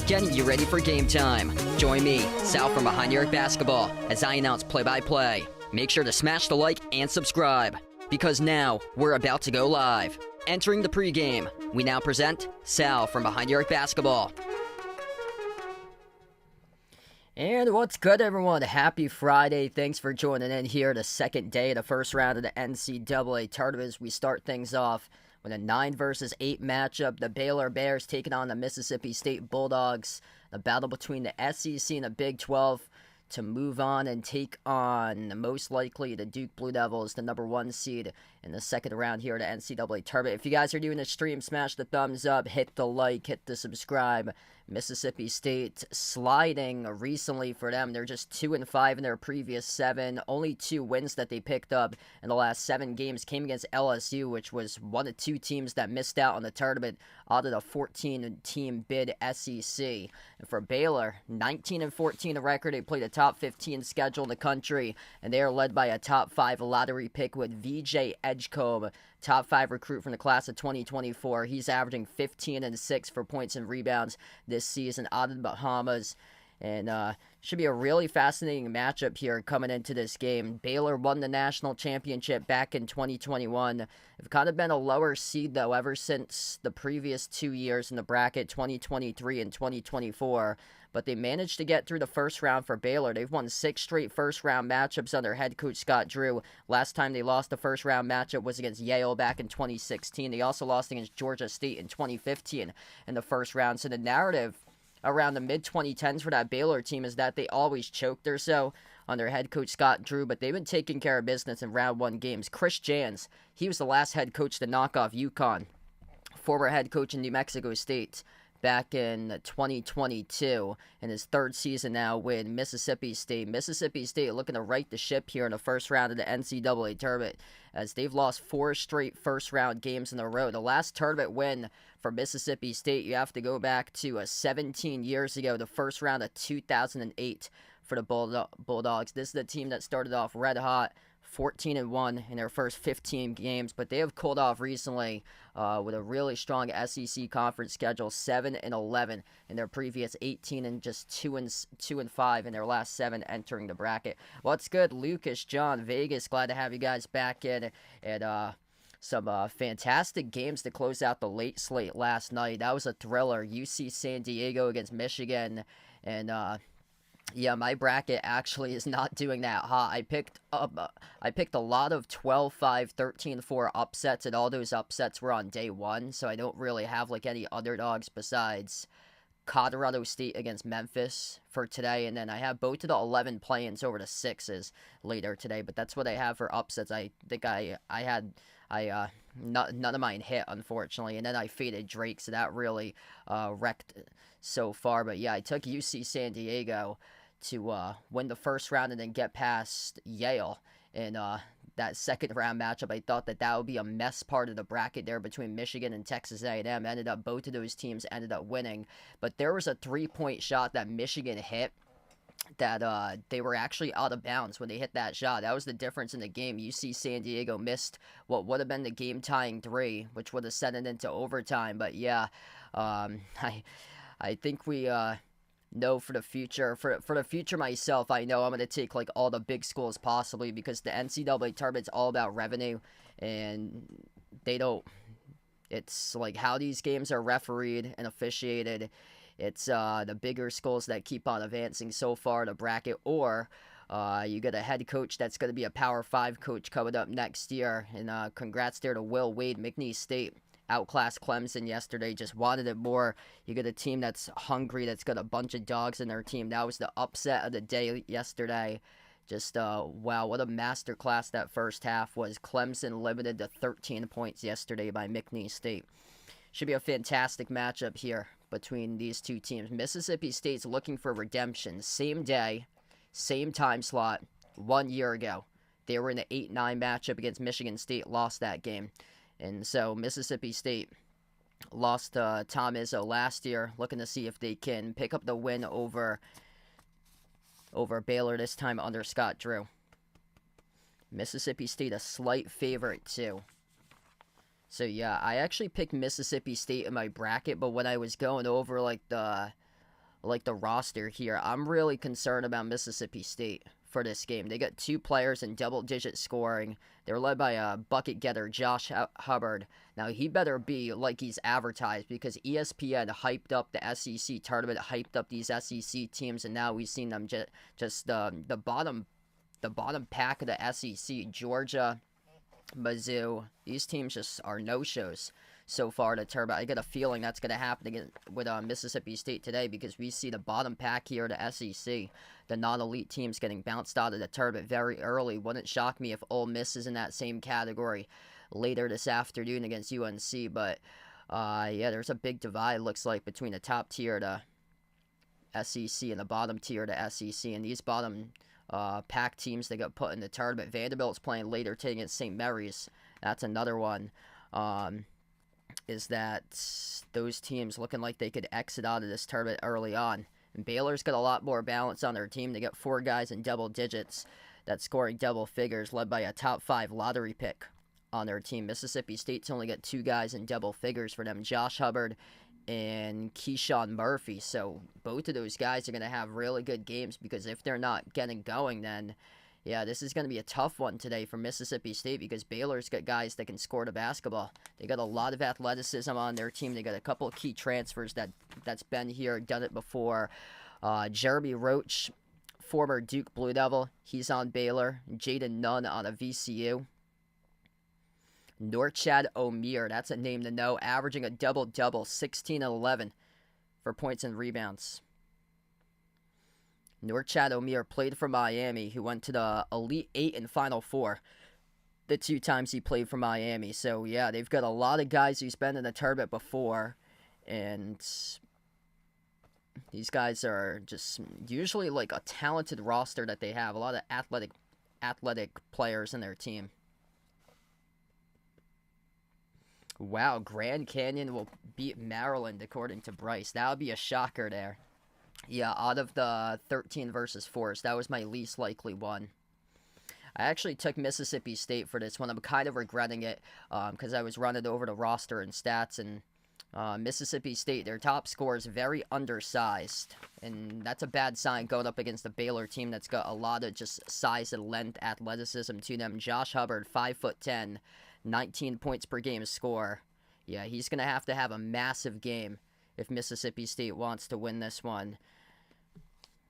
Getting you ready for game time. Join me, Sal from Behind the Arc Basketball, as I announce play-by-play. Make sure to smash the like and subscribe, because now we're about to go live. Entering the pregame, we now present Sal from Behind the Arc Basketball. And what's good, everyone? Happy Friday. Thanks for joining in here the second day of the first round of the NCAA tournament. As we start things off with a 9 versus 8 matchup. The Baylor Bears taking on the Mississippi State Bulldogs. The battle between the SEC and the Big 12 to move on and take on, most likely, the Duke Blue Devils, the number 1 seed in the second round here at the NCAA tournament. If you guys are doing the stream, smash the thumbs up, hit the like, hit the subscribe. Mississippi State sliding recently for them. They're just 2-5 in their previous 7. Only 2 wins that they picked up in the last 7 games came against LSU, which was one of 2 teams that missed out on the tournament out of the 14-team bid SEC. And for Baylor, 19-14 record. They played a top 15 schedule in the country, and they are led by a top 5 lottery pick with VJ Edgecombe, top 5 recruit from the class of 2024. He's averaging 15 and 6 for points and rebounds this season out of the Bahamas. And should be a really fascinating matchup here coming into this game. Baylor won the national championship back in 2021. They've kind of been a lower seed, though, ever since the previous 2 years in the bracket, 2023 and 2024. But they managed to get through the first round for Baylor. They've won 6 straight first-round matchups under head coach Scott Drew. Last time they lost the first-round matchup was against Yale back in 2016. They also lost against Georgia State in 2015 in the first round. So the narrative around the mid-2010s for that Baylor team is that they always choked or so under head coach Scott Drew, but they've been taking care of business in round 1 games. Chris Jans, he was the last head coach to knock off UConn, former head coach in New Mexico State, back in 2022, in his 3rd season now with Mississippi State. Mississippi State looking to right the ship here in the first round of the NCAA tournament, as they've lost 4 straight first-round games in a row. The last tournament win for Mississippi State, you have to go back to 17 years ago, the first round of 2008 for the Bulldogs. This is the team that started off red hot, 14-1 in their first 15 games, but they have cooled off recently with a really strong SEC conference schedule, 7-11 in their previous 18, and just 2-5 in their last 7 entering the bracket. What's good, Lucas, John, Vegas? Glad to have you guys back in, and some fantastic games to close out the late slate last night. That was a thriller. UC San Diego against Michigan, and Yeah, my bracket actually is not doing that hot. I picked a lot of 12-5, 13-4 upsets, and all those upsets were on day one, so I don't really have like any underdogs besides Colorado State against Memphis for today, and then I have both of the 11 play-ins over the sixes later today. But that's what I have for upsets. I think I had none of mine hit, unfortunately, and then I faded Drake, so that really wrecked so far. But yeah, I took UC San Diego to win the first round and then get past Yale in that second round matchup. I thought that would be a mess part of the bracket there between Michigan and Texas A&M. Ended up both of those teams ended up winning, but there was a 3-point shot that Michigan hit that they were actually out of bounds when they hit that shot. That was the difference in the game. UC San Diego missed what would have been the game tying three, which would have sent it into overtime. But yeah, I think we know for the future. For the future myself, I know I'm going to take like all the big schools possibly, because the NCAA tournament's all about revenue, and they don't. It's like how these games are refereed and officiated. It's the bigger schools that keep on advancing so far to bracket, or you get a head coach that's going to be a Power 5 coach coming up next year. And congrats there to Will Wade. McNeese State outclassed Clemson yesterday, just wanted it more. You get a team that's hungry, that's got a bunch of dogs in their team. That was the upset of the day yesterday. Just, wow, what a masterclass that first half was. Clemson limited to 13 points yesterday by McNeese State. Should be a fantastic matchup here between these two teams. Mississippi State's looking for redemption. Same day, same time slot, 1 year ago. They were in the 8-9 matchup against Michigan State, lost that game. And so Mississippi State lost Tom Izzo last year, looking to see if they can pick up the win over Baylor this time under Scott Drew. Mississippi State a slight favorite too. So yeah, I actually picked Mississippi State in my bracket, but when I was going over like the roster here, I'm really concerned about Mississippi State for this game. They got two players in double-digit scoring. They're led by a bucket getter, Josh Hubbard. Now, he better be like he's advertised, because ESPN hyped up the SEC tournament, hyped up these SEC teams, and now we've seen them just the bottom pack of the SEC, Georgia, Mizzou. These teams just are no-shows so far to tournament. I get a feeling that's going to happen again with Mississippi State today, because we see the bottom pack here, the SEC, the non-elite teams getting bounced out of the tournament very early. Wouldn't shock me if Ole Miss is in that same category later this afternoon against UNC. But yeah, there's a big divide, looks like, between the top tier, the SEC, and the bottom tier, the SEC. And these bottom pack teams that got put in the tournament, Vanderbilt's playing later today against St. Mary's. That's another one. Is that those teams looking like they could exit out of this tournament early on. And Baylor's got a lot more balance on their team. They got 4 guys in double digits that's scoring double figures, led by a top 5 lottery pick on their team. Mississippi State's only got 2 guys in double figures for them, Josh Hubbard and Keyshawn Murphy. So both of those guys are going to have really good games, because if they're not getting going, then yeah, this is going to be a tough one today for Mississippi State, because Baylor's got guys that can score the basketball. They got a lot of athleticism on their team. They got a couple of key transfers that's been here, done it before. Jeremy Roach, former Duke Blue Devil, he's on Baylor. Jaden Nunn on a VCU. Norchad Omier, that's a name to know, averaging a double-double, 16 and 11 for points and rebounds. Norchad Omier played for Miami, who went to the Elite 8 and Final 4 the 2 times he played for Miami. So, yeah, they've got a lot of guys who's been in the tournament before, and these guys are just usually like a talented roster that they have, a lot of athletic players in their team. Wow, Grand Canyon will beat Maryland, according to Bryce. That would be a shocker there. Yeah, out of the 13 versus 4s, that was my least likely one. I actually took Mississippi State for this one. I'm kind of regretting it, because I was running over the roster and stats, and Mississippi State, their top scorer is very undersized, and that's a bad sign going up against a Baylor team that's got a lot of just size and length athleticism to them. Josh Hubbard, 5'10", 19 points per game score. Yeah, he's going to have a massive game if Mississippi State wants to win this one.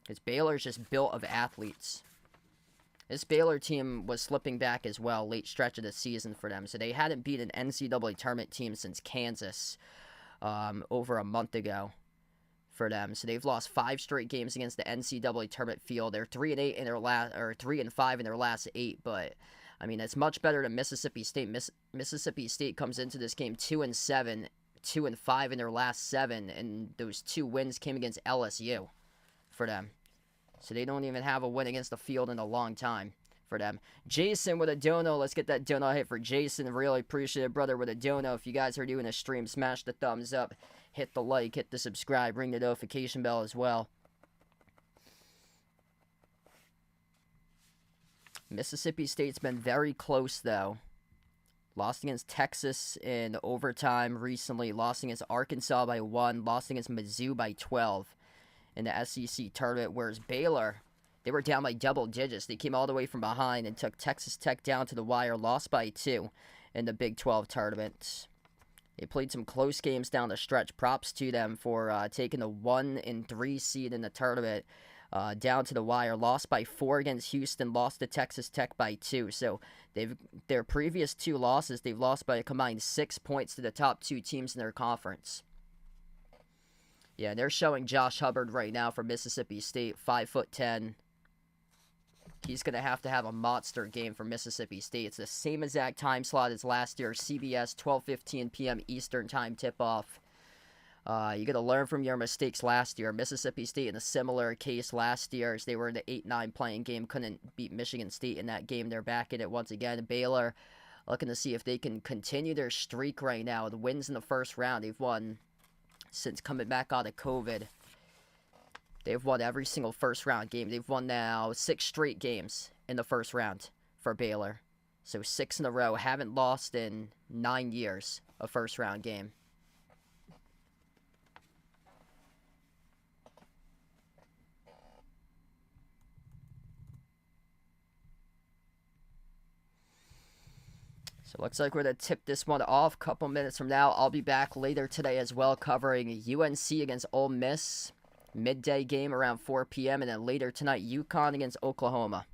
Because Baylor's just built of athletes. This Baylor team was slipping back as well, late stretch of the season for them. So they hadn't beat an NCAA tournament team since Kansas over a month ago for them. So they've lost 5 straight games against the NCAA tournament field. They're 3-8 in their last, or 3-5 in their last 8. But I mean, it's much better than Mississippi State. Mississippi State comes into this game 2-7, 2-5 in their last 7, and those 2 wins came against LSU for them. So they don't even have a win against the field in a long time for them. Jason with a dono. Let's get that dono hit for Jason. Really appreciate it, brother, with a dono. If you guys are doing a stream, smash the thumbs up. Hit the like. Hit the subscribe. Ring the notification bell as well. Mississippi State's been very close, though. Lost against Texas in overtime recently. Lost against Arkansas by 1. Lost against Mizzou by 12. In the SEC tournament, whereas Baylor, they were down by double digits. They came all the way from behind and took Texas Tech down to the wire, lost by 2 in the Big 12 tournament. They played some close games down the stretch. Props to them for taking the 1-3 seed in the tournament down to the wire. Lost by 4 against Houston, lost to Texas Tech by 2. So their previous 2 losses, they've lost by a combined 6 points to the top 2 teams in their conference. Yeah, they're showing Josh Hubbard right now for Mississippi State, 5'10". He's going to have a monster game for Mississippi State. It's the same exact time slot as last year, CBS, 12:15 p.m. Eastern time tip-off. You got to learn from your mistakes last year. Mississippi State in a similar case last year as they were in the 8-9 playing game, couldn't beat Michigan State in that game. They're back in it once again. Baylor looking to see if they can continue their streak right now. The wins in the first round, they've won since coming back out of COVID. They've won every single first round game. They've won now 6 straight games in the first round for Baylor. So 6 in a row. Haven't lost in 9 years a first round game. So it looks like we're going to tip this one off a couple minutes from now. I'll be back later today as well covering UNC against Ole Miss. Midday game around 4 p.m. And then later tonight, UConn against Oklahoma.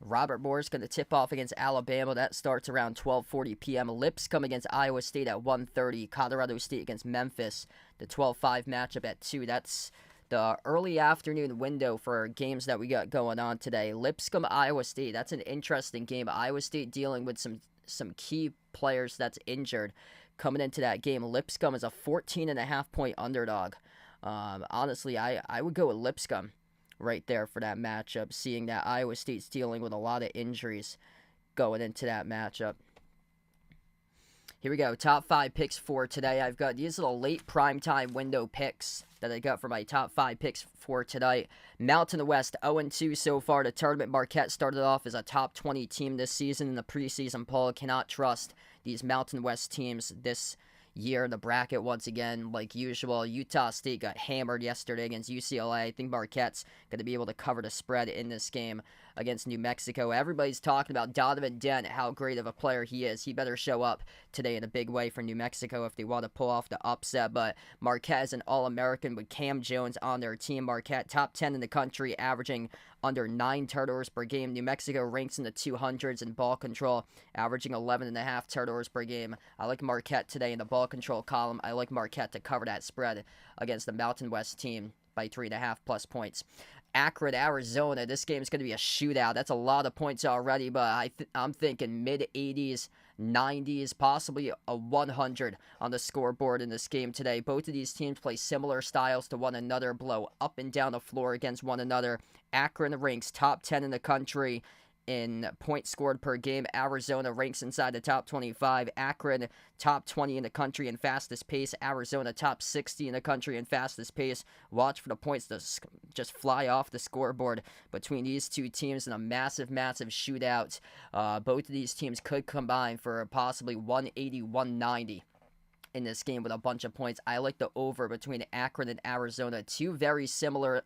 Robert Moore's going to tip off against Alabama. That starts around 12:40 p.m. Lipscomb against Iowa State at 1:30. Colorado State against Memphis. The 12-5 matchup at 2. That's the early afternoon window for games that we got going on today. Lipscomb, Iowa State. That's an interesting game. Iowa State dealing with some key players that's injured coming into that game. Lipscomb is a 14.5-point underdog. Honestly, I would go with Lipscomb right there for that matchup, seeing that Iowa State's dealing with a lot of injuries going into that matchup. Here we go. Top 5 picks for today. I've got these little late primetime window picks that I got for my top 5 picks for tonight. Mountain West 0-2 so far. The tournament. Marquette started off as a top 20 team this season in the preseason poll. Cannot trust these Mountain West teams this year in the bracket once again, like usual. Utah State got hammered yesterday against UCLA. I think Marquette's going to be able to cover the spread in this game against New Mexico. Everybody's talking about Donovan Dent, how great of a player he is. He better show up today in a big way for New Mexico if they want to pull off the upset. But Marquette is an All-American with Cam Jones on their team. Marquette, top 10 in the country, averaging under 9 turnovers per game. New Mexico ranks in the 200s in ball control, averaging 11.5 turnovers per game. I like Marquette today in the ball control column. I like Marquette to cover that spread against the Mountain West team by 3.5+ points. Akron, Arizona. This game's going to be a shootout. That's a lot of points already, but I'm thinking mid-80s, 90s, possibly a 100 on the scoreboard in this game today. Both of these teams play similar styles to one another, blow up and down the floor against one another. Akron ranks top 10 in the country in points scored per game. Arizona ranks inside the top 25. Akron, top 20 in the country in fastest pace. Arizona, top 60 in the country in fastest pace. Watch for the points to just fly off the scoreboard between these two teams in a massive, massive shootout. Both of these teams could combine for possibly 180, 190 in this game with a bunch of points. I like the over between Akron and Arizona. Two very similar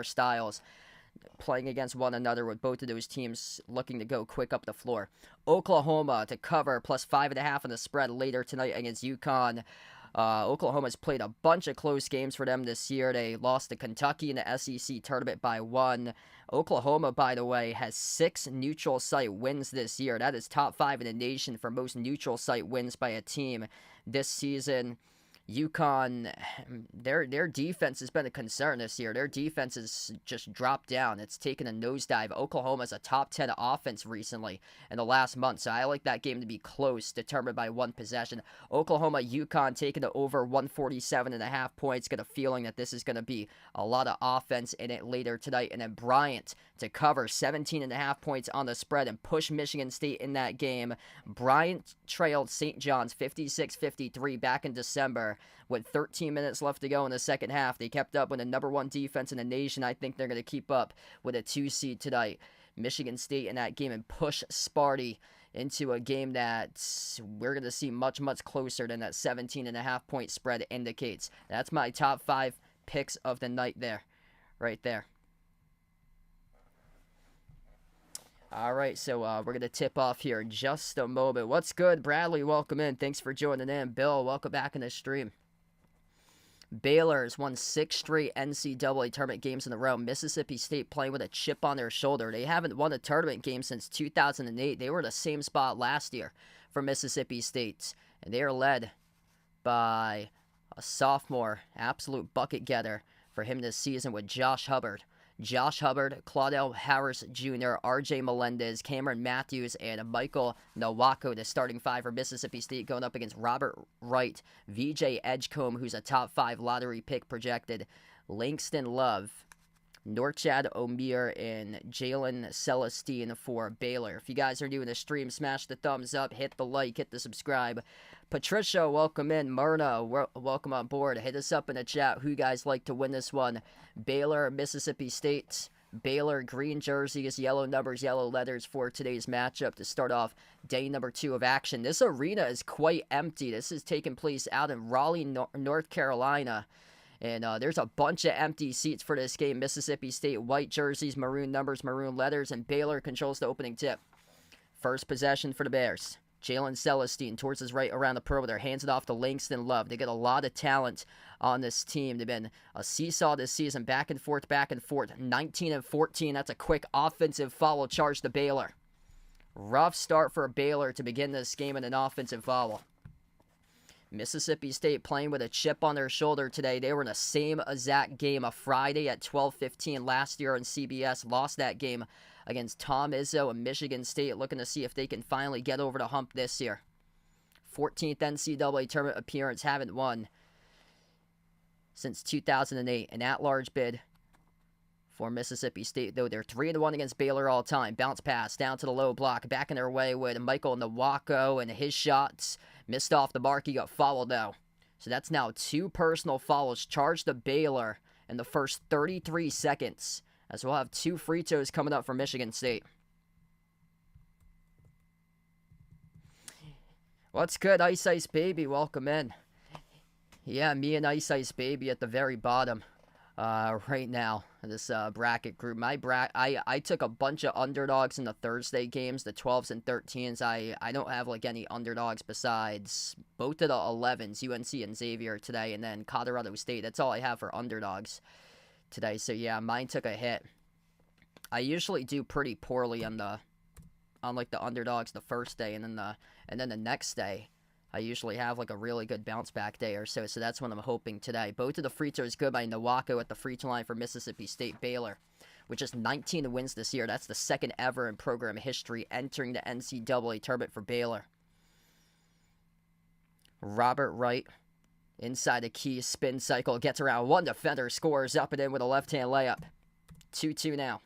styles playing against one another, with both of those teams looking to go quick up the floor. Oklahoma to cover plus 5.5 on the spread later tonight against UConn. Oklahoma's played a bunch of close games for them this year. They lost to Kentucky in the SEC tournament by 1. Oklahoma, by the way, has 6 neutral site wins this year. That is top 5 in the nation for most neutral site wins by a team this season. UConn, their defense has been a concern this year. Their defense has just dropped down. It's taken a nosedive. Oklahoma's a top 10 offense recently in the last month, so I like that game to be close, determined by 1 possession. Oklahoma, UConn taking it over 147.5 points. Got a feeling that this is going to be a lot of offense in it later tonight. And then Bryant to cover 17.5 points on the spread and push Michigan State in that game. Bryant trailed St. John's 56-53 back in December. With 13 minutes left to go in the second half, they kept up with the number 1 defense in the nation. I think they're going to keep up with a 2 seed tonight. Michigan State in that game and push Sparty into a game that we're going to see much, much closer than that 17.5 point spread indicates. That's my top 5 picks of the night there, right there. All right, so we're going to tip off here in just a moment. What's good, Bradley? Welcome in. Thanks for joining in. Bill, welcome back in the stream. Baylor has won 6 straight NCAA tournament games in a row. Mississippi State playing with a chip on their shoulder. They haven't won a tournament game since 2008. They were in the same spot last year for Mississippi State. And they are led by a sophomore, absolute bucket getter for him this season with Josh Hubbard. Josh Hubbard, Claudel Harris Jr., R.J. Melendez, Cameron Matthews, and Michael Nowako, the starting 5 for Mississippi State, going up against Robert Wright, V.J. Edgecombe, who's a top 5 lottery pick projected, Langston Love, Norchad Omir, and Jalen Celestine for Baylor. If you guys are new in the stream, smash the thumbs up, hit the like, hit the subscribe. Patricia, welcome in. Myrna, welcome on board. Hit us up in the chat who you guys like to win this one. Baylor, Mississippi State. Baylor, green jerseys, yellow numbers, yellow letters for today's matchup to start off day number 2 of action. This arena is quite empty. This is taking place out in Raleigh, North Carolina. And there's a bunch of empty seats for this game. Mississippi State, white jerseys, maroon numbers, maroon letters, and Baylor controls the opening tip. First possession for the Bears. Jalen Celestine towards his right around the perimeter. Hands it off to Langston Love. They get a lot of talent on this team. They've been a seesaw this season. Back and forth, back and forth. 19-14. That's a quick offensive foul charge to Baylor. Rough start for Baylor to begin this game in an offensive foul. Mississippi State playing with a chip on their shoulder today. They were in the same exact game a Friday at 12:15 last year on CBS. Lost that game against Tom Izzo and Michigan State, looking to see if they can finally get over the hump this year. 14th NCAA tournament appearance, haven't won since 2008. An at-large bid for Mississippi State, though. They're 3-1 against Baylor all time. Bounce pass down to the low block, back in their way with Michael Nowako, and his shots missed off the mark. He got fouled, though. So that's now 2 personal fouls charged to Baylor in the first 33 seconds, as we'll have 2 free throws coming up for Michigan State. What's good, Ice Ice Baby? Welcome in. Yeah, me and Ice Ice Baby at the very bottom right now in this bracket group. I took a bunch of underdogs in the Thursday games, the 12s and 13s. I don't have like any underdogs besides both of the 11s, UNC and Xavier today, and then Colorado State. That's all I have for underdogs today. So yeah, mine took a hit. I usually do pretty poorly on like the underdogs the first day, and then the next day I usually have like a really good bounce back day or so. So that's what I'm hoping today. Both of the free throws good by Nowako at the free throw line for Mississippi State. Baylor with just 19 wins this year. That's the second ever in program history entering the NCAA tournament for Baylor. Robert Wright inside the key spin cycle, gets around one defender, scores up and in with a left-hand layup. 2-2 now.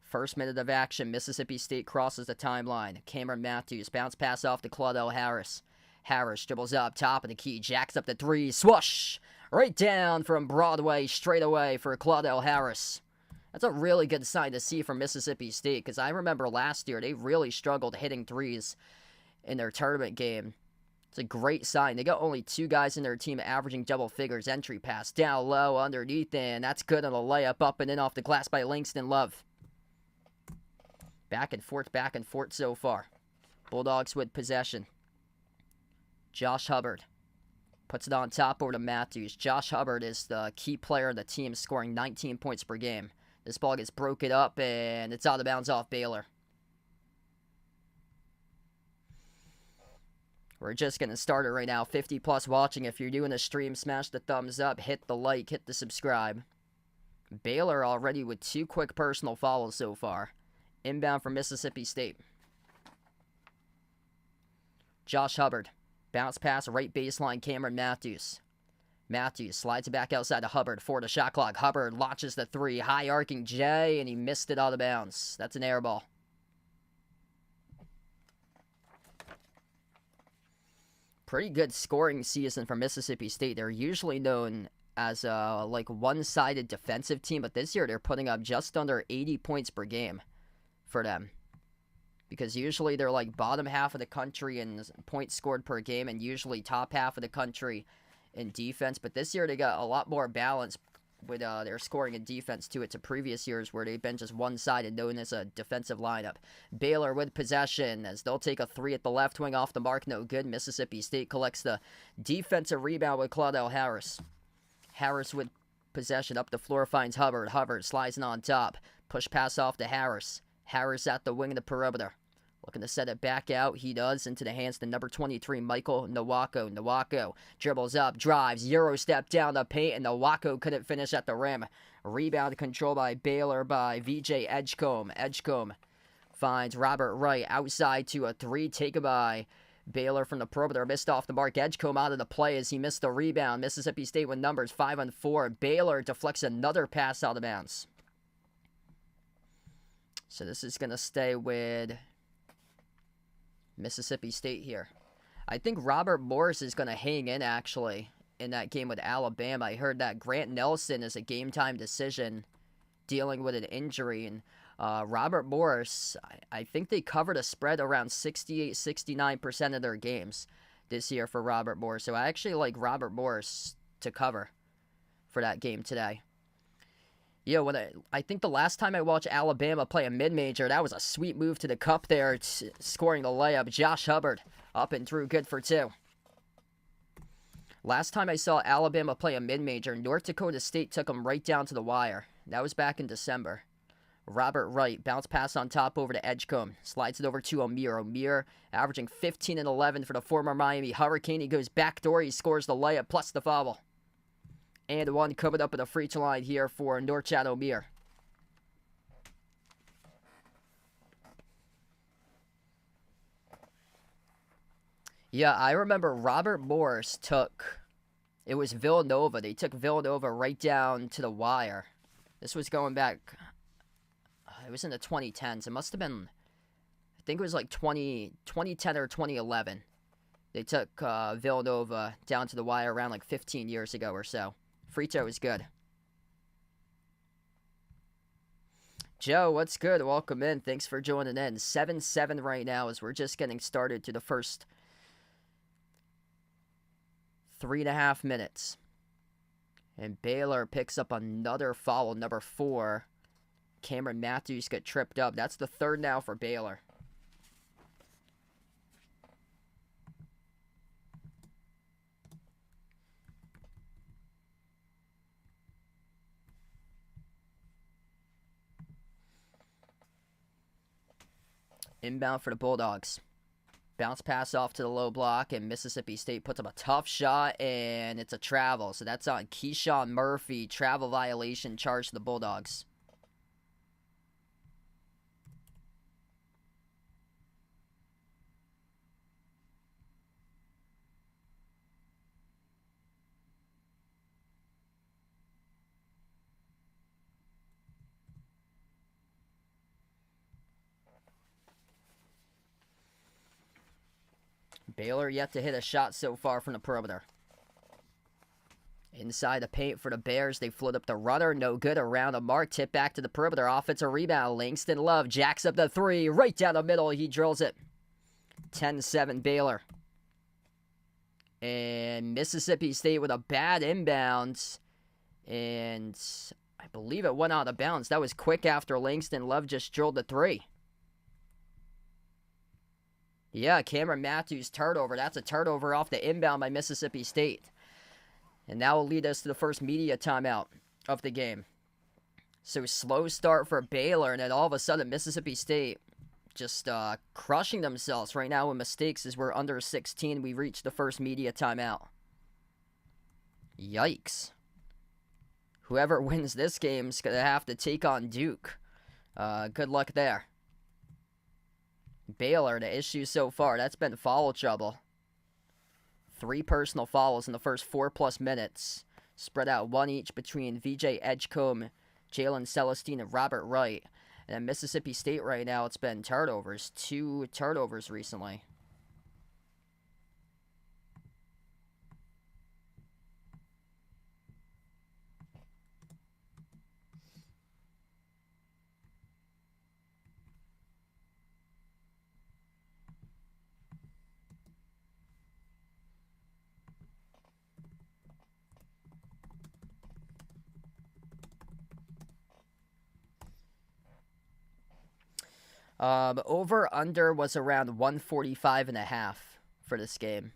First minute of action, Mississippi State crosses the timeline. Cameron Matthews, bounce pass off to Claudel Harris. Harris dribbles up, top of the key, jacks up the 3, swoosh! Right down from Broadway, straight away for Claudel Harris. That's a really good sign to see from Mississippi State, because I remember last year they really struggled hitting threes in their tournament game. It's a great sign. They got only 2 guys in their team averaging double figures. Entry pass, down low, underneath, and that's good on a layup, up and in off the glass by Langston Love. Back and forth so far. Bulldogs with possession. Josh Hubbard puts it on top over to Matthews. Josh Hubbard is the key player of the team, scoring 19 points per game. This ball gets broken up, and it's out of bounds off Baylor. We're just going to start it right now. 50+ watching. If you're doing a stream, smash the thumbs up, hit the like, hit the subscribe. Baylor already with 2 quick personal fouls so far. Inbound from Mississippi State. Josh Hubbard. Bounce pass, right baseline, Cameron Matthews. Matthews slides it back outside to Hubbard for the shot clock. Hubbard launches the 3. High arcing J, and he missed it out of bounds. That's an air ball. Pretty good scoring season for Mississippi State. They're usually known as a one-sided defensive team, but this year they're putting up just under 80 points per game for them. Because usually they're bottom half of the country in points scored per game, and usually top half of the country in defense. But this year they got a lot more balance with their scoring and defense to it to previous years where they've been just one-sided, known as a defensive lineup. Baylor with possession as they'll take a 3 at the left wing off the mark. No good. Mississippi State collects the defensive rebound with Claudell Harris. Harris with possession up the floor, finds Hubbard. Hubbard slides on top. Push pass off to Harris. Harris at the wing of the perimeter. Looking to set it back out. He does into the hands to number 23, Michael Nwako. Nwako dribbles up, drives, Euro step down the paint, and Nwako couldn't finish at the rim. Rebound control by Baylor by VJ Edgecombe. Edgecombe finds Robert Wright outside to a 3. Taken by Baylor from the perimeter. Missed off the mark. Edgecombe out of the play as he missed the rebound. Mississippi State with numbers 5 on 4. Baylor deflects another pass out of bounds. So this is going to stay with Mississippi State here. I think Robert Morris is going to hang in, actually, in that game with Alabama. I heard that Grant Nelson is a game-time decision dealing with an injury. And Robert Morris, I think they covered a spread around 68-69% of their games this year for Robert Morris. So I actually like Robert Morris to cover for that game today. Yeah, I think the last time I watched Alabama play a mid-major, that was a sweet move to the cup there, scoring the layup. Josh Hubbard up and through, good for 2. Last time I saw Alabama play a mid-major, North Dakota State took them right down to the wire. That was back in December. Robert Wright, bounce pass on top over to Edgecombe. Slides it over to O'Meara. O'Meara averaging 15 and 11 for the former Miami Hurricane. He goes backdoor, he scores the layup plus the foul. And one coming up at the free throw line here for Norchad O'Meara. Yeah, I remember Robert Morris it was Villanova. They took Villanova right down to the wire. This was going back, it was in the 2010s. It must have been, I think it was 2010 or 2011. They took Villanova down to the wire around 15 years ago or so. Free throw is good. Joe, what's good? Welcome in. Thanks for joining in. 7-7 right now as we're just getting started to the first 3.5 minutes. And Baylor picks up another foul, number 4. Cameron Matthews got tripped up. That's the 3rd now for Baylor. Inbound for the Bulldogs. Bounce pass off to the low block, and Mississippi State puts up a tough shot, and it's a travel. So that's on Keyshawn Murphy. Travel violation charged to the Bulldogs. Baylor yet to hit a shot so far from the perimeter. Inside the paint for the Bears, they float up the runner. No good around a mark. Tip back to the perimeter. Offensive rebound. Langston Love jacks up the 3. Right down the middle. He drills it. 10-7 Baylor. And Mississippi State with a bad inbound. And I believe it went out of bounds. That was quick after Langston Love just drilled the 3. Yeah, Cameron Matthews turnover. That's a turnover off the inbound by Mississippi State. And that will lead us to the first media timeout of the game. So slow start for Baylor, and then all of a sudden Mississippi State just crushing themselves right now with mistakes as we're under 16. We reach the first media timeout. Yikes. Whoever wins this game is going to have to take on Duke. Good luck there. Baylor, the issue so far, that's been foul trouble. 3 personal fouls in the first 4+ minutes. Spread out 1 each between VJ Edgecombe, Jalen Celestine, and Robert Wright. And then Mississippi State right now, it's been turnovers. 2 turnovers recently. Over-under was around 145.5 for this game.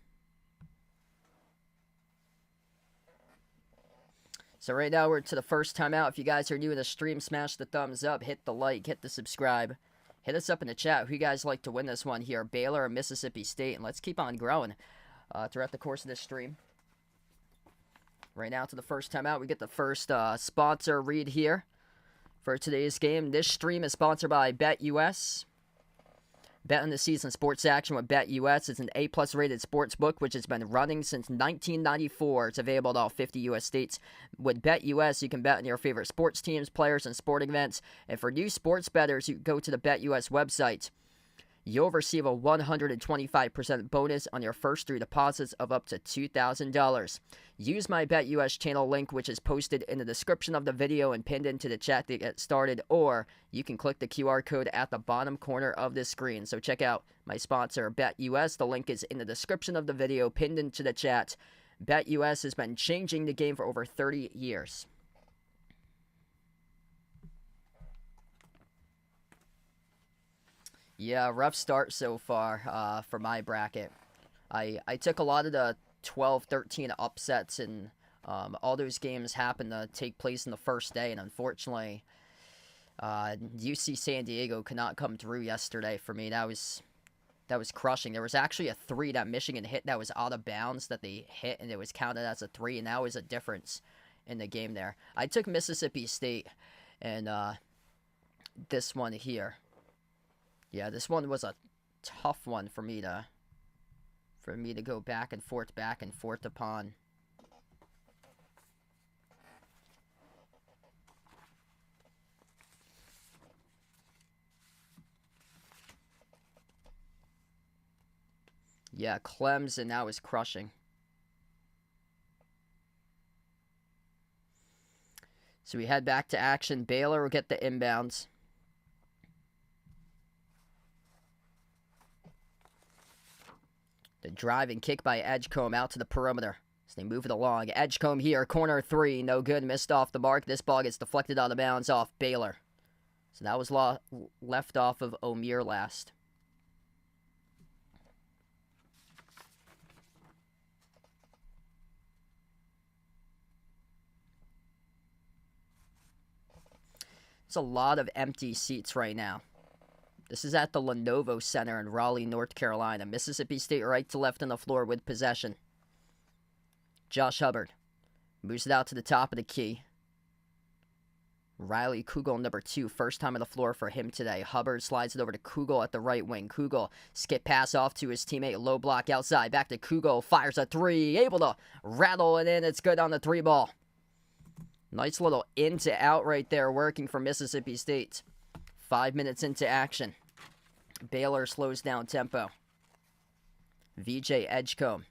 So right now we're to the first timeout. If you guys are new to the stream, smash the thumbs up, hit the like, hit the subscribe. Hit us up in the chat who you guys like to win this one here, Baylor or Mississippi State. And let's keep on growing throughout the course of this stream. Right now to the first timeout, we get the first sponsor read here. For today's game, this stream is sponsored by BetUS. Bet on the season sports action with BetUS. It's an A+ rated sports book which has been running since 1994. It's available to all 50 U.S. states. With BetUS, you can bet on your favorite sports teams, players, and sporting events. And for new sports bettors, you go to the BetUS website. You'll receive a 125% bonus on your first 3 deposits of up to $2,000. Use my BetUS channel link, which is posted in the description of the video and pinned into the chat to get started, or you can click the QR code at the bottom corner of the screen. So check out my sponsor, BetUS. The link is in the description of the video, pinned into the chat. BetUS has been changing the game for over 30 years. Yeah, rough start so far for my bracket. I took a lot of the 12-13 upsets, and all those games happened to take place in the first day, and unfortunately, UC San Diego could not come through yesterday for me. That was crushing. There was actually a 3 that Michigan hit that was out of bounds that they hit, and it was counted as a 3, and that was a difference in the game there. I took Mississippi State, and this one here. Yeah, this one was a tough one for me to go back and forth upon. Yeah, Clemson, that was crushing. So we head back to action. Baylor will get the inbounds. The drive and kick by Edgecombe out to the perimeter as they move it along. Edgecombe here, corner 3, no good, missed off the mark. This ball gets deflected out of bounds off Baylor. So that was left off of O'Meara last. There's a lot of empty seats right now. This is at the Lenovo Center in Raleigh, North Carolina. Mississippi State right to left on the floor with possession. Josh Hubbard moves it out to the top of the key. Riley Kugel, number 2, first time on the floor for him today. Hubbard slides it over to Kugel at the right wing. Kugel, skip pass off to his teammate, low block outside. Back to Kugel, fires a 3, able to rattle it in. It's good on the 3 ball. Nice little in to out right there, working for Mississippi State. 5 minutes into action. Baylor slows down tempo. VJ Edgecombe.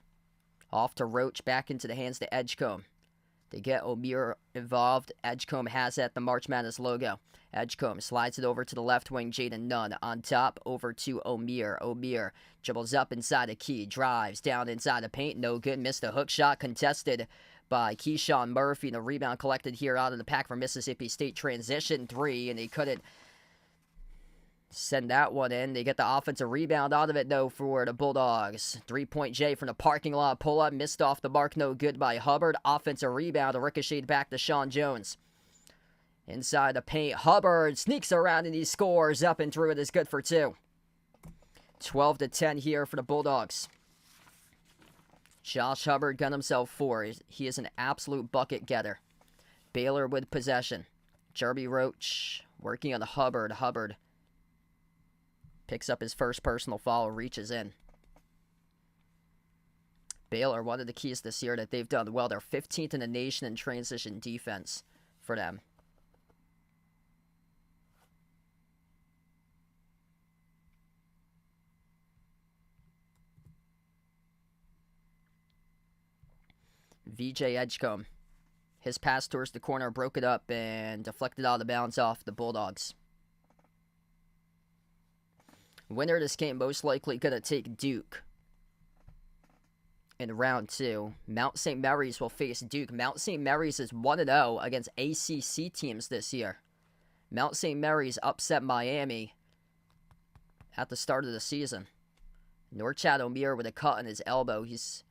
Off to Roach, back into the hands to Edgecombe. They get O'Meara involved. Edgecombe has at the March Madness logo. Edgecombe slides it over to the left wing. Jaden Nunn on top, over to O'Meara. O'Meara dribbles up inside the key. Drives down inside the paint. No good. Missed a hook shot. Contested by Keyshawn Murphy. The rebound collected here out of the pack for Mississippi State. Transition 3, and he couldn't Send that one in. They get the offensive rebound out of it, though, for the Bulldogs. Three-point J from the parking lot pull-up. Missed off the mark. No good by Hubbard. Offensive rebound. A ricocheted back to Sean Jones. Inside the paint. Hubbard sneaks around and he scores. Up and through. It is good for 2. 12-10 here for the Bulldogs. Josh Hubbard got himself 4. He is an absolute bucket getter. Baylor with possession. Jerby Roach working on Hubbard. Hubbard picks up his first personal foul, reaches in. Baylor, one of the keys this year that they've done well. They're 15th in the nation in transition defense for them. VJ Edgecombe. His pass towards the corner, broke it up, and deflected out of bounds off the Bulldogs. Winner of this game most likely going to take Duke in round 2. Mount St. Mary's will face Duke. Mount St. Mary's is 1-0 against ACC teams this year. Mount St. Mary's upset Miami at the start of the season. Norchad O'Meara with a cut on his elbow. He's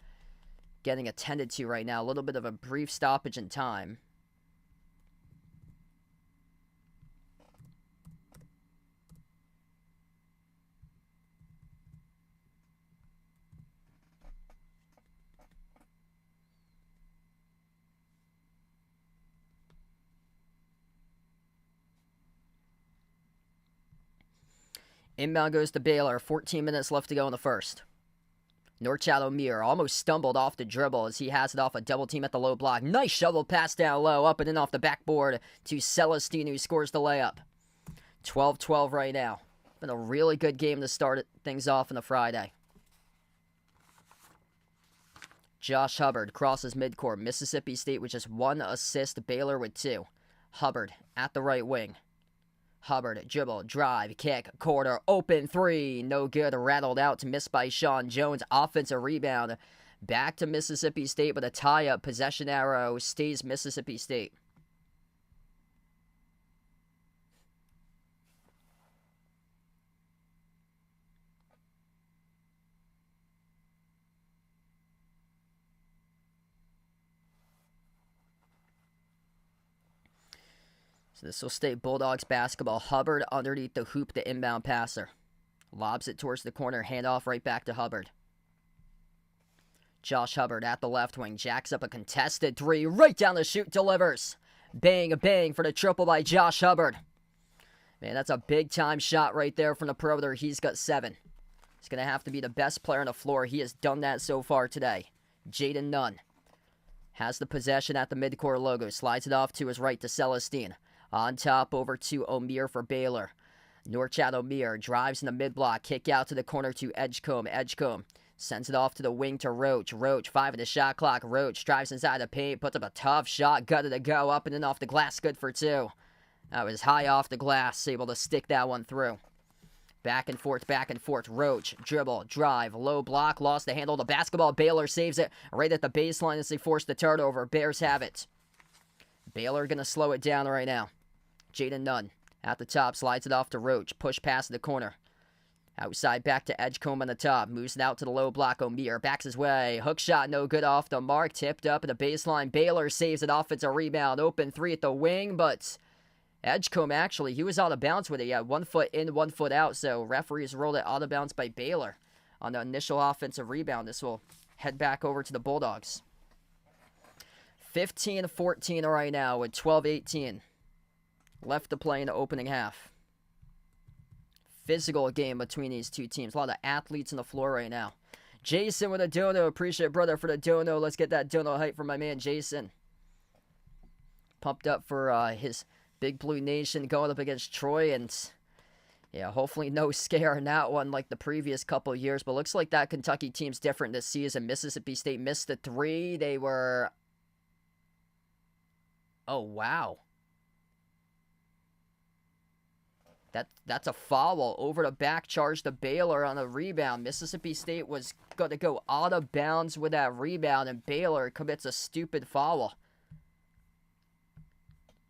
getting attended to right now. A little bit of a brief stoppage in time. Inbound goes to Baylor. 14 minutes left to go in the first. Norchad O'Meara almost stumbled off the dribble as he has it off a double team at the low block. Nice shovel pass down low, up and in off the backboard to Celestine, who scores the layup. 12-12 right now. Been a really good game to start things off on the Friday. Josh Hubbard crosses midcourt. Mississippi State with just 1 assist. Baylor with 2. Hubbard at the right wing. Hubbard, dribble, drive, kick, corner, open 3. No good, rattled out to miss by Sean Jones. Offensive rebound. Back to Mississippi State with a tie-up. Possession arrow stays Mississippi State. So this will stay Bulldogs basketball. Hubbard underneath the hoop, the inbound passer. Lobs it towards the corner, handoff right back to Hubbard. Josh Hubbard at the left wing, jacks up a contested 3, right down the chute, delivers. Bang, bang for the triple by Josh Hubbard. Man, that's a big-time shot right there from the perimeter. He's got 7. He's going to have to be the best player on the floor. He has done that so far today. Jaden Nunn has the possession at the midcourt logo. Slides it off to his right to Celestine. On top, over to O'Meara for Baylor. Norchad O'Meara drives in the mid-block. Kick out to the corner to Edgecombe. Edgecombe sends it off to the wing to Roach. Roach, 5 at the shot clock. Roach drives inside the paint. Puts up a tough shot. Gutted to go. Up and in off the glass. Good for 2. That was high off the glass. Able to stick that one through. Back and forth, back and forth. Roach, dribble, drive, low block. Lost the handle. The basketball. Baylor saves it right at the baseline as they force the turnover. Bears have it. Baylor going to slow it down right now. Jaden Nunn at the top, slides it off to Roach. Push past the corner. Outside back to Edgecombe on the top. Moves it out to the low block. O'Meara backs his way. Hook shot, no good off the mark. Tipped up at the baseline. Baylor saves it. Offensive rebound. Open 3 at the wing, but Edgecombe actually, he was out of bounds with it. He had 1 foot in, 1 foot out, so referees rolled it out of bounds by Baylor on the initial offensive rebound. This will head back over to the Bulldogs. 15-14 right now with 12-18 left to play in the opening half. Physical game between these two teams. A lot of athletes on the floor right now. Jason with a dono. Appreciate brother for the dono. Let's get that dono hype for my man Jason. Pumped up for his Big Blue Nation going up against Troy. And yeah, hopefully no scare in that one like the previous couple of years. But looks like that Kentucky team's different this season. Mississippi State missed the 3. They were... Oh, wow. That's a foul. Over the back charge to Baylor on a rebound. Mississippi State was going to go out of bounds with that rebound, and Baylor commits a stupid foul.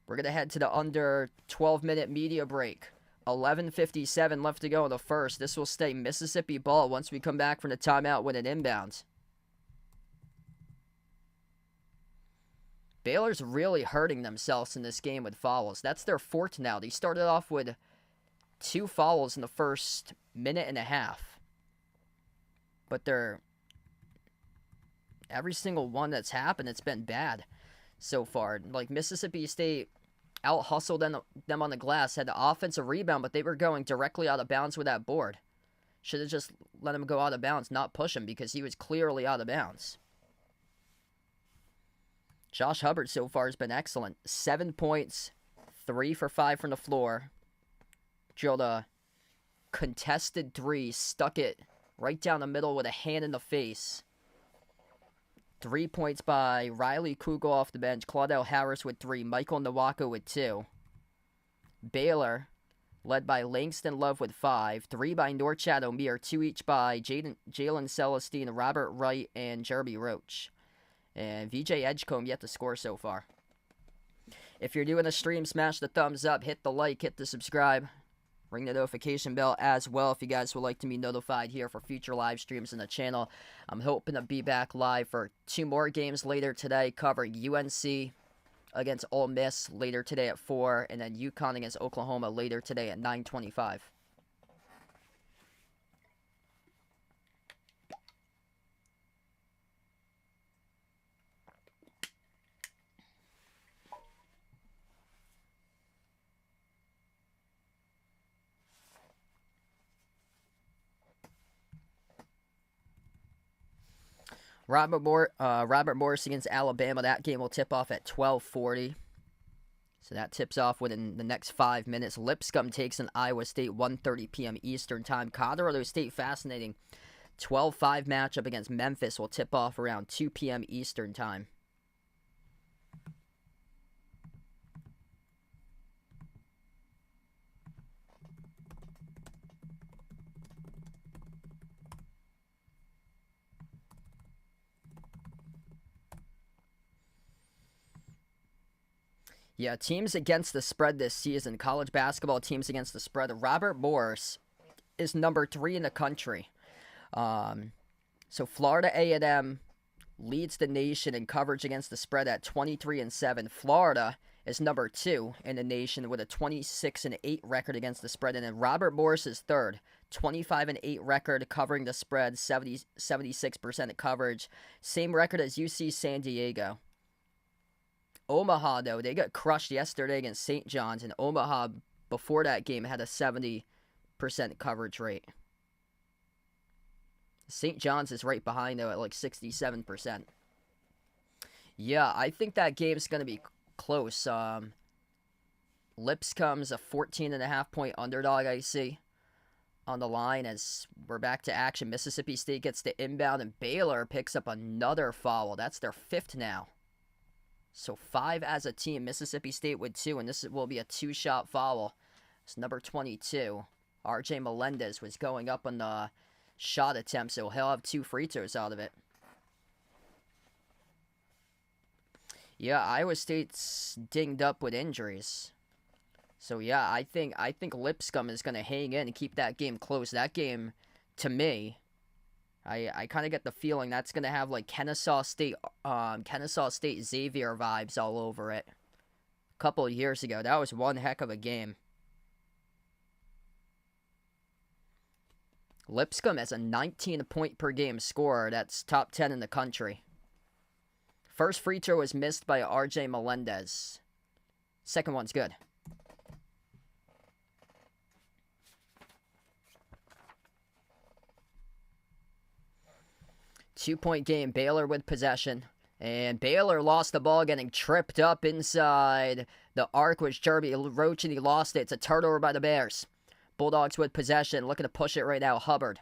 We're going to head to the under 12-minute media break. 11:57 left to go in the first. This will stay Mississippi ball once we come back from the timeout with an inbound. Baylor's really hurting themselves in this game with fouls. That's their fourth now. They started off with 2 fouls in the first minute and a half. But every single one that's happened, it's been bad so far. Like, Mississippi State out-hustled them on the glass, had the offensive rebound, but they were going directly out of bounds with that board. Should have just let him go out of bounds, not push him, because he was clearly out of bounds. Josh Hubbard so far has been excellent. 7 points, 3 for 5 from the floor. Drilled a contested 3, stuck it right down the middle with a hand in the face. 3 points by Riley Kugel off the bench. Claudel Harris with 3. Michael Nwako with 2. Baylor, led by Langston Love with 5. 3 by Norchad O'Meara. 2 each by Jalen Celestine, Robert Wright, and Jeremy Roach. And VJ Edgecombe yet to score so far. If you're doing a stream, smash the thumbs up, hit the like, hit the subscribe. Ring the notification bell as well if you guys would like to be notified here for future live streams in the channel. I'm hoping to be back live for 2 more games later today, covering UNC against Ole Miss later today at 4, and then UConn against Oklahoma later today at 9:25. Robert Morris against Alabama. That game will tip off at 12:40. So that tips off within the next 5 minutes. Lipscomb takes on Iowa State, 1:30 p.m. Eastern Time. Colorado State, fascinating. 12-5 matchup against Memphis will tip off around 2 p.m. Eastern Time. Yeah, teams against the spread this season, college basketball teams against the spread. Robert Morris is number 3 in the country. So Florida A&M leads the nation in coverage against the spread at 23-7. Florida is number 2 in the nation with a 26-8 record against the spread. And then Robert Morris is third, 25-8 record covering the spread, 76% of coverage. Same record as UC San Diego. Omaha, though, they got crushed yesterday against St. John's, and Omaha, before that game, had a 70% coverage rate. St. John's is right behind, though, at like 67%. Yeah, I think that game's going to be close. Lipscomb's a 14.5-point underdog, I see, on the line as we're back to action. Mississippi State gets the inbound, and Baylor picks up another foul. That's their 5th now. So 5 as a team, Mississippi State with 2, and this will be a 2-shot foul. It's number 22. RJ Melendez was going up on the shot attempt, so he'll have 2 free throws out of it. Yeah, Iowa State's dinged up with injuries. So yeah, I think Lipscomb is going to hang in and keep that game close. That game, to me, I kind of get the feeling that's going to have like Kennesaw State Xavier vibes all over it. A couple of years ago, that was one heck of a game. Lipscomb has a 19-point per game scorer. That's top 10 in the country. First free throw was missed by RJ Melendez. Second one's good. Two-point game, Baylor with possession. And Baylor lost the ball getting tripped up inside. The arc was Jeremy Roach, and he lost it. It's a turnover by the Bears. Bulldogs with possession, looking to push it right now. Hubbard.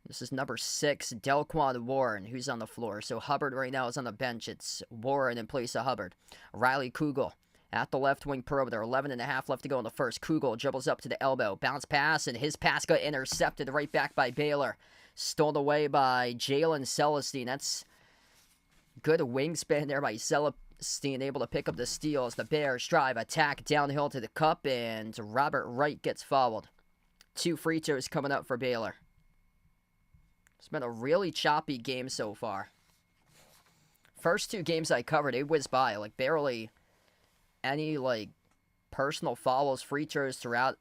This is number 6, Delquan Warren, who's on the floor. So Hubbard right now is on the bench. It's Warren in place of Hubbard. Riley Kugel at the left wing perimeter. 11.5 left to go in the first. Kugel dribbles up to the elbow. Bounce pass, and his pass got intercepted right back by Baylor. Stolen away by Jalen Celestine. That's good wingspan there by Steen able to pick up the steal as the Bears drive, attack downhill to the cup, and Robert Wright gets fouled. 2 free throws coming up for Baylor. It's been a really choppy game so far. First 2 games I covered, it whizzed by. Like, barely any, like, personal fouls, free throws throughout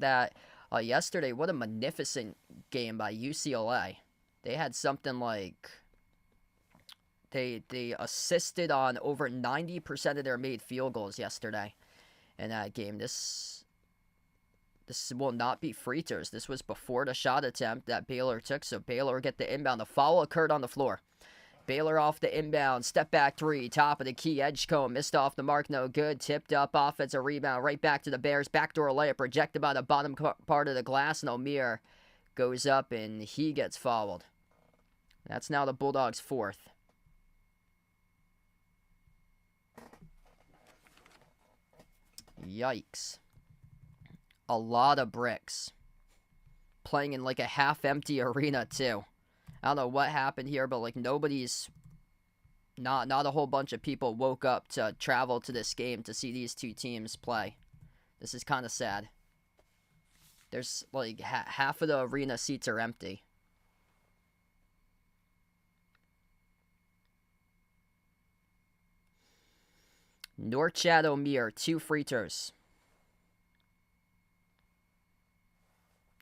that. Yesterday, what a magnificent game by UCLA. They had something like... They assisted on over 90% of their made field goals yesterday in that game. This will not be free throws. This was before the shot attempt that Baylor took, so Baylor get the inbound. The foul occurred on the floor. Baylor off the inbound, step back 3, top of the key, Edgecombe, missed off the mark, no good, tipped up, offensive rebound, right back to the Bears, backdoor layup, rejected by the bottom part of the glass, and O'Meara goes up and he gets fouled. That's now the Bulldogs' 4th. Yikes. A lot of bricks. Playing in like a half-empty arena too. I don't know what happened here, but like nobody's... Not a whole bunch of people woke up to travel to this game to see these 2 teams play. This is kind of sad. There's like half of the arena seats are empty. Norchad O'Meara, 2 free throws.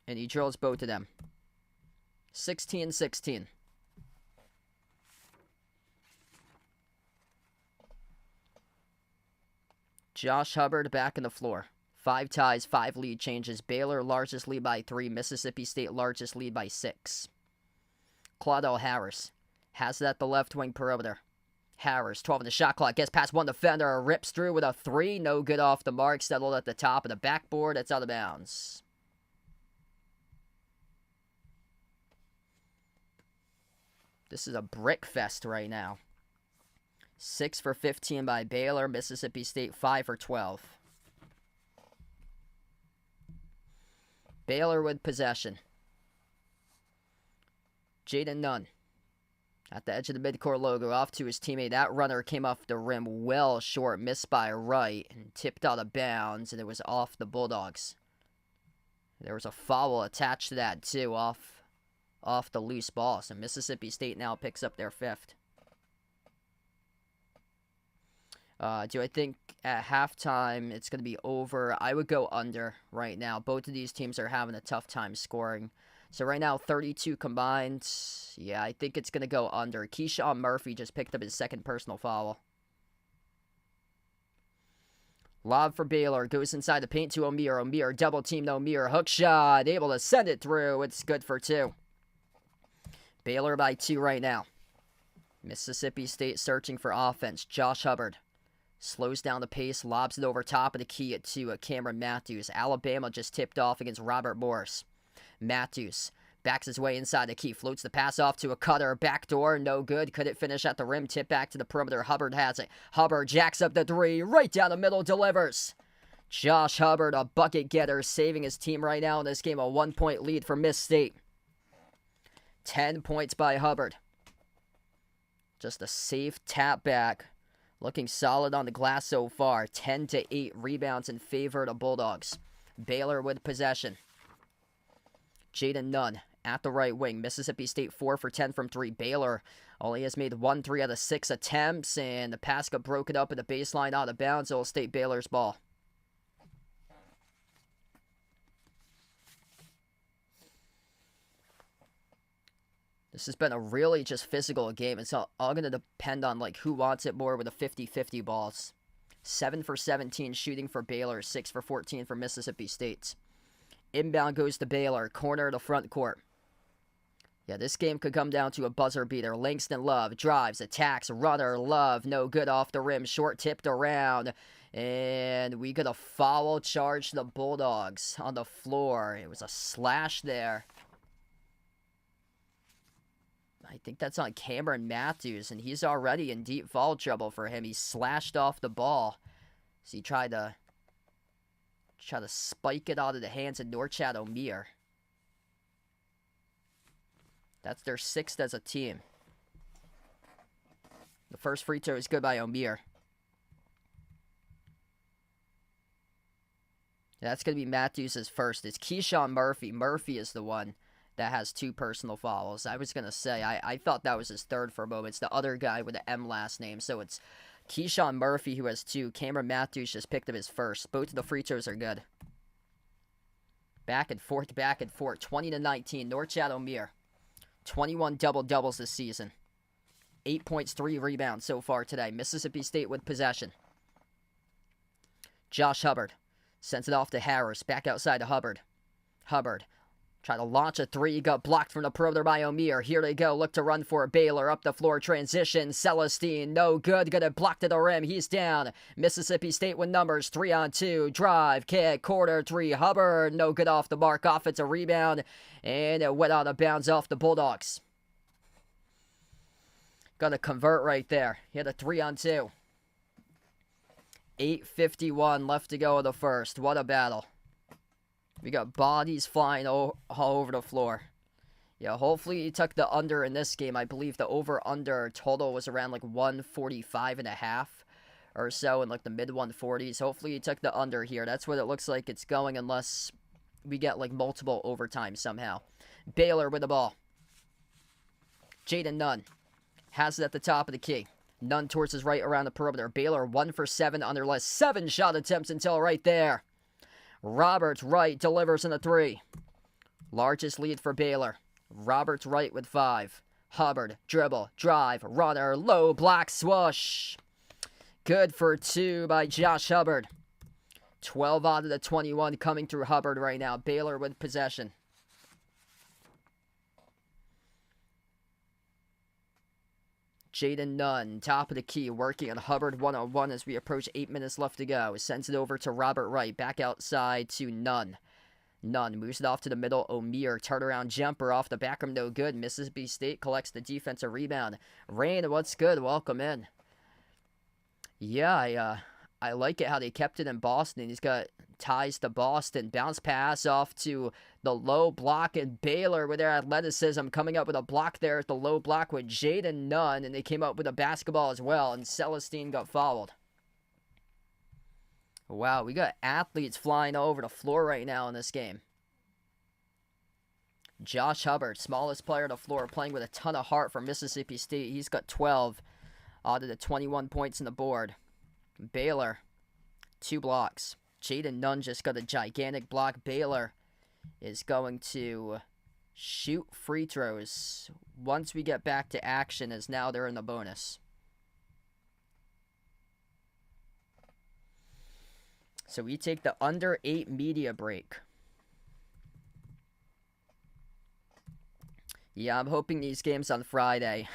And he drills both of them. 16-16. Josh Hubbard back in the floor. 5 ties, 5 lead changes. Baylor largest lead by 3. Mississippi State largest lead by 6. Claudel Harris has it at the left wing perimeter. Harris, 12 in the shot clock, gets past 1 defender, rips through with a 3, no good off the mark, settled at the top of the backboard, it's out of bounds. This is a brick fest right now. 6 for 15 by Baylor, Mississippi State 5 for 12. Baylor with possession. Jaden Nunn. At the edge of the midcourt logo, off to his teammate. That runner came off the rim well short, missed by Wright, and tipped out of bounds, and it was off the Bulldogs. There was a foul attached to that, too, off the loose ball. So Mississippi State now picks up their 5th. Do I think at halftime it's going to be over? I would go under right now. Both of these teams are having a tough time scoring. So right now, 32 combined. Yeah, I think it's going to go under. Keyshawn Murphy just picked up his 2nd personal foul. Lob for Baylor. Goes inside the paint to O'Meara. O'Meara double teamed O'Meara. Hook shot. Able to send it through. It's good for 2. Baylor by 2 right now. Mississippi State searching for offense. Josh Hubbard slows down the pace. Lobs it over top of the key to Cameron Matthews. Alabama just tipped off against Robert Morris. Matthews backs his way inside the key, floats the pass off to a cutter, backdoor, no good, couldn't finish at the rim, tip back to the perimeter, Hubbard has it, Hubbard jacks up the 3, right down the middle, delivers. Josh Hubbard, a bucket getter, saving his team right now in this game, a 1-point lead for Miss State. 10 points by Hubbard. Just a safe tap back, looking solid on the glass so far, 10-8 rebounds in favor of the Bulldogs. Baylor with possession. Jaden Nunn at the right wing. Mississippi State 4 for 10 from 3. Baylor only has made 1 3 out of 6 attempts, and the pass got broken up at the baseline out of bounds. It'll stay Baylor's ball. This has been a really just physical game. It's all going to depend on like who wants it more with the 50-50 balls. 7 for 17 shooting for Baylor, 6 for 14 for Mississippi State. Inbound goes to Baylor, corner to front court. Yeah, this game could come down to a buzzer beater. Langston Love drives, attacks, runner, Love, no good off the rim, short tipped around. And we got a foul charge to the Bulldogs on the floor. It was a slash there. I think that's on Cameron Matthews, and he's already in deep foul trouble for him. He slashed off the ball. So he tried to spike it out of the hands of Norchad O'Meara. That's their 6th as a team. The first free throw is good by O'Meara. That's going to be Matthews' first. It's Keyshawn Murphy. Murphy is the one that has 2 personal fouls. I was going to say, I thought that was his third for a moment. It's the other guy with the M last name. So it's Keyshawn Murphy who has 2. Cameron Matthews just picked up his first. Both of the free throws are good. Back and forth, 20-19. North Shadow-Mere. 21 double-doubles this season. 8 points, 3 rebounds so far today. Mississippi State with possession. Josh Hubbard sends it off to Harris. Back outside to Hubbard. Hubbard try to launch a 3. Got blocked from the perimeter by O'Meara. Here they go. Look to run for Baylor. Up the floor. Transition. Celestine. No good. Gonna block to the rim. He's down. Mississippi State with numbers. 3-on-2. Drive. Kick. Corner 3. Hubbard. No good off the mark. Offensive rebound. And it went out of bounds off the Bulldogs. Gonna convert right there. He had a 3-on-2. 8:51 left to go in the first. What a battle. We got bodies flying all over the floor. Yeah, hopefully he took the under in this game. I believe the over-under total was around like 145.5 or so in like the mid-140s. Hopefully he took the under here. That's what it looks like it's going unless we get like multiple overtime somehow. Baylor with the ball. Jaden Nunn has it at the top of the key. Nunn towards his right around the perimeter. Baylor 1 for 7 on their last 7 shot attempts until right there. Roberts Wright delivers in the 3. Largest lead for Baylor. Roberts Wright with 5. Hubbard, dribble, drive, runner, low block, swoosh. Good for 2 by Josh Hubbard. 12 out of the 21 coming through Hubbard right now. Baylor with possession. Jaden Nunn, top of the key, working on Hubbard one-on-one as we approach 8 minutes left to go. Sends it over to Robert Wright, back outside to Nunn. Nunn moves it off to the middle. O'Meara, turnaround jumper off the back rim, no good. Mississippi State collects the defensive rebound. Rain, what's good? Welcome in. Yeah, I like it how they kept it in Boston. He's got ties to Boston. Bounce pass off to the low block, and Baylor with their athleticism coming up with a block there at the low block with Jaden Nunn, and they came up with a basketball as well, and Celestine got fouled. Wow, we got athletes flying all over the floor right now in this game. Josh Hubbard, smallest player on the floor, playing with a ton of heart for Mississippi State. He's got 12 out of the 21 points on the board. Baylor, 2 blocks. Jaden Nunn just got a gigantic block. Baylor is going to shoot free throws once we get back to action, as now they're in the bonus. So we take the under 8 media break. Yeah, I'm hoping these games on Friday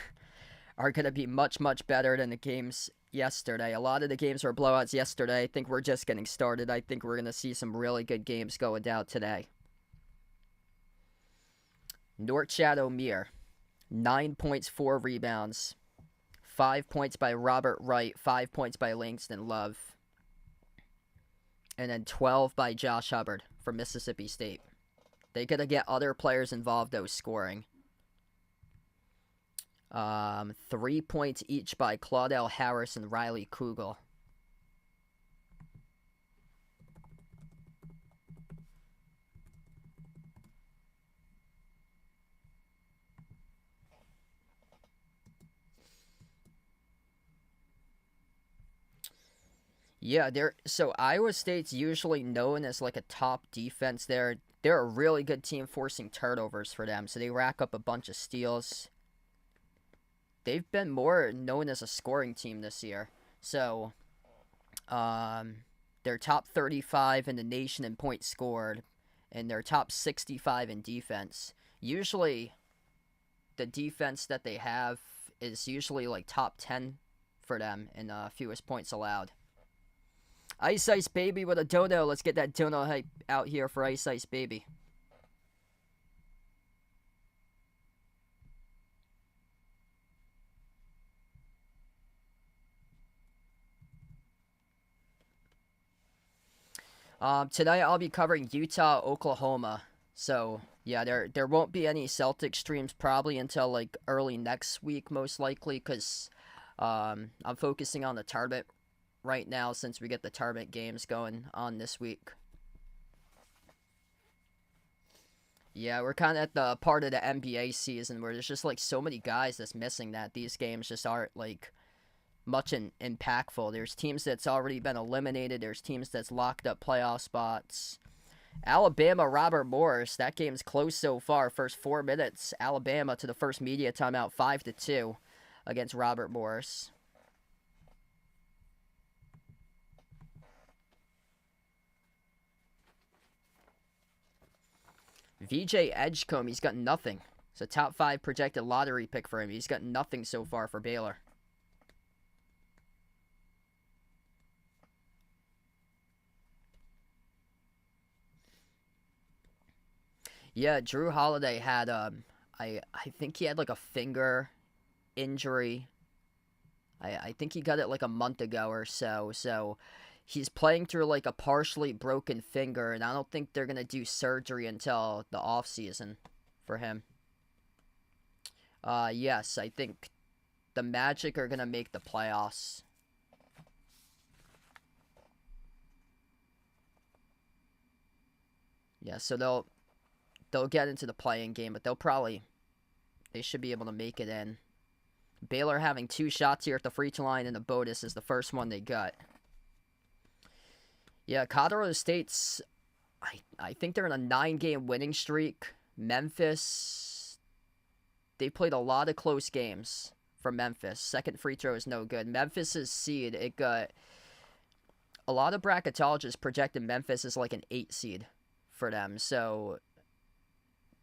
are going to be much, much better than the games yesterday. A lot of the games were blowouts yesterday. I think we're just getting started. I think we're going to see some really good games going down today. North Shadow-Mere, 9 points, 4 rebounds. 5 points by Robert Wright, 5 points by Langston Love. And then 12 by Josh Hubbard from Mississippi State. They got to get other players involved, though, scoring. 3 points each by Claudel Harris and Riley Kugel. Yeah, so Iowa State's usually known as like a top defense there. They're a really good team forcing turnovers for them, so they rack up a bunch of steals. They've been more known as a scoring team this year. So, they're top 35 in the nation in points scored, and they're top 65 in defense. Usually, the defense that they have is usually like top 10 for them in fewest points allowed. Ice Ice Baby with a dono. Let's get that dono hype out here for Ice Ice Baby. Tonight I'll be covering Utah, Oklahoma. So, yeah, there won't be any Celtics streams probably until like early next week, most likely, because I'm focusing on the tournament right now since we get the tournament games going on this week. Yeah, we're kind of at the part of the NBA season where there's just like so many guys that's missing that these games just aren't like much impactful. There's teams that's already been eliminated. There's teams that's locked up playoff spots. Alabama, Robert Morris. That game's close so far. First 4 minutes, Alabama to the first media timeout, 5-2 against Robert Morris. VJ Edgecombe, he's got nothing. It's a top 5 projected lottery pick for him. He's got nothing so far for Baylor. Yeah, Drew Holiday had I think he had like a finger injury. I think he got it like a month ago or so. So he's playing through like a partially broken finger, and I don't think they're gonna do surgery until the off season for him. Yes, I think the Magic are gonna make the playoffs. Yeah, so they'll get into the play-in game, but they should be able to make it in. Baylor having 2 shots here at the free throw line, and the bonus is the first one they got. Yeah, Colorado State's, I think they're in a 9-game winning streak. Memphis, they played a lot of close games for Memphis. Second free throw is no good. Memphis's seed, it got, a lot of bracketologists projected Memphis as like an 8 seed for them, so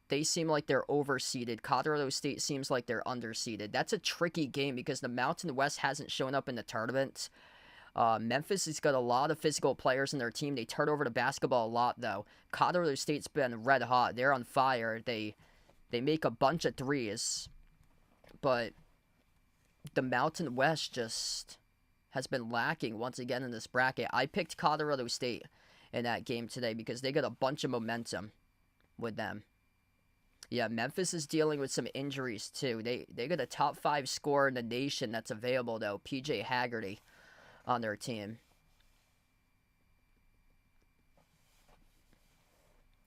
they seem like they're overseeded. Colorado State seems like they're underseeded. That's a tricky game because the Mountain West hasn't shown up in the tournament. Memphis has got a lot of physical players in their team. They turn over the basketball a lot, though. Colorado State's been red hot. They're on fire. They make a bunch of threes. But the Mountain West just has been lacking once again in this bracket. I picked Colorado State in that game today because they got a bunch of momentum with them. Yeah, Memphis is dealing with some injuries, too. They got a top 5 scorer in the nation that's available, though, PJ Haggerty, on their team.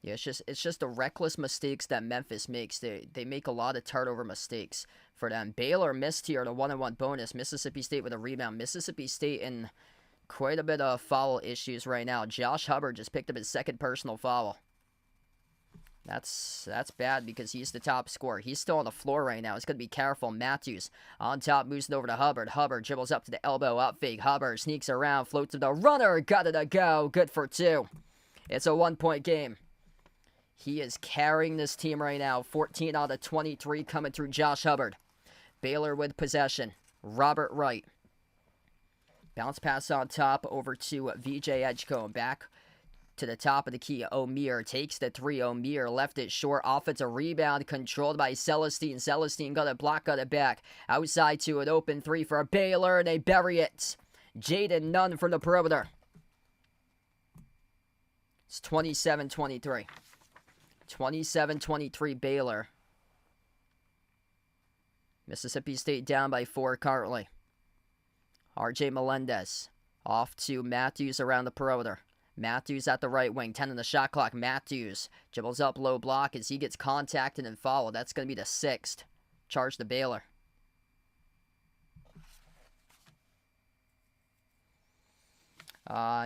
Yeah, it's just the reckless mistakes that Memphis makes. They make a lot of turnover mistakes for them. Baylor missed here the 1-on-1 bonus. Mississippi State with a rebound. Mississippi State in quite a bit of foul issues right now. Josh Hubbard just picked up his second personal foul. That's bad because he's the top scorer. He's still on the floor right now. He's going to be careful. Matthews on top, moves it over to Hubbard. Hubbard dribbles up to the elbow, up fake. Hubbard sneaks around, floats to the runner. Got it to go. Good for 2. It's a 1-point game. He is carrying this team right now. 14 out of 23 coming through Josh Hubbard. Baylor with possession. Robert Wright. Bounce pass on top over to VJ Edgecombe. Back to the top of the key. O'Meara takes the 3. O'Meara left it short. Offensive rebound controlled by Celestine. Celestine got it blocked, got it back. Outside to an open 3 for Baylor, and they bury it. Jaden Nunn from the perimeter. It's 27-23. 27-23 Baylor. Mississippi State down by 4 currently. RJ Melendez off to Matthews around the perimeter. Matthews at the right wing, 10 on the shot clock. Matthews dribbles up low block as he gets contacted and fouled. That's going to be the 6th charge to Baylor.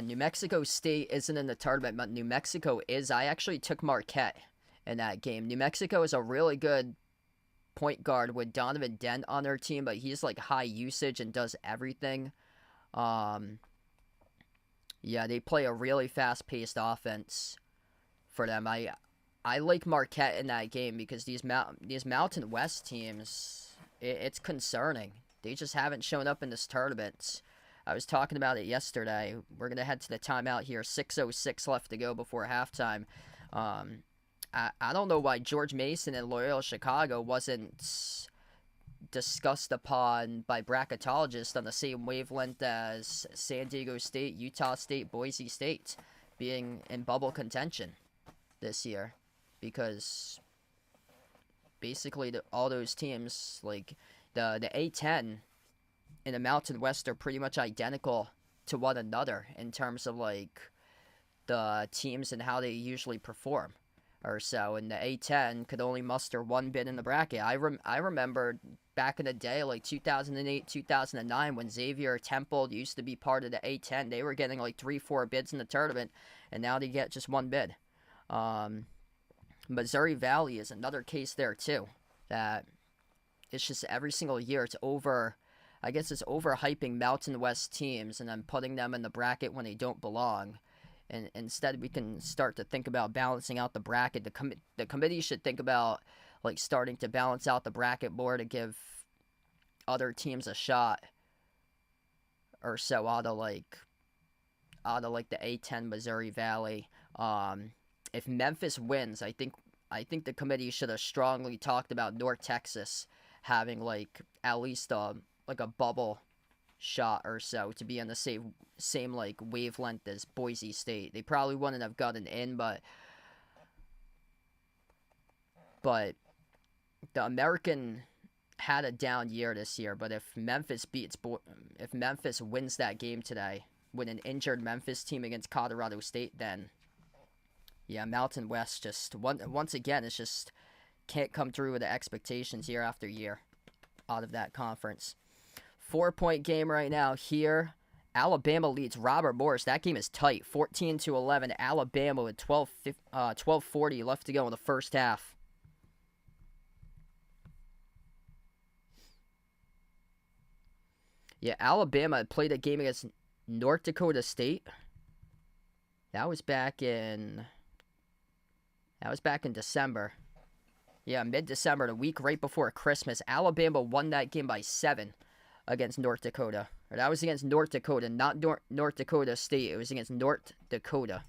New Mexico State isn't in the tournament, but New Mexico is. I actually took Marquette in that game. New Mexico is a really good point guard with Donovan Dent on their team, but he's like high usage and does everything. Yeah, they play a really fast-paced offense for them. I like Marquette in that game because these Mountain West teams, it's concerning. They just haven't shown up in this tournament. I was talking about it yesterday. We're going to head to the timeout here. 6:06 left to go before halftime. I don't know why George Mason and Loyola Chicago wasn't discussed upon by bracketologists on the same wavelength as San Diego State, Utah State, Boise State being in bubble contention this year, because basically all those teams, like the A10 in the Mountain West, are pretty much identical to one another in terms of like the teams and how they usually perform. or so, and the A10 could only muster one bid in the bracket. I remember back in the day, like 2008, 2009, when Xavier Temple used to be part of the A10, they were getting like 3-4 bids in the tournament, and now they get just one bid. Missouri Valley is another case there too, that it's just every single year it's overhyping Mountain West teams and then putting them in the bracket when they don't belong. And instead, we can start to think about balancing out the bracket. The committee should think about like starting to balance out the bracket more to give other teams a shot or so out of the A10 Missouri Valley. If Memphis wins, I think the committee should have strongly talked about North Texas having like at least a bubble shot or so to be on the same like wavelength as Boise State. They probably wouldn't have gotten in, but the American had a down year this year. But if Memphis wins that game today with an injured Memphis team against Colorado State, then yeah, Mountain West just once again it's just can't come through with the expectations year after year out of that conference. 4-point game right now here. Alabama leads Robert Morris. That game is tight. 14-11. Alabama with 12:40 left to go in the first half. Yeah, Alabama played a game against North Dakota State. That was back in December. Yeah, mid-December, the week right before Christmas. Alabama won that game by 7 against North Dakota. Or that was against North Dakota, not North Dakota State. It was against North Dakota.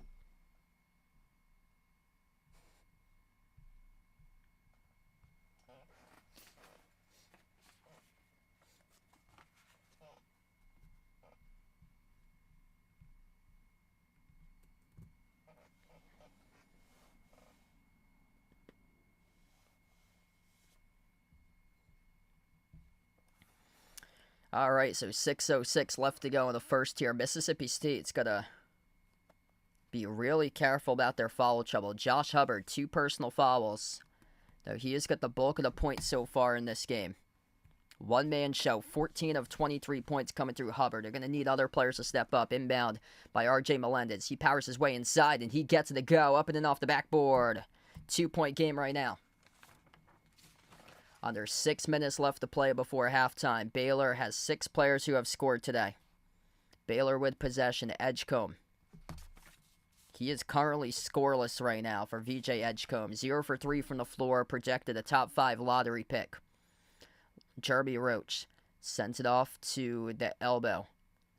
All right, so 6:06 left to go in the first here. Mississippi State's got to be really careful about their foul trouble. Josh Hubbard, 2 personal fouls. Though he has got the bulk of the points so far in this game. One-man show, 14 of 23 points coming through Hubbard. They're going to need other players to step up. Inbound by R.J. Melendez. He powers his way inside, and he gets it to go. Up and off the backboard. 2-point game right now. Under 6 minutes left to play before halftime. Baylor has 6 players who have scored today. Baylor with possession. Edgecombe. He is currently scoreless right now for VJ Edgecombe. 0 for 3 from the floor. Projected a top 5 lottery pick. Jeremy Roach sends it off to the elbow.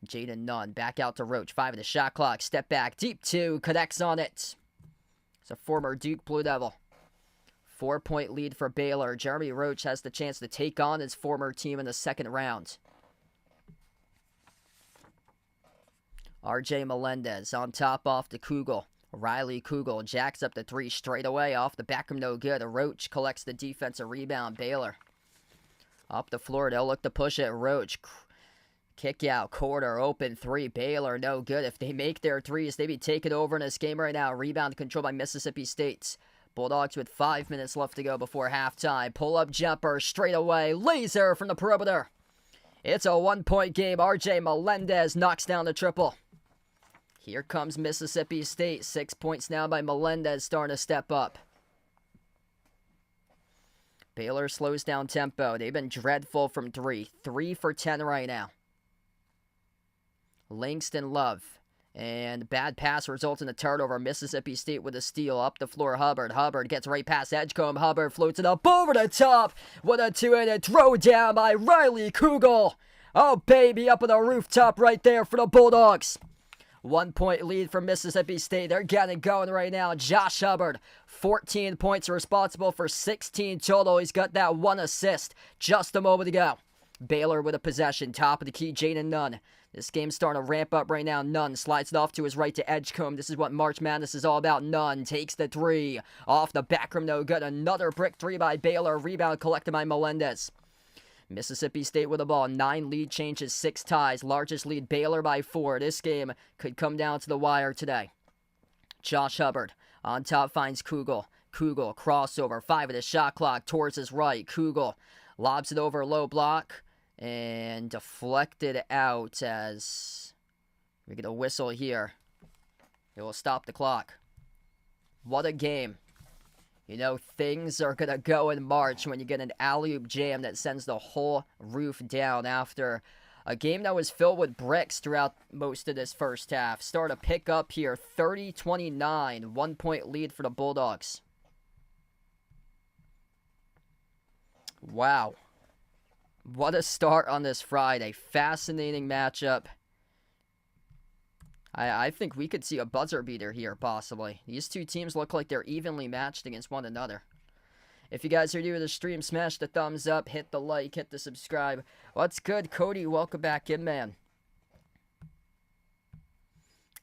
Jaden Nunn back out to Roach. 5 of the shot clock. Step back. Deep 2. Connects on it. It's a former Duke Blue Devil. 4-point lead for Baylor. Jeremy Roach has the chance to take on his former team in the second round. R.J. Melendez on top off to Kugel. Riley Kugel jacks up the 3 straight away off the back of no good. Roach collects the defensive rebound. Baylor up the floor. They'll look to push it. Roach kick out. Quarter open 3. Baylor no good. If they make their threes, they be taken over in this game right now. Rebound controlled by Mississippi State. Bulldogs with 5 minutes left to go before halftime. Pull-up jumper straight away. Laser from the perimeter. It's a 1-point game. R.J. Melendez knocks down the triple. Here comes Mississippi State. 6 points now by Melendez starting to step up. Baylor slows down tempo. They've been dreadful from 3. 3 for 10 right now. Langston Love. And bad pass results in a turnover. Mississippi State with a steal. Up the floor, Hubbard. Hubbard gets right past Edgecombe. Hubbard floats it up over the top. With a 2-handed throw down by Riley Kugel. Oh, baby, up on the rooftop right there for the Bulldogs. 1-point lead for Mississippi State. They're getting going right now. Josh Hubbard, 14 points, responsible for 16 total. He's got that 1 assist just a moment ago. Baylor with a possession. Top of the key, Jaden Nunn. This game's starting to ramp up right now. Nunn slides it off to his right to Edgecombe. This is what March Madness is all about. Nunn takes the 3. Off the back rim, no good. Another brick 3 by Baylor. Rebound collected by Melendez. Mississippi State with the ball. 9 lead changes, 6 ties. Largest lead, Baylor by 4. This game could come down to the wire today. Josh Hubbard on top finds Kugel. Kugel, crossover, 5 of the shot clock towards his right. Kugel lobs it over low block and deflected out as we get a whistle here. It will stop the clock. What a game. You know, things are going to go in March when you get an alley-oop jam that sends the whole roof down after a game that was filled with bricks throughout most of this first half. Start to pick up here, 30-29, 1-point lead for the Bulldogs. Wow. What a start on this Friday. Fascinating matchup. I think we could see a buzzer beater here, possibly. These two teams look like they're evenly matched against one another. If you guys are new to the stream, smash the thumbs up, hit the like, hit the subscribe. What's good, Cody? Welcome back in, man.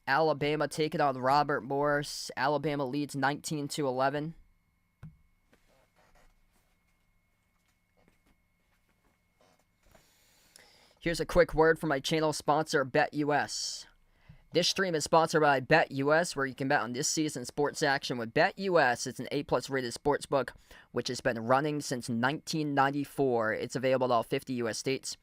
Alabama taking on Robert Morris. Alabama leads 19-11. Here's a quick word from my channel sponsor, BetUS. This stream is sponsored by BetUS, where you can bet on this season's sports action with BetUS. It's an A+ rated sports book, which has been running since 1994. It's available in all 50 U.S. states.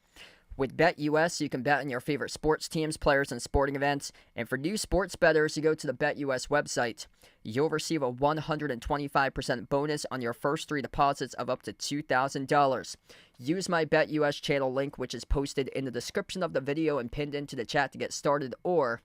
With BetUS, you can bet on your favorite sports teams, players, and sporting events. And for new sports bettors, you go to the BetUS website. You'll receive a 125% bonus on your first 3 deposits of up to $2,000. Use my BetUS channel link, which is posted in the description of the video and pinned into the chat to get started, or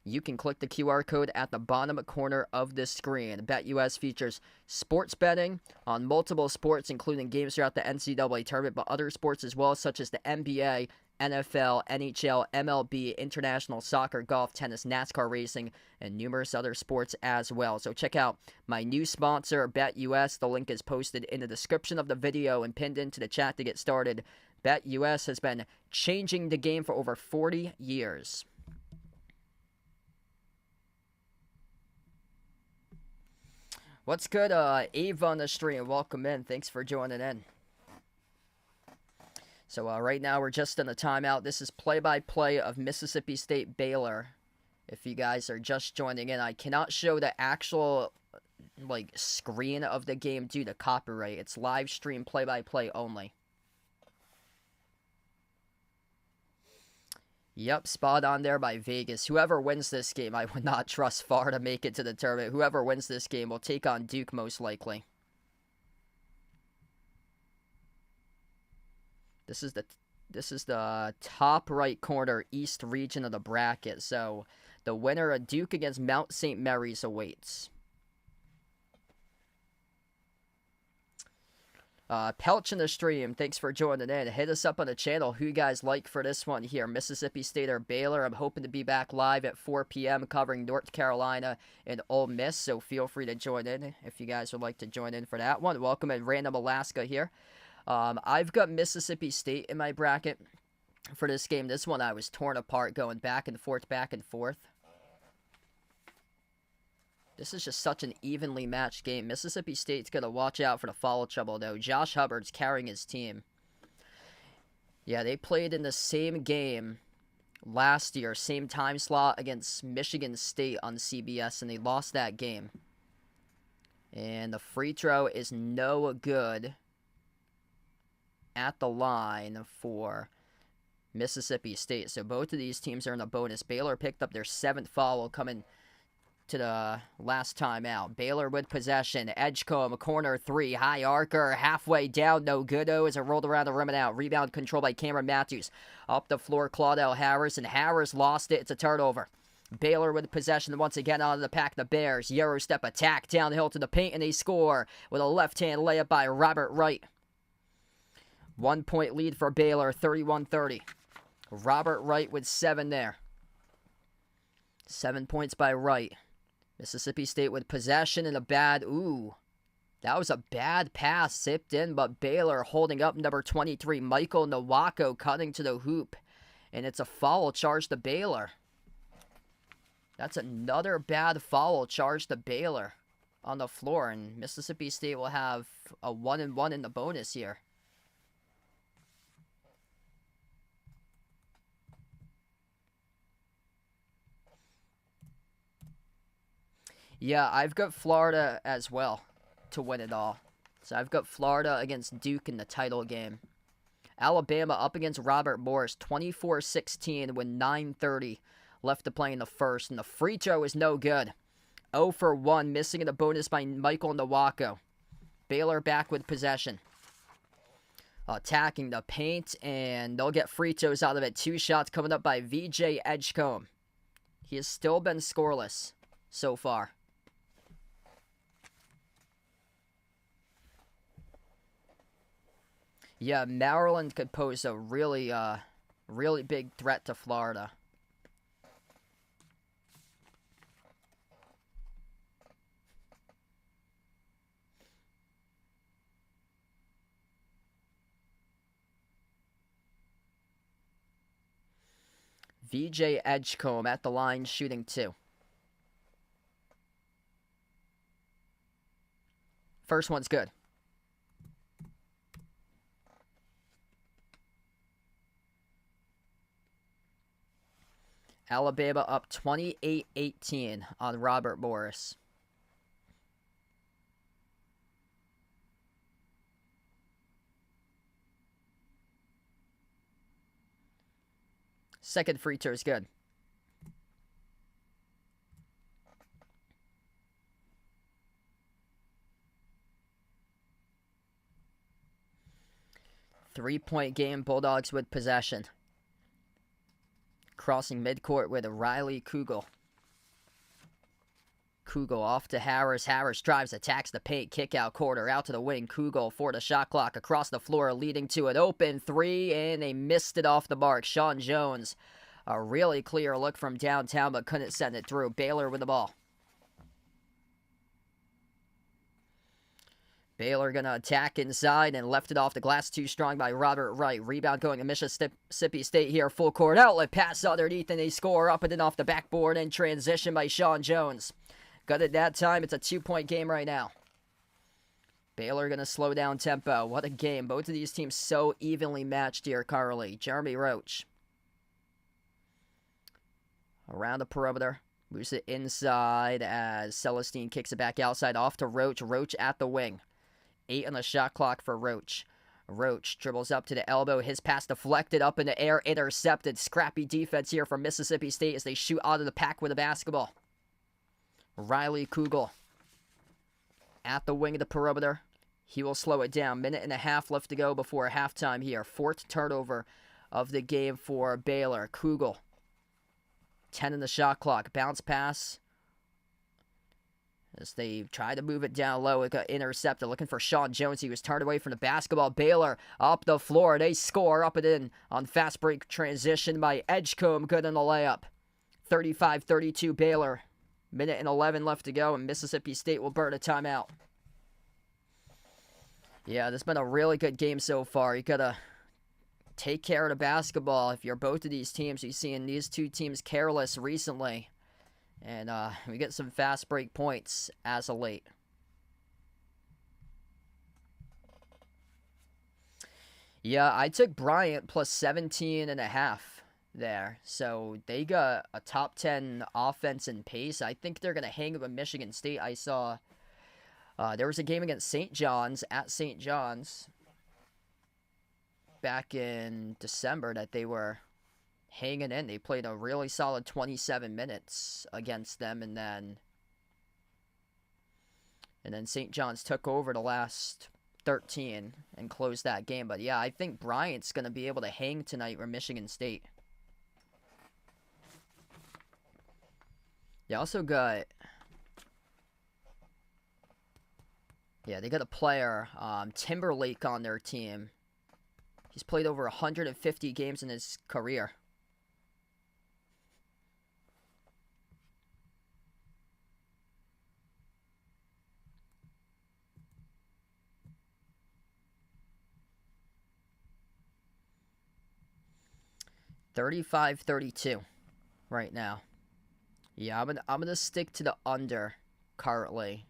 you can click the QR code at the bottom corner of the screen. BetUS features sports betting on multiple sports, including games throughout the NCAA tournament, but other sports as well, such as the NBA, NFL, NHL, MLB, international soccer, golf, tennis, NASCAR racing, and numerous other sports as well. So check out my new sponsor, BetUS. The link is posted in the description of the video and pinned into the chat to get started. BetUS has been changing the game for over 40 years. What's good, Ava on the stream? Welcome in. Thanks for joining in. So right now we're just in a timeout. This is play-by-play of Mississippi State Baylor. If you guys are just joining in, I cannot show the actual screen of the game due to copyright. It's live stream play-by-play only. Yep, spot on there by Vegas. Whoever wins this game, I would not trust far to make it to the tournament. Whoever wins this game will take on Duke most likely. This is the top right corner east region of the bracket. So the winner of Duke against Mount St. Mary's awaits. Pelch in the stream, thanks for joining in. Hit us up on the channel who you guys like for this one here, Mississippi State or Baylor. I'm hoping to be back live at 4 p.m. covering North Carolina and Ole Miss, so feel free to join in if you guys would like to join in for that one. Welcome in Random Alaska here. I've got Mississippi State in my bracket for this game. This one I was torn apart, going back and forth, back and forth. This is just such an evenly matched game. Mississippi State's going to watch out for the foul trouble, though. Josh Hubbard's carrying his team. Yeah, they played in the same game last year, same time slot against Michigan State on CBS, and they lost that game. And the free throw is no good at the line for Mississippi State. So both of these teams are in a bonus. Baylor picked up their 7th foul coming to the last time out. Baylor with possession. Edgecombe, corner 3. High arcer, halfway down. No good. As it rolled around the rim and out. Rebound controlled by Cameron Matthews. Up the floor, Claudel Harris. And Harris lost it. It's a turnover. Baylor with possession once again out of the pack. The Bears. Euro step attack downhill to the paint. And they score with a left-hand layup by Robert Wright. 1-point lead for Baylor. 31-30. Robert Wright with 7 there. 7 points by Wright. Mississippi State with possession and a bad, that was a bad pass, zipped in, but Baylor holding up number 23, Michael Nwako, cutting to the hoop. And it's a foul charge to Baylor. That's another bad foul charge to Baylor on the floor, and Mississippi State will have a 1-and-1 in the bonus here. Yeah, I've got Florida as well. to win it all. So I've got Florida against Duke in the title game. Alabama up against Robert Morris, 24-16 with 9:30 left to play in the first. And the free throw is no good. 0 for 1, missing in the bonus by Michael Nwako. Baylor back with possession. Attacking the paint, and they'll get free throws out of it. 2 shots coming up by VJ Edgecombe. He has still been scoreless so far. Yeah, Maryland could pose a really big threat to Florida. VJ Edgecombe at the line shooting 2. First one's good. Alabama up 28-18 on Robert Morris. Second free throw is good. Three-point game, Bulldogs with possession. Crossing midcourt with Riley Kugel. Kugel off to Harris. Harris drives, attacks the paint, kick out quarter, out to the wing. Kugel for the shot clock across the floor, leading to an open 3, and they missed it off the mark. Sean Jones, a really clear look from downtown, but couldn't send it through. Baylor with the ball. Baylor going to attack inside and left it off the glass too strong by Robert Wright. Rebound going to Mississippi State here. Full court outlet pass underneath, and they score up and then off the backboard in transition by Sean Jones. Got it that time. It's a 2-point game right now. Baylor going to slow down tempo. What a game. Both of these teams so evenly matched here, Carly. Jeremy Roach. Around the perimeter. Moves it inside as Celestine kicks it back outside off to Roach. Roach at the wing. 8 on the shot clock for Roach. Roach dribbles up to the elbow. His pass deflected up in the air. Intercepted. Scrappy defense here from Mississippi State as they shoot out of the pack with a basketball. Riley Kugel at the wing of the perimeter. He will slow it down. 1.5 left to go before halftime here. 4th turnover of the game for Baylor. Kugel. 10 in the shot clock. Bounce pass. As they try to move it down low, it got intercepted. Looking for Sean Jones. He was turned away from the basketball. Baylor up the floor. They score up and in on fast break transition by Edgecombe. Good in the layup. 35-32 Baylor. 1:11 left to go, and Mississippi State will burn a timeout. Yeah, this has been a really good game so far. You got to take care of the basketball. If you're both of these teams, you're seeing these two teams careless recently. And we get some fast break points as of late. Yeah, I took Bryant plus 17.5 there. So they got a top 10 offense and pace. I think they're going to hang with Michigan State. I saw there was a game against St. John's at St. John's back in December that they were hanging in. They played a really solid 27 minutes against them, and then St. John's took over the last 13 and closed that game. But yeah, I think Bryant's going to be able to hang tonight with Michigan State. They also got, they got a player, Timberlake, on their team. He's played over 150 games in his career. $35-32 right now. Yeah, I'm gonna stick to the under currently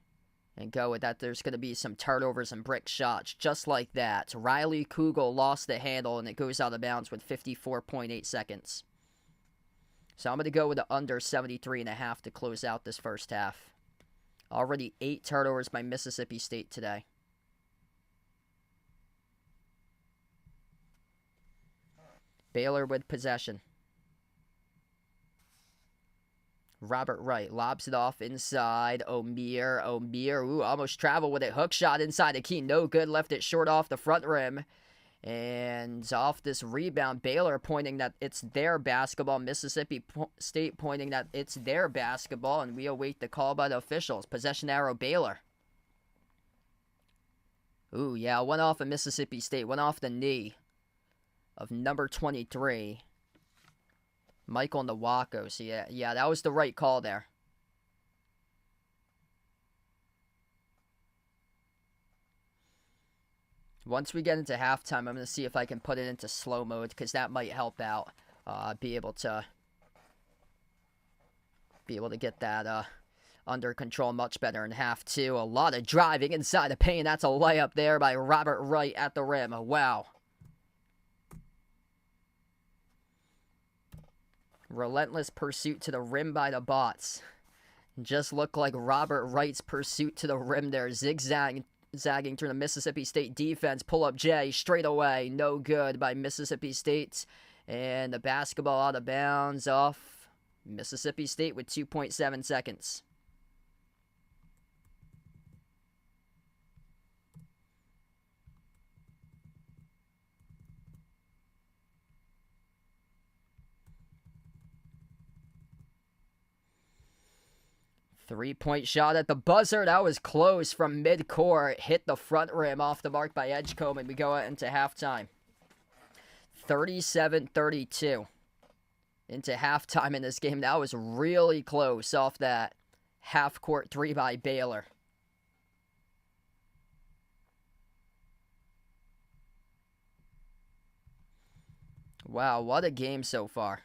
and go with that. There's gonna be some turnovers and brick shots just like that. Riley Kugel lost the handle and it goes out of bounds with 54.8 seconds. So I'm gonna go with the under 73.5 to close out this first half. Already 8 turnovers by Mississippi State today. Baylor with possession. Robert Wright lobs it off inside. O'Meara, ooh, almost traveled with it. Hook shot inside the key, no good. Left it short off the front rim. And off this rebound, Baylor pointing that it's their basketball. Mississippi State pointing that it's their basketball. And we await the call by the officials. Possession arrow, Baylor. Ooh, yeah, one off of Mississippi State. One off the knee of number 23. Michael Nwako. So, yeah, that was the right call there. Once we get into halftime, I'm going to see if I can put it into slow mode, because that might help out. Be able to get that under control much better in half two. A lot of driving inside the paint. That's a layup there by Robert Wright at the rim. Wow. Relentless pursuit to the rim by the Bots. Just looked like Robert Wright's pursuit to the rim there. Zigzagging through the Mississippi State defense. Pull up J straight away. No good by Mississippi State. And the basketball out of bounds off Mississippi State with 2.7 seconds. Three-point shot at the buzzer. That was close from mid-court. Hit the front rim off the mark by Edgecombe, and we go into halftime. 37-32 into halftime in this game. That was really close off that half-court three by Baylor. Wow, what a game so far.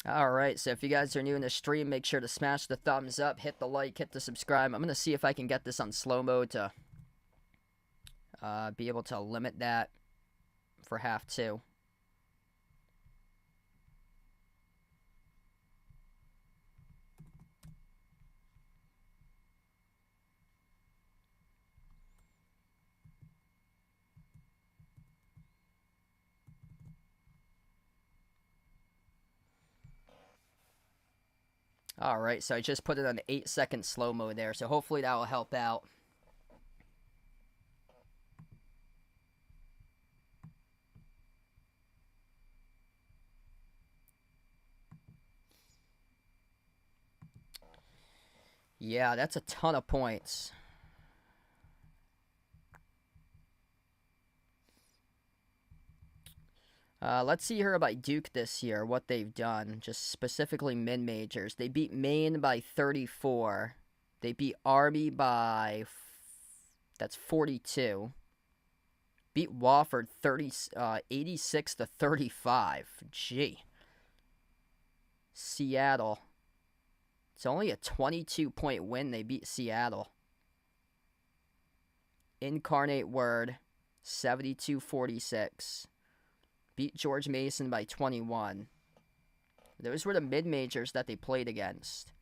Alright, so if you guys are new in the stream, make sure to smash the thumbs up, hit the like, hit the subscribe. I'm going to see if I can get this on slow mode to be able to limit that for half two. Alright, so I just put it on 8-second slow mode there, so hopefully that will help out. Yeah, that's a ton of points. Let's see here about Duke this year, what they've done, just specifically mid-majors. They beat Maine by 34. They beat Army by, that's 42. Beat Wofford 86-35. Gee. Seattle. It's only a 22-point win. They beat Seattle. Incarnate Word, 72-46. Beat George Mason by 21. Those were the mid-majors that they played against.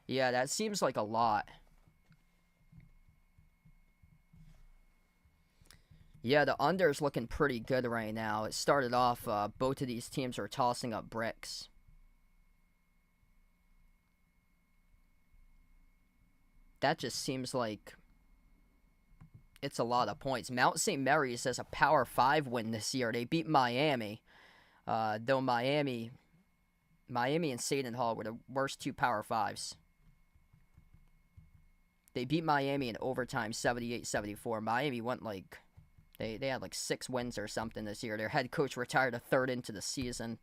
Yeah, that seems like a lot. Yeah, the under's looking pretty good right now. It started off, both of these teams were tossing up bricks. That just seems like it's a lot of points. Mount St. Mary's has a Power 5 win this year. They beat Miami. Though Miami and Seton Hall were the worst two Power 5s. They beat Miami in overtime 78-74. Miami went like, they had like 6 wins or something this year. Their head coach retired a third into the season.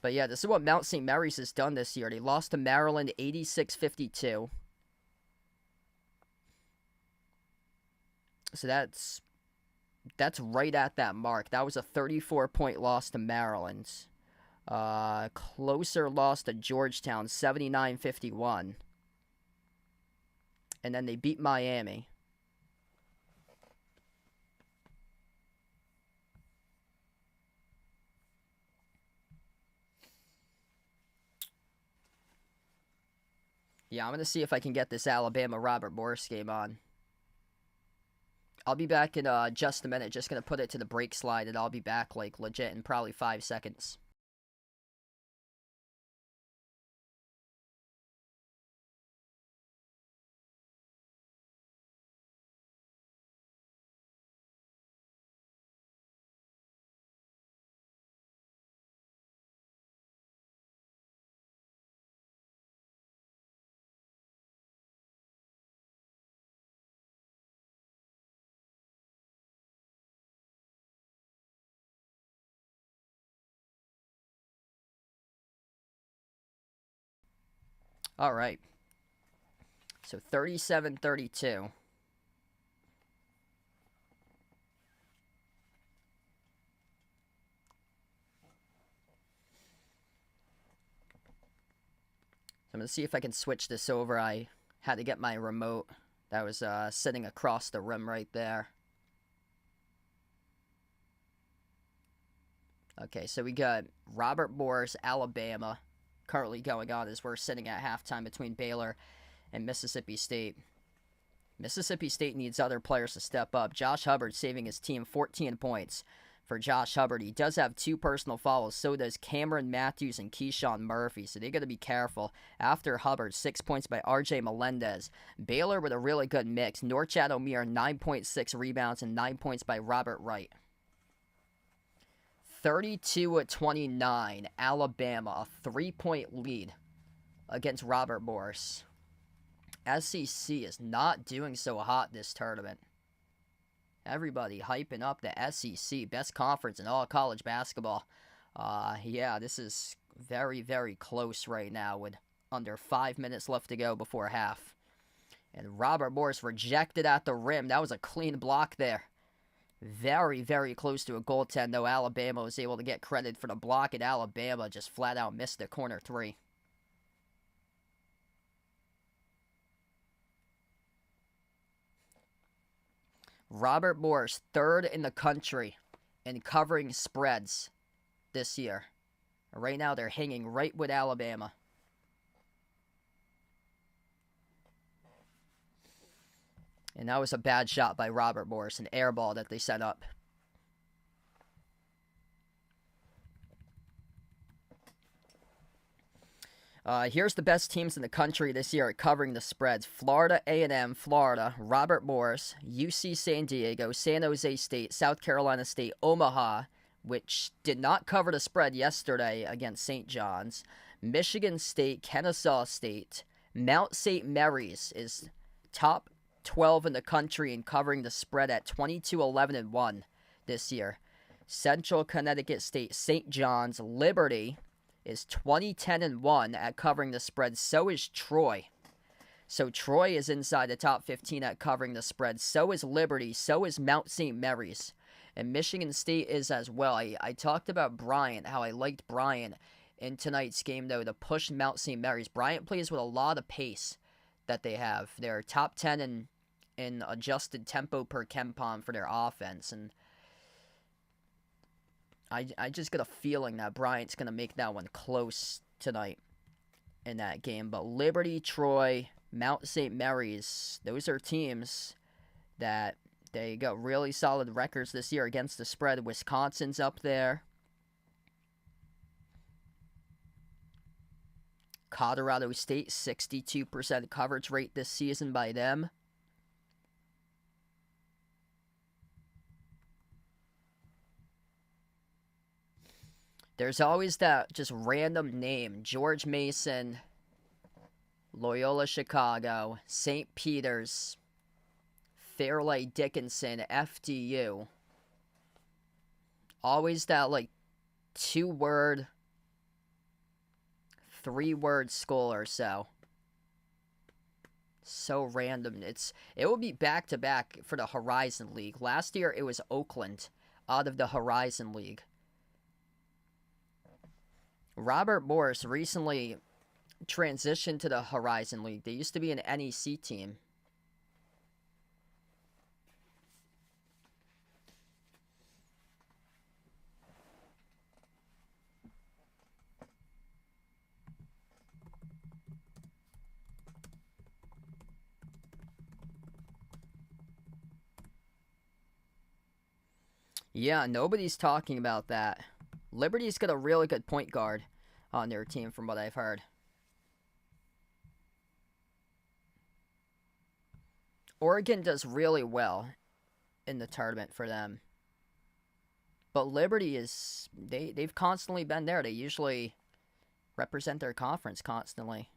But yeah, this is what Mount St. Mary's has done this year. They lost to Maryland 86-52. So that's right at that mark. That was a 34-point loss to Maryland. Closer loss to Georgetown, 79-51. and then they beat Miami. Yeah, I'm going to see if I can get this Alabama-Robert Morris game on. I'll be back in just a minute. Just going to put it to the break slide, and I'll be back, like, legit in probably 5 seconds. All right. So 37-32. I'm going to see if I can switch this over. I had to get my remote that was sitting across the rim right there. Okay, so we got Robert Morris, Alabama, currently going on as we're sitting at halftime between Baylor and Mississippi State. Mississippi State needs other players to step up. Josh Hubbard saving his team 14 points. For Josh Hubbard, he does have 2 personal fouls. So does Cameron Matthews and Keyshawn Murphy. So they got to be careful. After Hubbard, 6 points by R.J. Melendez. Baylor with a really good mix. Norchad Omier, 9.6 rebounds and 9 points by Robert Wright. 32-29, Alabama, a 3-point lead against Robert Morris. SEC is not doing so hot this tournament. Everybody hyping up the SEC, best conference in all college basketball. Yeah, this is very, very close right now with under 5 minutes left to go before half. And Robert Morris rejected at the rim. That was a clean block there. Very, very close to a goaltend, though. Alabama was able to get credit for the block, and Alabama just flat out missed the corner 3. Robert Morris, 3rd in the country in covering spreads this year. Right now, they're hanging right with Alabama. And that was a bad shot by Robert Morris, an air ball that they set up. Here's the best teams in the country this year at covering the spreads. Florida A&M, Florida, Robert Morris, UC San Diego, San Jose State, South Carolina State, Omaha, which did not cover the spread yesterday against St. John's, Michigan State, Kennesaw State, Mount St. Mary's is top 12 in the country in covering the spread at 22-11-1 this year. Central Connecticut State, St. John's, Liberty is 20-10-1 at covering the spread. So is Troy. So Troy is inside the top 15 at covering the spread. So is Liberty. So is Mount St. Mary's. And Michigan State is as well. I talked about Bryant, how I liked Bryant in tonight's game, though, to push Mount St. Mary's. Bryant plays with a lot of pace that they have. They're top 10 in adjusted tempo per KenPom for their offense. And I just got a feeling that Bryant's going to make that one close tonight in that game. But Liberty, Troy, Mount St. Mary's, those are teams that they got really solid records this year against the spread. Wisconsin's up there. Colorado State, 62% coverage rate this season by them. There's always that just random name. George Mason, Loyola Chicago, St. Peter's, Fairleigh Dickinson, FDU. Always that, like, 2-word, 3-word school or so. So random. It will be back-to-back for the Horizon League. Last year, it was Oakland out of the Horizon League. Robert Morris recently transitioned to the Horizon League. They used to be an NEC team. Yeah, nobody's talking about that. Liberty's got a really good point guard on their team from what I've heard. Oregon does really well in the tournament for them. But Liberty is they've constantly been there. They usually represent their conference constantly.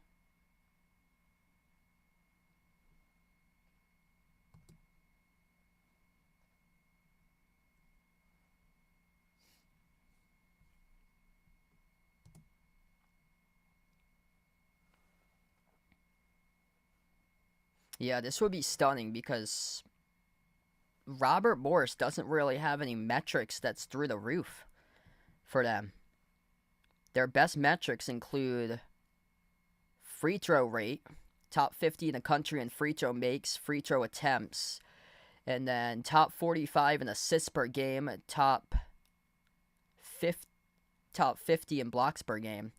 Yeah, this would be stunning because Robert Morris doesn't really have any metrics that's through the roof for them. Their best metrics include free throw rate, top 50 in the country in free throw makes, free throw attempts, and then top 45 in assists per game, top 50 in blocks per game.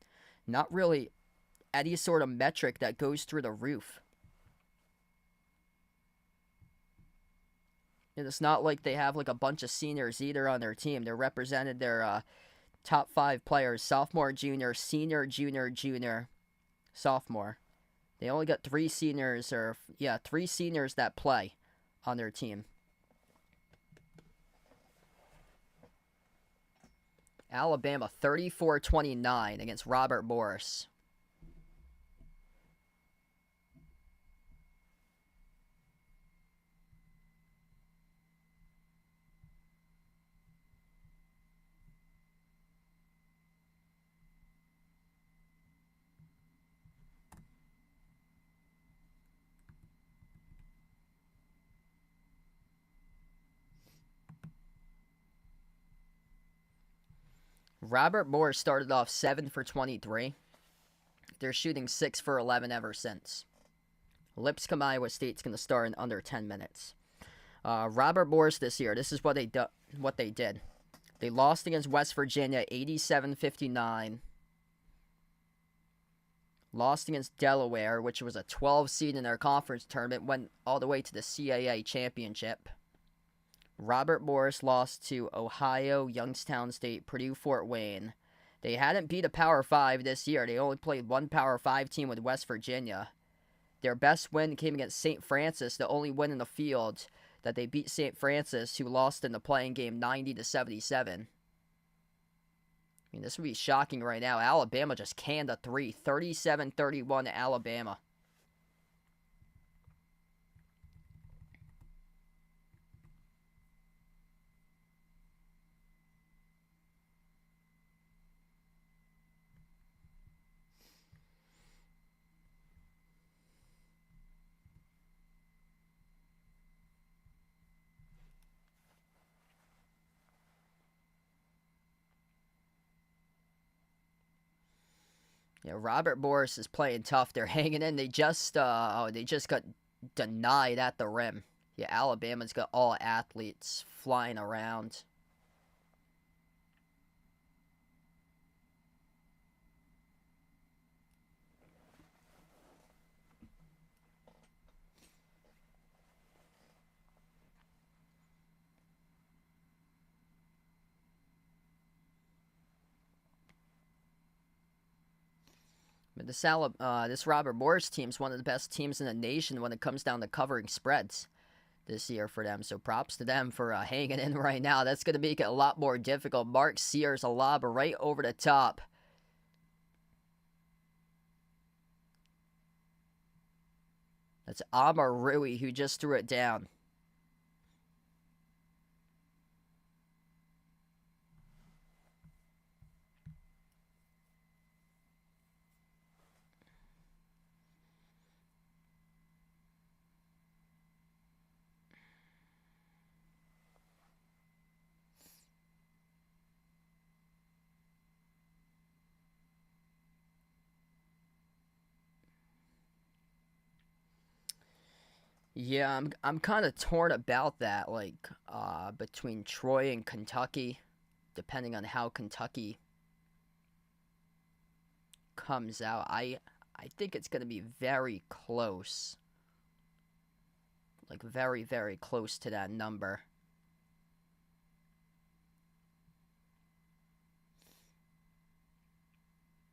Not really any sort of metric that goes through the roof. And it's not like they have like a bunch of seniors either on their team. They're represented their top 5 players: sophomore, junior, senior, junior, sophomore. They only got 3 seniors that play on their team. Alabama 34-29 against Robert Morris. Robert Morris started off 7 for 23. They're shooting 6 for 11 ever since. Lipscomb, Iowa State's going to start in under 10 minutes. Robert Morris this year, this is what they did. They lost against West Virginia 87-59. Lost against Delaware, which was a 12 seed in their conference tournament, went all the way to the CAA championship. Robert Morris lost to Ohio, Youngstown State, Purdue, Fort Wayne. They hadn't beat a Power 5 this year. They only played one Power 5 team with West Virginia. Their best win came against St. Francis, the only win in the field that they beat St. Francis, who lost in the playing game 90-77. I mean, this would be shocking right now. Alabama just canned a 3. 37-31 to Alabama. Yeah, Robert Morris is playing tough. They're hanging in. They just got denied at the rim. Yeah, Alabama's got all athletes flying around. But this Robert Morris team is one of the best teams in the nation when it comes down to covering spreads this year for them. So props to them for hanging in right now. That's going to make it a lot more difficult. Mark Sears, a lob right over the top. That's Amar Rui who just threw it down. Yeah, I'm kind of torn about that, like between Troy and Kentucky, depending on how Kentucky comes out. I think it's going to be very close. Like very, very close to that number.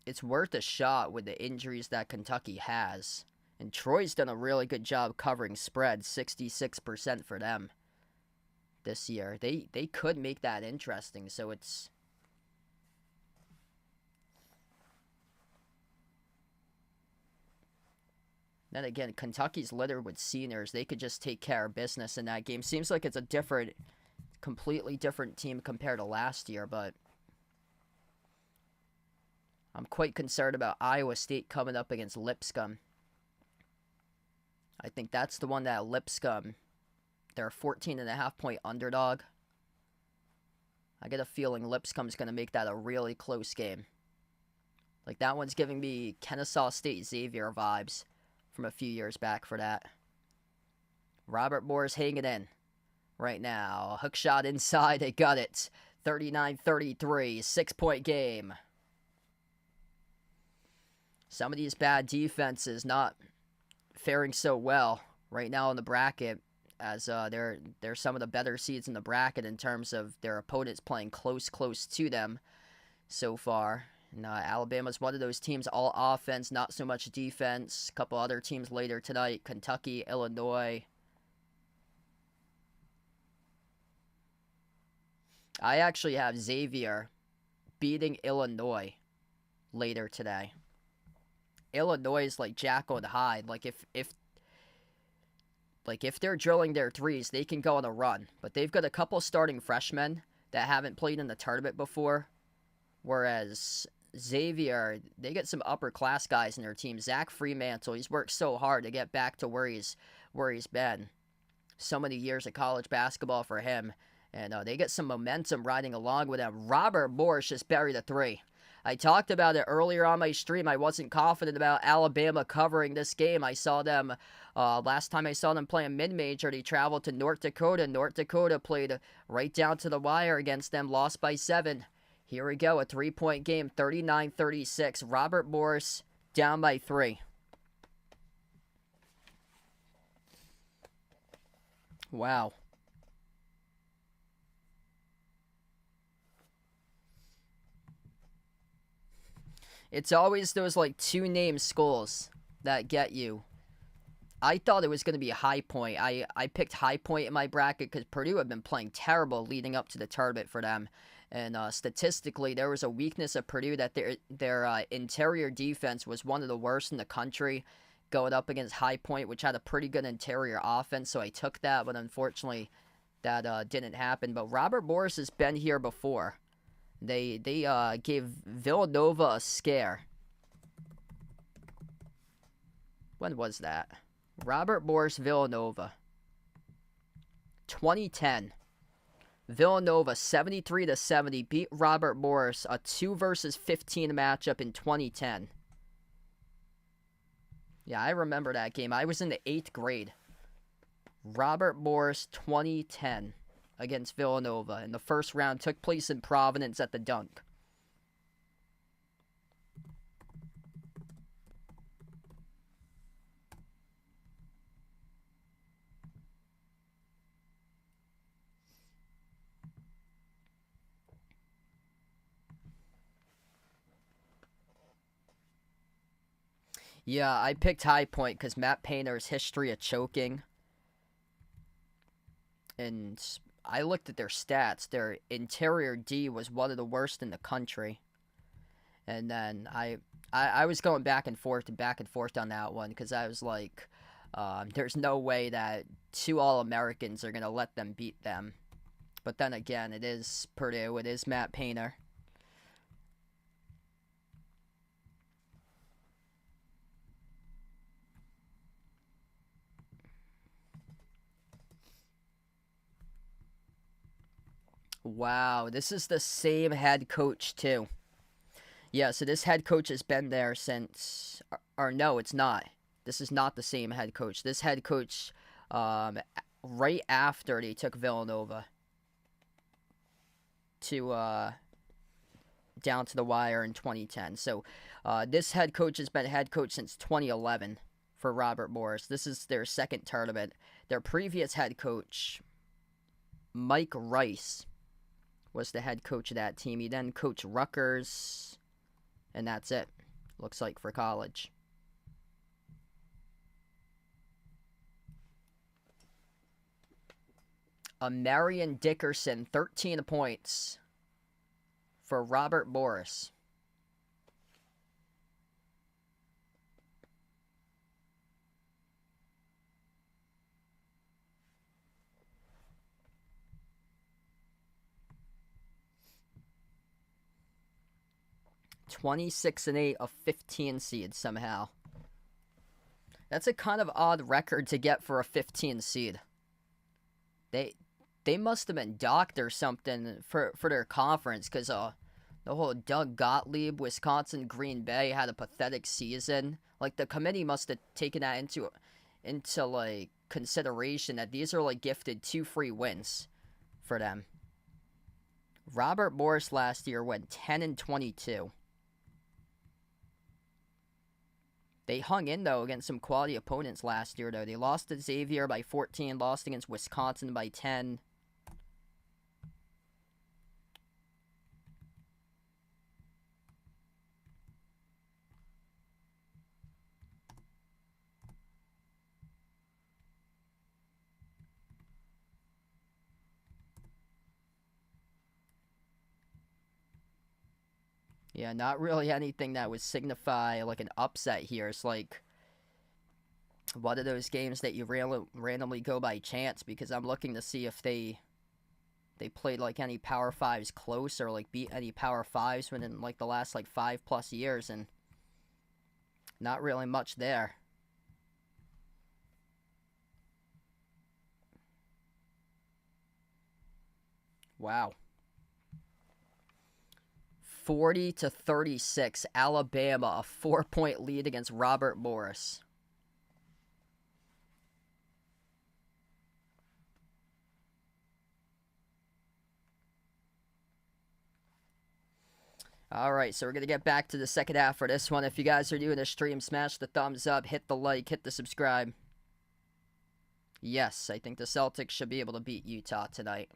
it's worth a shot with the injuries that Kentucky has. And Troy's done a really good job covering spread, 66% for them this year. They could make that interesting, so it's... Then again, Kentucky's littered with seniors. They could just take care of business in that game. Seems like it's a different, completely different team compared to last year, but I'm quite concerned about Iowa State coming up against Lipscomb. I think that's the one that Lipscomb, they're a 14.5-point underdog. I get a feeling Lipscomb's going to make that a really close game. Like, that one's giving me Kennesaw State Xavier vibes from a few years back for that. Robert Moore's hanging in right now. Hook shot inside. They got it. 39-33. 6-point game. Some of these bad defenses not faring so well right now in the bracket, as they're some of the better seeds in the bracket in terms of their opponents playing close to them so far. And, Alabama's one of those teams, all offense, not so much defense. A couple other teams later tonight, Kentucky, Illinois. I actually have Xavier beating Illinois later today. Illinois is like Jekyll and Hyde. Like if they're drilling their threes, they can go on a run. But they've got a couple starting freshmen that haven't played in the tournament before. Whereas Xavier, they get some upper class guys in their team. Zach Fremantle, he's worked so hard to get back to where he's been. So many years of college basketball for him. And they get some momentum riding along with him. Robert Morris just buried a three. I talked about it earlier on my stream. I wasn't confident about Alabama covering this game. I saw them, last time I saw them play a mid-major, they traveled to North Dakota. North Dakota played right down to the wire against them, lost by 7. Here we go, a 3-point game, 39-36. Robert Morris down by 3. Wow. It's always those, like, two-name schools that get you. I thought it was going to be a High Point. I picked High Point in my bracket because Purdue had been playing terrible leading up to the tournament for them. And statistically, there was a weakness of Purdue that their interior defense was one of the worst in the country going up against High Point, which had a pretty good interior offense. So I took that, but unfortunately that didn't happen. But Robert Morris has been here before. They gave Villanova a scare. When was that? Robert Morris, Villanova. 2010. Villanova 73-70 beat Robert Morris, a 2 versus 15 matchup in 2010. Yeah, I remember that game. I was in the 8th grade. Robert Morris 2010 against Villanova. And the first round took place in Providence at the Dunk. Yeah, I picked High Point because Matt Painter's history of choking. And I looked at their stats. Their interior D was one of the worst in the country. And then I was going back and forth on that one because I was like, there's no way that 2 All-Americans are going to let them beat them. But then again, it is Purdue. It is Matt Painter. Wow, this is the same head coach, too. Yeah, so this head coach has been there since... Or no, it's not. This is not the same head coach. This head coach, right after they took Villanova to down to the wire in 2010. So this head coach has been head coach since 2011 for Robert Morris. This is their second tournament. Their previous head coach, Mike Rice, was the head coach of that team. He then coached Rutgers, and that's it. looks like, for college. Marion Dickerson, 13 points for Robert Morris. (26-8), a 15 seed somehow. That's a kind of odd record to get for a 15 seed. They must have been docked or something for their conference, because the whole Doug Gottlieb, Wisconsin, Green Bay had a pathetic season. Like, the committee must have taken that into like consideration, that these are like gifted 2 free wins for them. Robert Morris last year went 10-22. They hung in, though, against some quality opponents last year, though. They lost to Xavier by 14, lost against Wisconsin by 10. Yeah, not really anything that would signify like an upset here. It's like one of those games that you randomly go by chance, because I'm looking to see if they played like any Power 5s close, or like beat any Power 5s within like the last like 5+ years, and not really much there. Wow. 40-36, Alabama, a 4-point lead against Robert Morris. Alright, so we're going to get back to the second half for this one. If you guys are doing the stream, smash the thumbs up, hit the like, hit the subscribe. Yes, I think the Celtics should be able to beat Utah tonight.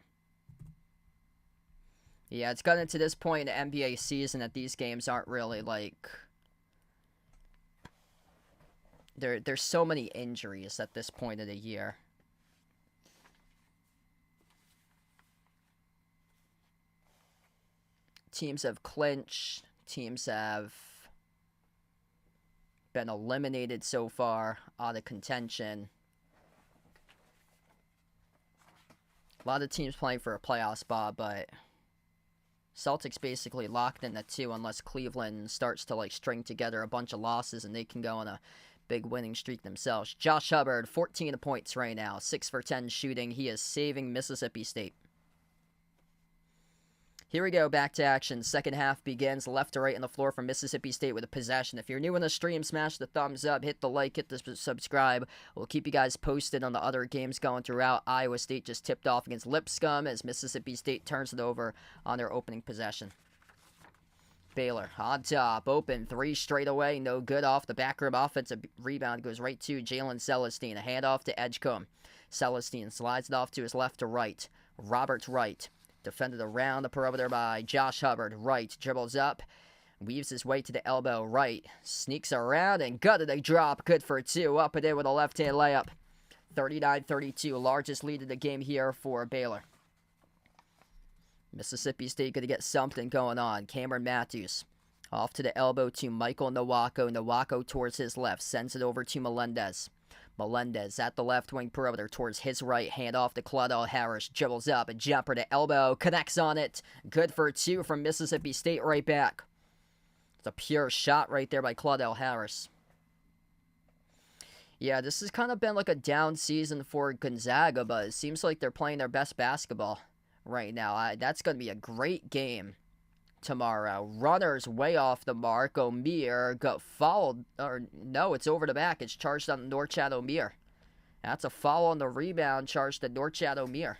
Yeah, it's gotten to this point in the NBA season that these games aren't really, like... There's so many injuries at this point of the year. Teams have clinched. Teams have been eliminated so far, out of contention. A lot of teams playing for a playoff spot, but... Celtics basically locked in at 2 unless Cleveland starts to like string together a bunch of losses and they can go on a big winning streak themselves. Josh Hubbard, 14 points right now, 6 for 10 shooting. He is saving Mississippi State. Here we go, back to action. Second half begins, left to right on the floor from Mississippi State with a possession. If you're new in the stream, smash the thumbs up, hit the like, hit the subscribe. We'll keep you guys posted on the other games going throughout. Iowa State just tipped off against Lipscomb as Mississippi State turns it over on their opening possession. Baylor on top, open 3 straight away, no good. Off the back rim, offensive rebound goes right to Jalen Celestine. A handoff to Edgecombe. Celestine slides it off to his left to right. Roberts right. Defended around the perimeter by Josh Hubbard. Right, dribbles up, weaves his way to the elbow. Right, sneaks around and gutted a drop. Good for 2. Up and in with a left-hand layup. 39-32, largest lead of the game here for Baylor. Mississippi State going to get something going on. Cameron Matthews off to the elbow to Michael Nwako. Nwako towards his left, sends it over to Melendez. Melendez at the left wing perimeter towards his right. Hand off to Claudel Harris. Dribbles up. A jumper to elbow. Connects on it. Good for 2 from Mississippi State right back. It's a pure shot right there by Claudel Harris. Yeah, this has kind of been like a down season for Gonzaga, but it seems like they're playing their best basketball right now. That's going to be a great game tomorrow. Runners way off the mark. O'Meara got fouled. Or no, it's over the back. It's charged on Norchad O'Meara. That's a foul on the rebound, charged to Norchad O'Meara.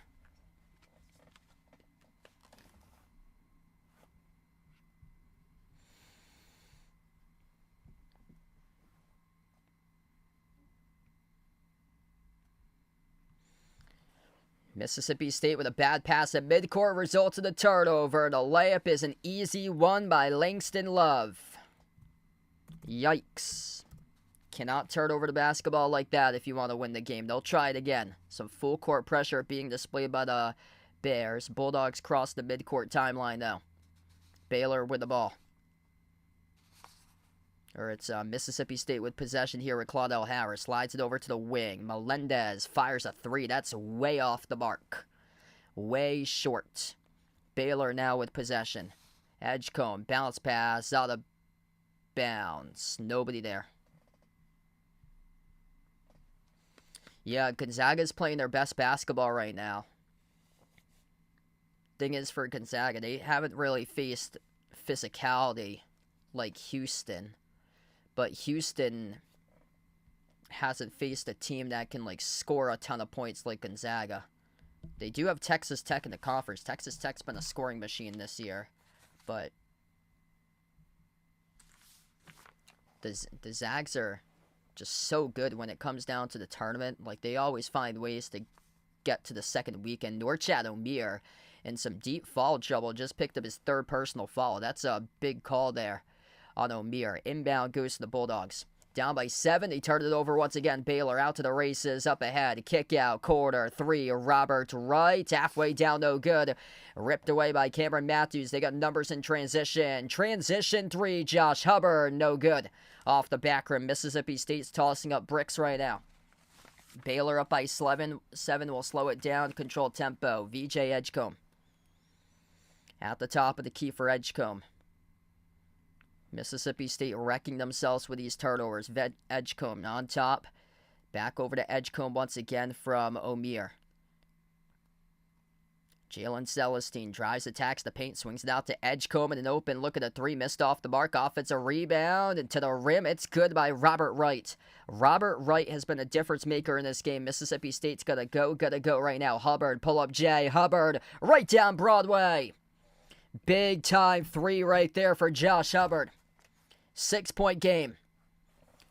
Mississippi State with a bad pass at midcourt results in a turnover. The layup is an easy one by Langston Love. Yikes. Cannot turn over the basketball like that if you want to win the game. They'll try it again. Some full court pressure being displayed by the Bears. Bulldogs cross the midcourt timeline now. Baylor with the ball. Or it's Mississippi State with possession here with Claudell Harris. Slides it over to the wing. Melendez fires a three. That's way off the mark. Way short. Baylor now with possession. Edgecombe. Bounce pass. Out of bounds. Nobody there. Yeah, Gonzaga's playing their best basketball right now. Thing is, for Gonzaga, they haven't really faced physicality like Houston. But Houston hasn't faced a team that can, like, score a ton of points like Gonzaga. They do have Texas Tech in the conference. Texas Tech's been a scoring machine this year. But the Zags are just so good when it comes down to the tournament. Like, they always find ways to get to the second weekend. Norchad O'Meara in some deep foul trouble just picked up his third personal foul. That's a big call there on O'Meara. Inbound goes to the Bulldogs. Down by 7. They turned it over once again. Baylor out to the races. Up ahead. Kick out. Quarter 3. Robert Wright. Halfway down. No good. Ripped away by Cameron Matthews. They got numbers in transition. Transition 3. Josh Hubbard. No good. Off the back rim. Mississippi State's tossing up bricks right now. Baylor up by 7. 7 will slow it down. Control tempo. VJ Edgecombe. At the top of the key for Edgecombe. Mississippi State wrecking themselves with these turnovers. Edgecombe on top. Back over to Edgecombe once again from O'Meara. Jalen Celestine drives, attacks the paint, swings it out to Edgecombe and an open look at a three. Missed off the mark. Offensive rebound and to the rim. It's good by Robert Wright. Robert Wright has been a difference maker in this game. Mississippi State's gotta go right now. Hubbard, pull up Jay. Hubbard, right down Broadway. Big time three right there for Josh Hubbard. 6-point game.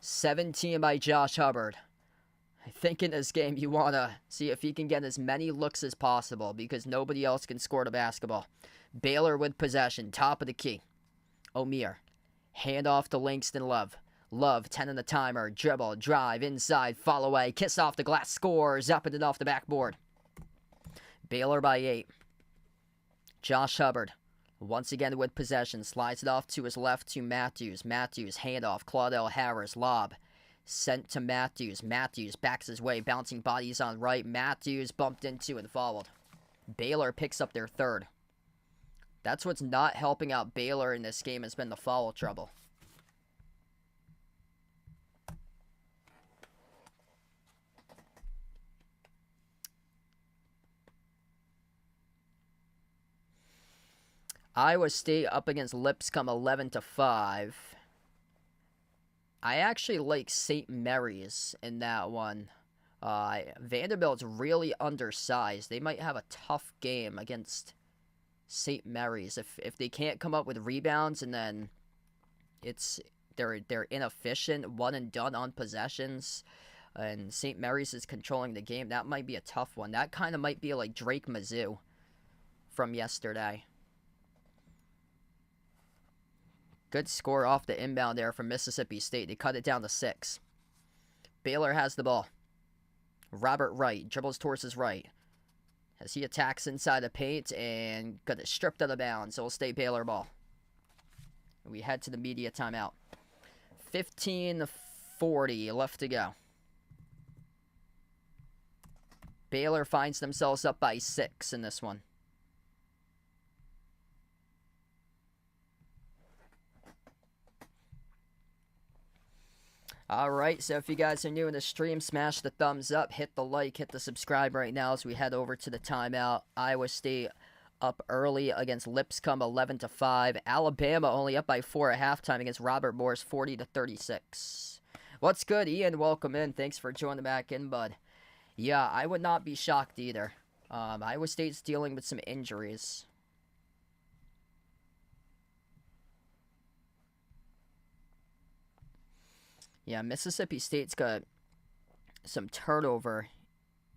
17 by Josh Hubbard. I think in this game you want to see if he can get as many looks as possible because nobody else can score the basketball. Baylor with possession. Top of the key. O'Meara. Hand off to Langston Love. Love, 10 in the timer. Dribble, drive, inside, fall away. Kiss off the glass, scores. Up and off the backboard. Baylor by 8. Josh Hubbard. Once again with possession, slides it off to his left to Matthews. Matthews, handoff, Claudell Harris, lob. Sent to Matthews. Matthews backs his way, bouncing bodies on right. Matthews bumped into and fouled. Baylor picks up their third. That's what's not helping out Baylor in this game has been the foul trouble. Iowa State up against Lipscomb 11-5. I actually like St. Mary's in that one. Vanderbilt's really undersized. They might have a tough game against St. Mary's if they can't come up with rebounds and then they're inefficient, one and done on possessions, and St. Mary's is controlling the game. That might be a tough one. That kind of might be like Drake Mizzou from yesterday. Good score off the inbound there from Mississippi State. They cut it down to 6. Baylor has the ball. Robert Wright dribbles towards his right. As he attacks inside the paint and got it stripped out of bounds. So it'll stay Baylor ball. We head to the media timeout. 15:40 left to go. Baylor finds themselves up by 6 in this one. Alright, so if you guys are new in the stream, smash the thumbs up, hit the like, hit the subscribe right now as we head over to the timeout. Iowa State up early against Lipscomb 11-5. Alabama only up by 4 at halftime against Robert Morris 40-36. What's good, Ian? Welcome in. Thanks for joining back in, bud. Yeah, I would not be shocked either. Iowa State's dealing with some injuries. Yeah, Mississippi State's got some turnover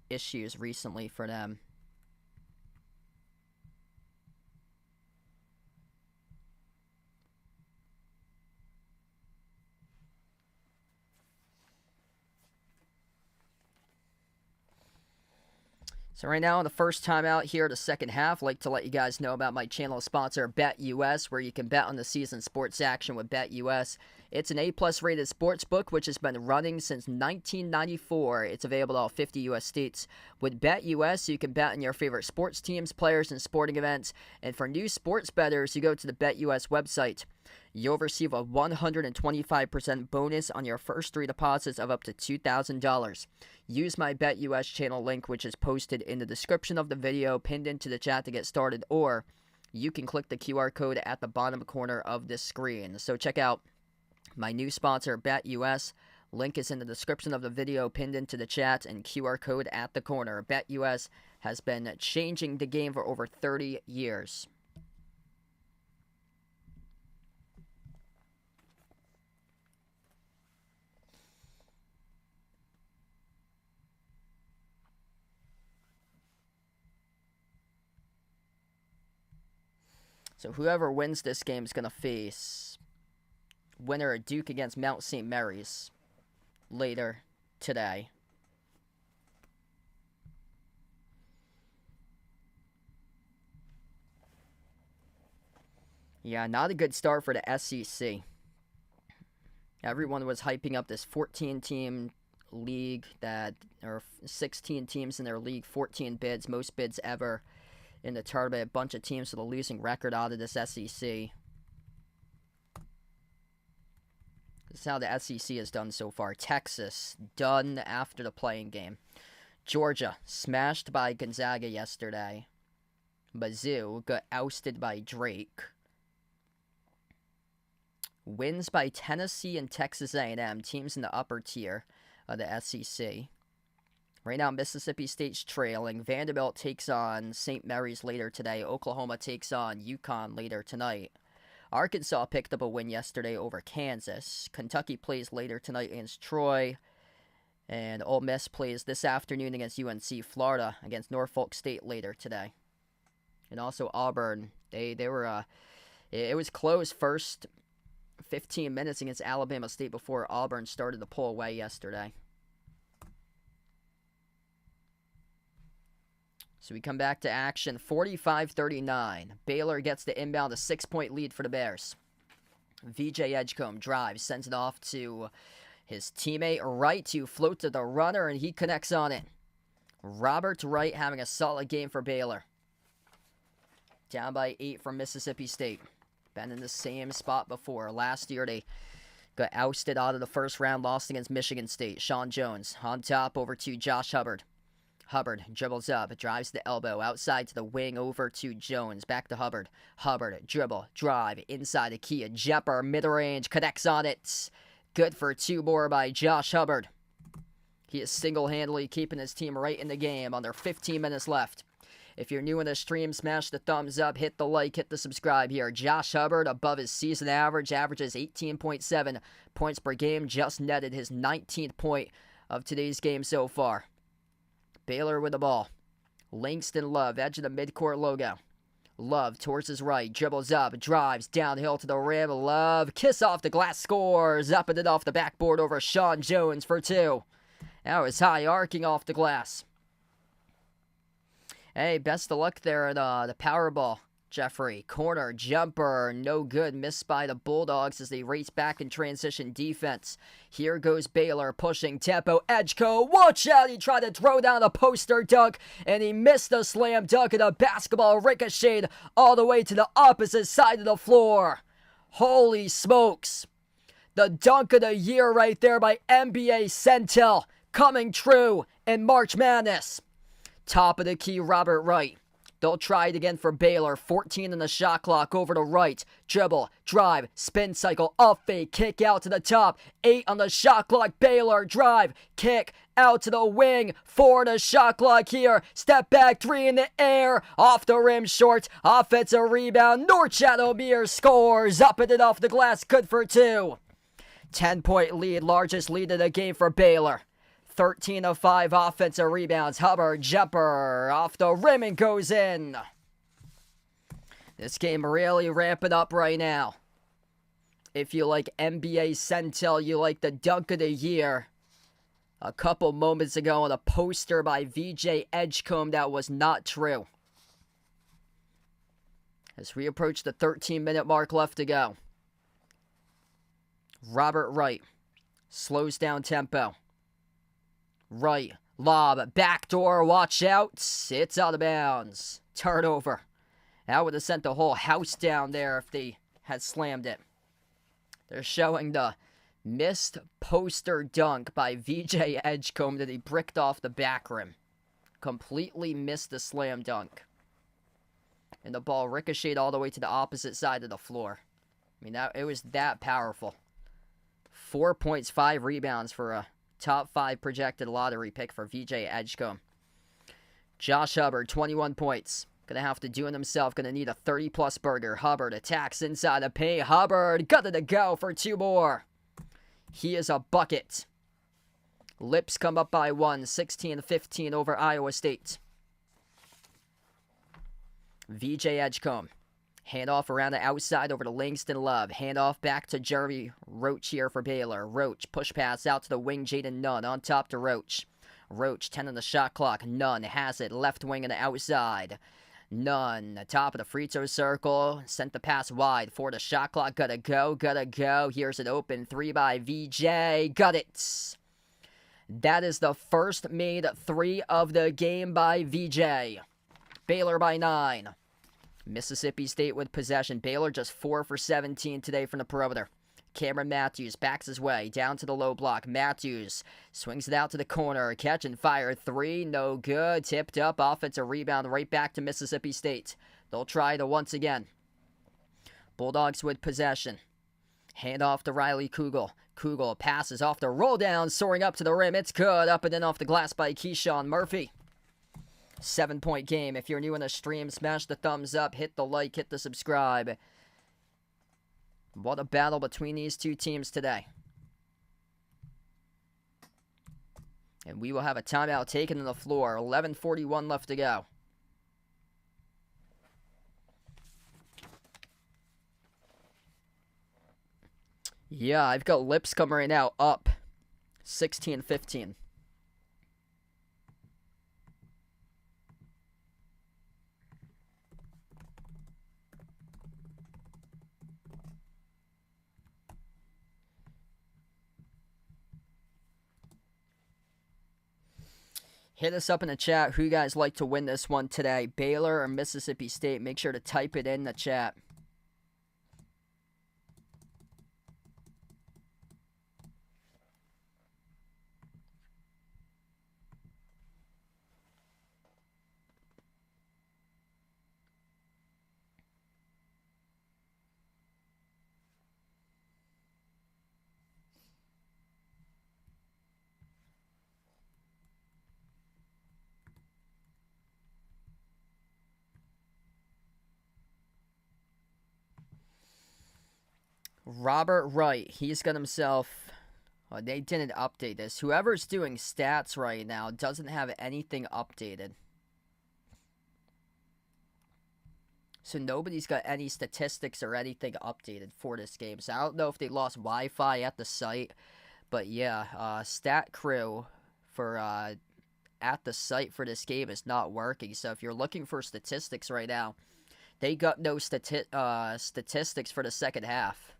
issues recently for them. So right now, in the first timeout here, the second half, I'd like to let you guys know about my channel sponsor, BetUS, where you can bet on the season sports action with BetUS. It's an A-plus rated sports book, which has been running since 1994. It's available to all 50 U.S. states. With BetUS, you can bet on your favorite sports teams, players, and sporting events. And for new sports bettors, you go to the BetUS website. You'll receive a 125% bonus on your first 3 deposits of up to $2,000. Use my BetUS channel link, which is posted in the description of the video, pinned into the chat to get started, or you can click the QR code at the bottom corner of this screen. So check out my new sponsor, BetUS. Link is in the description of the video, pinned into the chat, and QR code at the corner. BetUS has been changing the game for over 30 years. So whoever wins this game is going to face winner of Duke against Mount St. Mary's later today. Yeah, not a good start for the SEC. Everyone was hyping up this 14-team league or 16 teams in their league, 14 bids, most bids ever in the tournament. A bunch of teams with a losing record out of this SEC. This is how the SEC has done so far. Texas, done after the playing game. Georgia, smashed by Gonzaga yesterday. Mizzou got ousted by Drake. Wins by Tennessee and Texas A&M, teams in the upper tier of the SEC. Right now, Mississippi State's trailing. Vanderbilt takes on St. Mary's later today. Oklahoma takes on UConn later tonight. Arkansas picked up a win yesterday over Kansas. Kentucky plays later tonight against Troy. And Ole Miss plays this afternoon against UNC. Florida against Norfolk State later today. And also Auburn. They were it was close first 15 minutes against Alabama State before Auburn started to pull away yesterday. So we come back to action, 45-39. Baylor gets the inbound, a 6-point lead for the Bears. VJ Edgecombe drives, sends it off to his teammate Wright, who floats to the runner, and he connects on it. Robert Wright having a solid game for Baylor. Down by 8 from Mississippi State. Been in the same spot before. Last year they got ousted out of the first round, lost against Michigan State. Sean Jones on top over to Josh Hubbard. Hubbard dribbles up, drives the elbow, outside to the wing, over to Jones, back to Hubbard. Hubbard, dribble, drive, inside the key, jumper, mid-range, connects on it. Good for 2 more by Josh Hubbard. He is single-handedly keeping his team right in the game under 15 minutes left. If you're new in the stream, smash the thumbs up, hit the like, hit the subscribe here. Josh Hubbard, above his season average, averages 18.7 points per game, just netted his 19th point of today's game so far. Baylor with the ball. Langston Love, edge of the midcourt logo. Love towards his right, dribbles up, drives downhill to the rim. Love, kiss off the glass, scores. Up and it off the backboard over Sean Jones for 2. That was high arcing off the glass. Hey, best of luck there at the power ball, Jeffrey. Corner, jumper, no good. Missed by the Bulldogs as they race back in transition defense. Here goes Baylor pushing tempo. Edgecombe, watch out. He tried to throw down a poster dunk, and he missed the slam dunk, and the basketball ricocheted all the way to the opposite side of the floor. Holy smokes. The dunk of the year right there by NBA Centel, coming true in March Madness. Top of the key, Robert Wright. They'll try it again for Baylor. 14 in the shot clock, over to Wright. Dribble, drive, spin cycle, off fake, kick out to the top. 8 on the shot clock, Baylor, drive, kick, out to the wing. 4 on the shot clock here. Step back, 3 in the air. Off the rim, short. Offensive rebound. Norchad O'Meara scores. Up and it off the glass, good for 2. 10-point lead, largest lead of the game for Baylor. 13 of 5 offensive rebounds. Hubbard, jumper, off the rim and goes in. This game really ramping up right now. If you like NBA Centel, you like the dunk of the year a couple moments ago on a poster by VJ Edgecombe that was not true. As we approach the 13-minute mark left to go. Robert Wright slows down tempo. Wright, lob, backdoor, watch out. It's out of bounds. Turnover. That would have sent the whole house down there if they had slammed it. They're showing the missed poster dunk by VJ Edgecombe that he bricked off the back rim. Completely missed the slam dunk. And the ball ricocheted all the way to the opposite side of the floor. I mean, it was that powerful. 4 points, 5 rebounds for a top 5 projected lottery pick for VJ Edgecombe. Josh Hubbard, 21 points. Gonna have to do it himself. Gonna need a 30-plus burger. Hubbard attacks inside the paint. Hubbard got it to go for 2 more. He is a bucket. Lips come up by 1, 16-15 over Iowa State. VJ Edgecombe. Handoff around the outside over to Langston Love. Handoff back to Jeremy Roach here for Baylor. Roach, push pass out to the wing. Jaden Nunn on top to Roach. Roach, 10 on the shot clock. Nunn has it. Left wing on the outside. Nunn, top of the free throw circle. Sent the pass wide for the shot clock. Gotta go. Here's an open 3 by VJ. Got it. That is the first made 3 of the game by VJ. Baylor by 9. Mississippi State with possession. Baylor just 4 for 17 today from the perimeter. Cameron Matthews backs his way down to the low block. Matthews swings it out to the corner. Catch and fire 3. No good. Tipped up. Offensive rebound right back to Mississippi State. They'll try it once again. Bulldogs with possession. Hand off to Riley Kugel. Kugel passes off the roll down. Soaring up to the rim. It's good. Up and in off the glass by Keyshawn Murphy. 7-point game. If you're new on the stream, smash the thumbs up, hit the like, hit the subscribe. What a battle between these two teams today. And we will have a timeout taken on the floor. 11:41 left to go. Yeah, I've got Lipscomb right now up 16-15. Hit us up in the chat who you guys like to win this one today, Baylor or Mississippi State. Make sure to type it in the chat. Robert Wright, he's got himself, they didn't update this. Whoever's doing stats right now doesn't have anything updated. So nobody's got any statistics or anything updated for this game. So I don't know if they lost Wi-Fi at the site. But yeah, Stat Crew for at the site for this game is not working. So if you're looking for statistics right now, they got no statistics for the second half.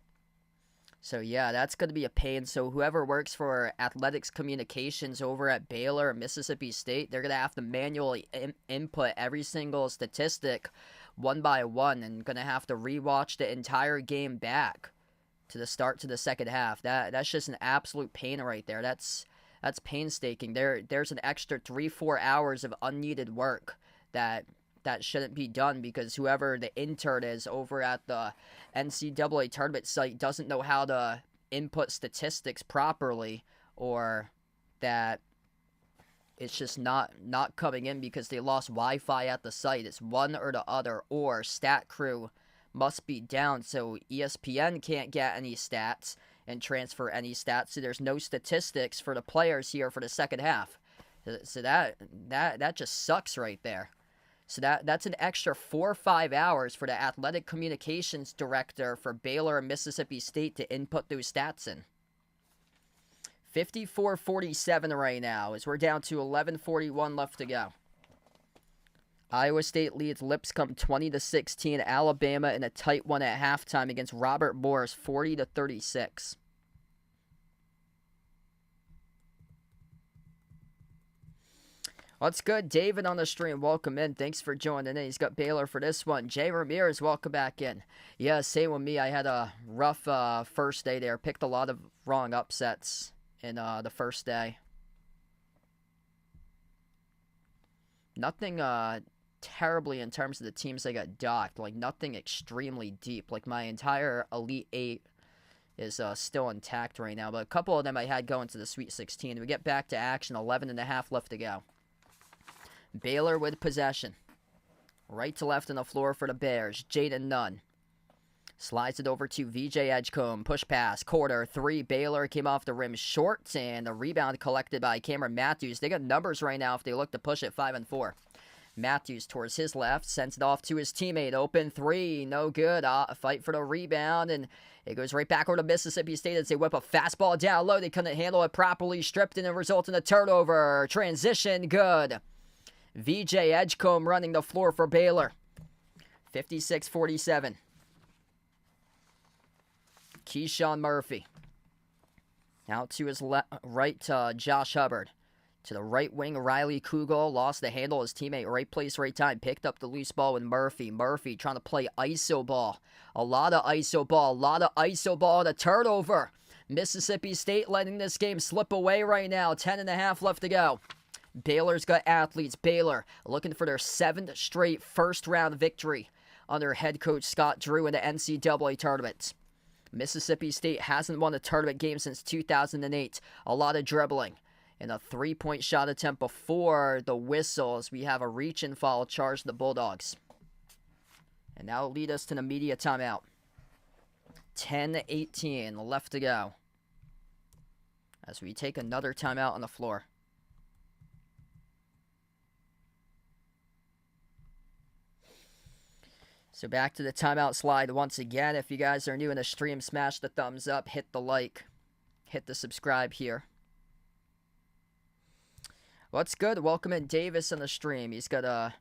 So yeah, that's going to be a pain. So whoever works for athletics communications over at Baylor or Mississippi State, they're going to have to manually input every single statistic one by one and going to have to rewatch the entire game back to the start to the second half. That's just an absolute pain right there. That's painstaking. There's an extra 3-4 hours of unneeded work that shouldn't be done because whoever the intern is over at the NCAA tournament site doesn't know how to input statistics properly, or that it's just not coming in because they lost Wi-Fi at the site. It's one or the other, or Stat Crew must be down, so ESPN can't get any stats and transfer any stats, so there's no statistics for the players here for the second half. So that just sucks right there. So that's an extra 4 or 5 hours for the athletic communications director for Baylor and Mississippi State to input those stats in. 54-47 right now as we're down to 11:41 left to go. Iowa State leads Lipscomb 20-16. Alabama in a tight one at halftime against Robert Morris 40-36. What's good? David on the stream. Welcome in. Thanks for joining in. He's got Baylor for this one. Jay Ramirez, welcome back in. Yeah, same with me. I had a rough first day there. Picked a lot of wrong upsets in the first day. Nothing terribly in terms of the teams that got docked. Like, nothing extremely deep. Like, my entire Elite 8 is still intact right now. But a couple of them I had going to the Sweet 16. We get back to action. 11.5 left to go. Baylor with possession. Right to left on the floor for the Bears. Jaden Nunn. Slides it over to VJ Edgecombe. Push pass. Quarter 3. Baylor came off the rim short. And the rebound collected by Cameron Matthews. They got numbers right now if they look to push it 5 and 4. Matthews towards his left. Sends it off to his teammate. Open 3. No good. A fight for the rebound. And it goes right back over to Mississippi State as they whip a fastball down low. They couldn't handle it properly. Stripped and it results in a turnover. Transition. Good. VJ Edgecombe running the floor for Baylor. 56-47. Keyshawn Murphy. Out to his right, Josh Hubbard. To the right wing, Riley Kugel. Lost the handle. His teammate, right place, right time. Picked up the loose ball with Murphy. Murphy trying to play ISO ball. A lot of ISO ball. A lot of ISO ball and a turnover. Mississippi State letting this game slip away right now. 10.5 left to go. Baylor's got athletes. Baylor looking for their 7th straight first-round victory under head coach Scott Drew in the NCAA tournament. Mississippi State hasn't won a tournament game since 2008. A lot of dribbling. And a 3-point shot attempt before the whistle as we have a reach and foul charge to the Bulldogs. And that'll lead us to the media timeout. 10:18 left to go as we take another timeout on the floor. So back to the timeout slide once again. If you guys are new in the stream, smash the thumbs up, hit the like, hit the subscribe here. What's good? Welcome in Davis on the stream. He's got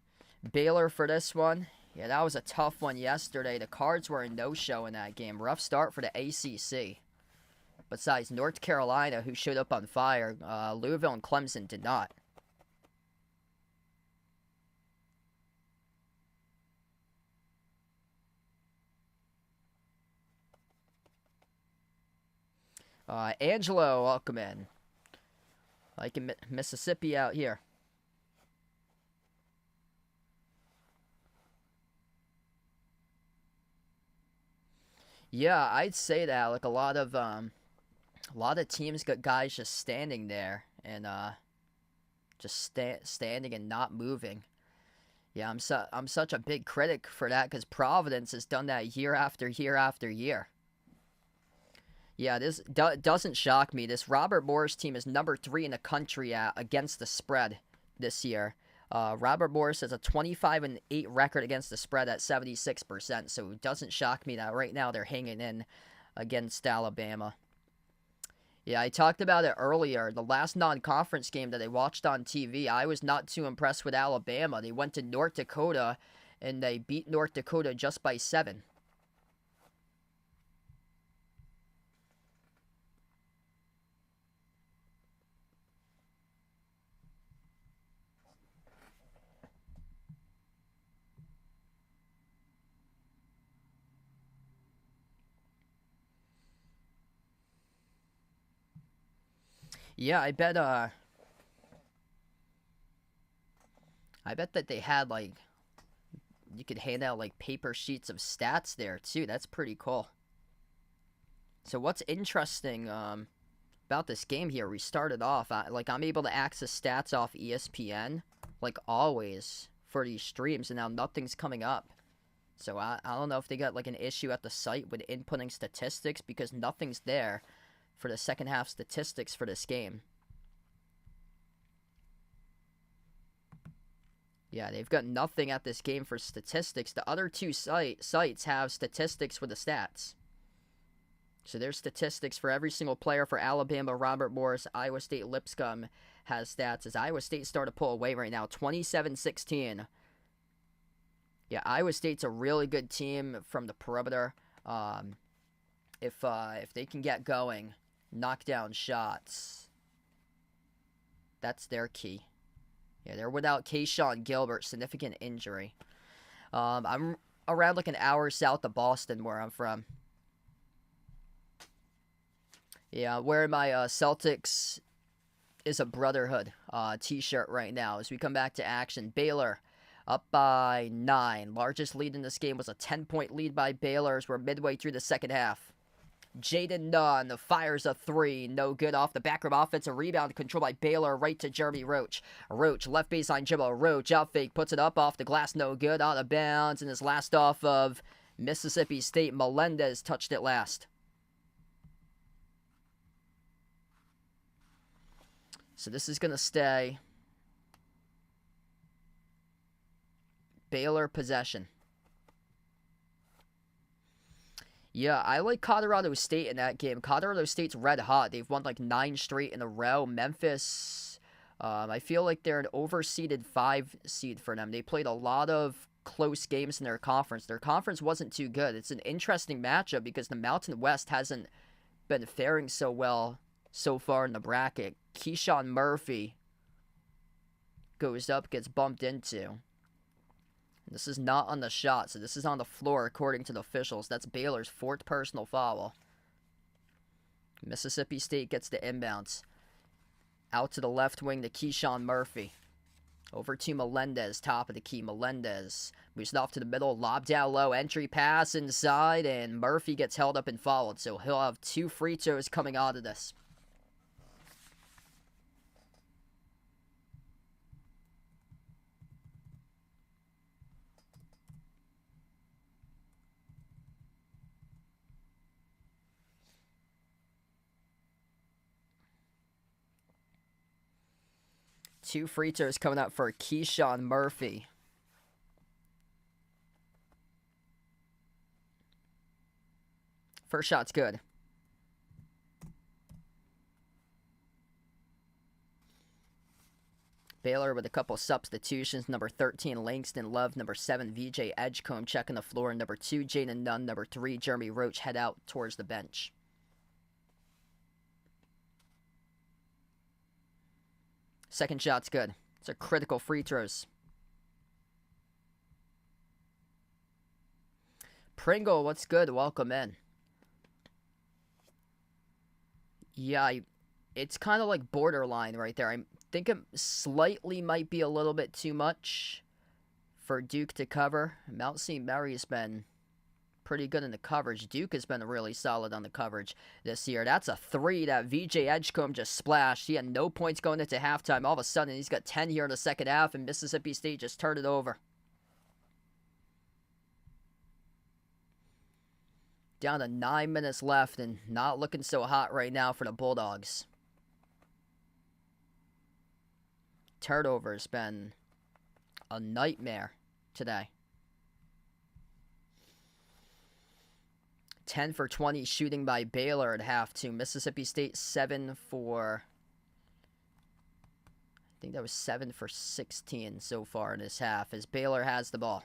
Baylor for this one. Yeah, that was a tough one yesterday. The Cards were a no-show in that game. Rough start for the ACC. Besides North Carolina, who showed up on fire, Louisville and Clemson did not. Angelo, welcome in. Like in Mississippi out here. Yeah, I'd say that. Like a lot of teams got guys just standing there and just standing and not moving. Yeah, I'm such a big critic for that because Providence has done that year after year after year. Yeah, this doesn't shock me. This Robert Morris team is number 3 in the country against the spread this year. Robert Morris has a 25-8 record against the spread at 76%, so it doesn't shock me that right now they're hanging in against Alabama. Yeah, I talked about it earlier. The last non-conference game that I watched on TV, I was not too impressed with Alabama. They went to North Dakota, and they beat North Dakota just by 7. Yeah, I bet that they had, like, you could hand out, like, paper sheets of stats there, too. That's pretty cool. So what's interesting about this game here, we started off, I'm able to access stats off ESPN, like always, for these streams, and now nothing's coming up. So I don't know if they got, like, an issue at the site with inputting statistics, because nothing's there for the second half statistics for this game. Yeah, they've got nothing at this game for statistics. The other two sites have statistics for the stats. So there's statistics for every single player for Alabama. Robert Morris, Iowa State Lipscomb has stats as Iowa State starting to pull away right now, 27-16. Yeah, Iowa State's a really good team from the perimeter. If they can get going, knock down shots, that's their key. Yeah, they're without Keyshawn Gilbert, significant injury. I'm around like an hour south of Boston where I'm from. Yeah, wearing my Celtics is a brotherhood t-shirt right now as we come back to action. Baylor up by 9. Largest lead in this game was a 10-point lead by Baylor as we're midway through the second half. Jaden Nunn fires a 3. No good off the back rim. Offensive rebound controlled by Baylor right to Jeremy Roach. Roach, left baseline dribble. Roach, out fake, puts it up off the glass. No good, out of bounds. And his last off of Mississippi State. Melendez touched it last. So this is going to stay Baylor possession. Yeah, I like Colorado State in that game. Colorado State's red hot. They've won like 9 straight in a row. Memphis, I feel like they're an overseeded 5 seed for them. They played a lot of close games in their conference. Their conference wasn't too good. It's an interesting matchup because the Mountain West hasn't been faring so well so far in the bracket. Keyshawn Murphy goes up, gets bumped into. This is not on the shot, so this is on the floor according to the officials. That's Baylor's 4th personal foul. Mississippi State gets the inbounds. Out to the left wing to Keyshawn Murphy. Over to Melendez, top of the key. Melendez moves it off to the middle, lob down low, entry pass inside, and Murphy gets held up and fouled. So he'll have 2 free throws coming out of this. Two free throws coming up for Keyshawn Murphy. First shot's good. Baylor with a couple substitutions. Number 13, Langston Love. Number 7, VJ Edgecombe checking the floor. Number 2, Jaden Nunn. Number 3, Jeremy Roach head out towards the bench. Second shot's good. It's a critical free throws. Pringle, what's good? Welcome in. Yeah, it's kind of like borderline right there. I think it slightly might be a little bit too much for Duke to cover. Mount St. Mary's been pretty good in the coverage. Duke has been really solid on the coverage this year. That's a 3 that VJ Edgecombe just splashed. He had no points going into halftime. All of a sudden, he's got 10 here in the second half, and Mississippi State just turned it over. Down to 9 minutes left, and not looking so hot right now for the Bulldogs. Turnover's been a nightmare today. 10 for 20 shooting by Baylor at half to Mississippi State 7 for... I think that was 7 for 16 so far in this half as Baylor has the ball.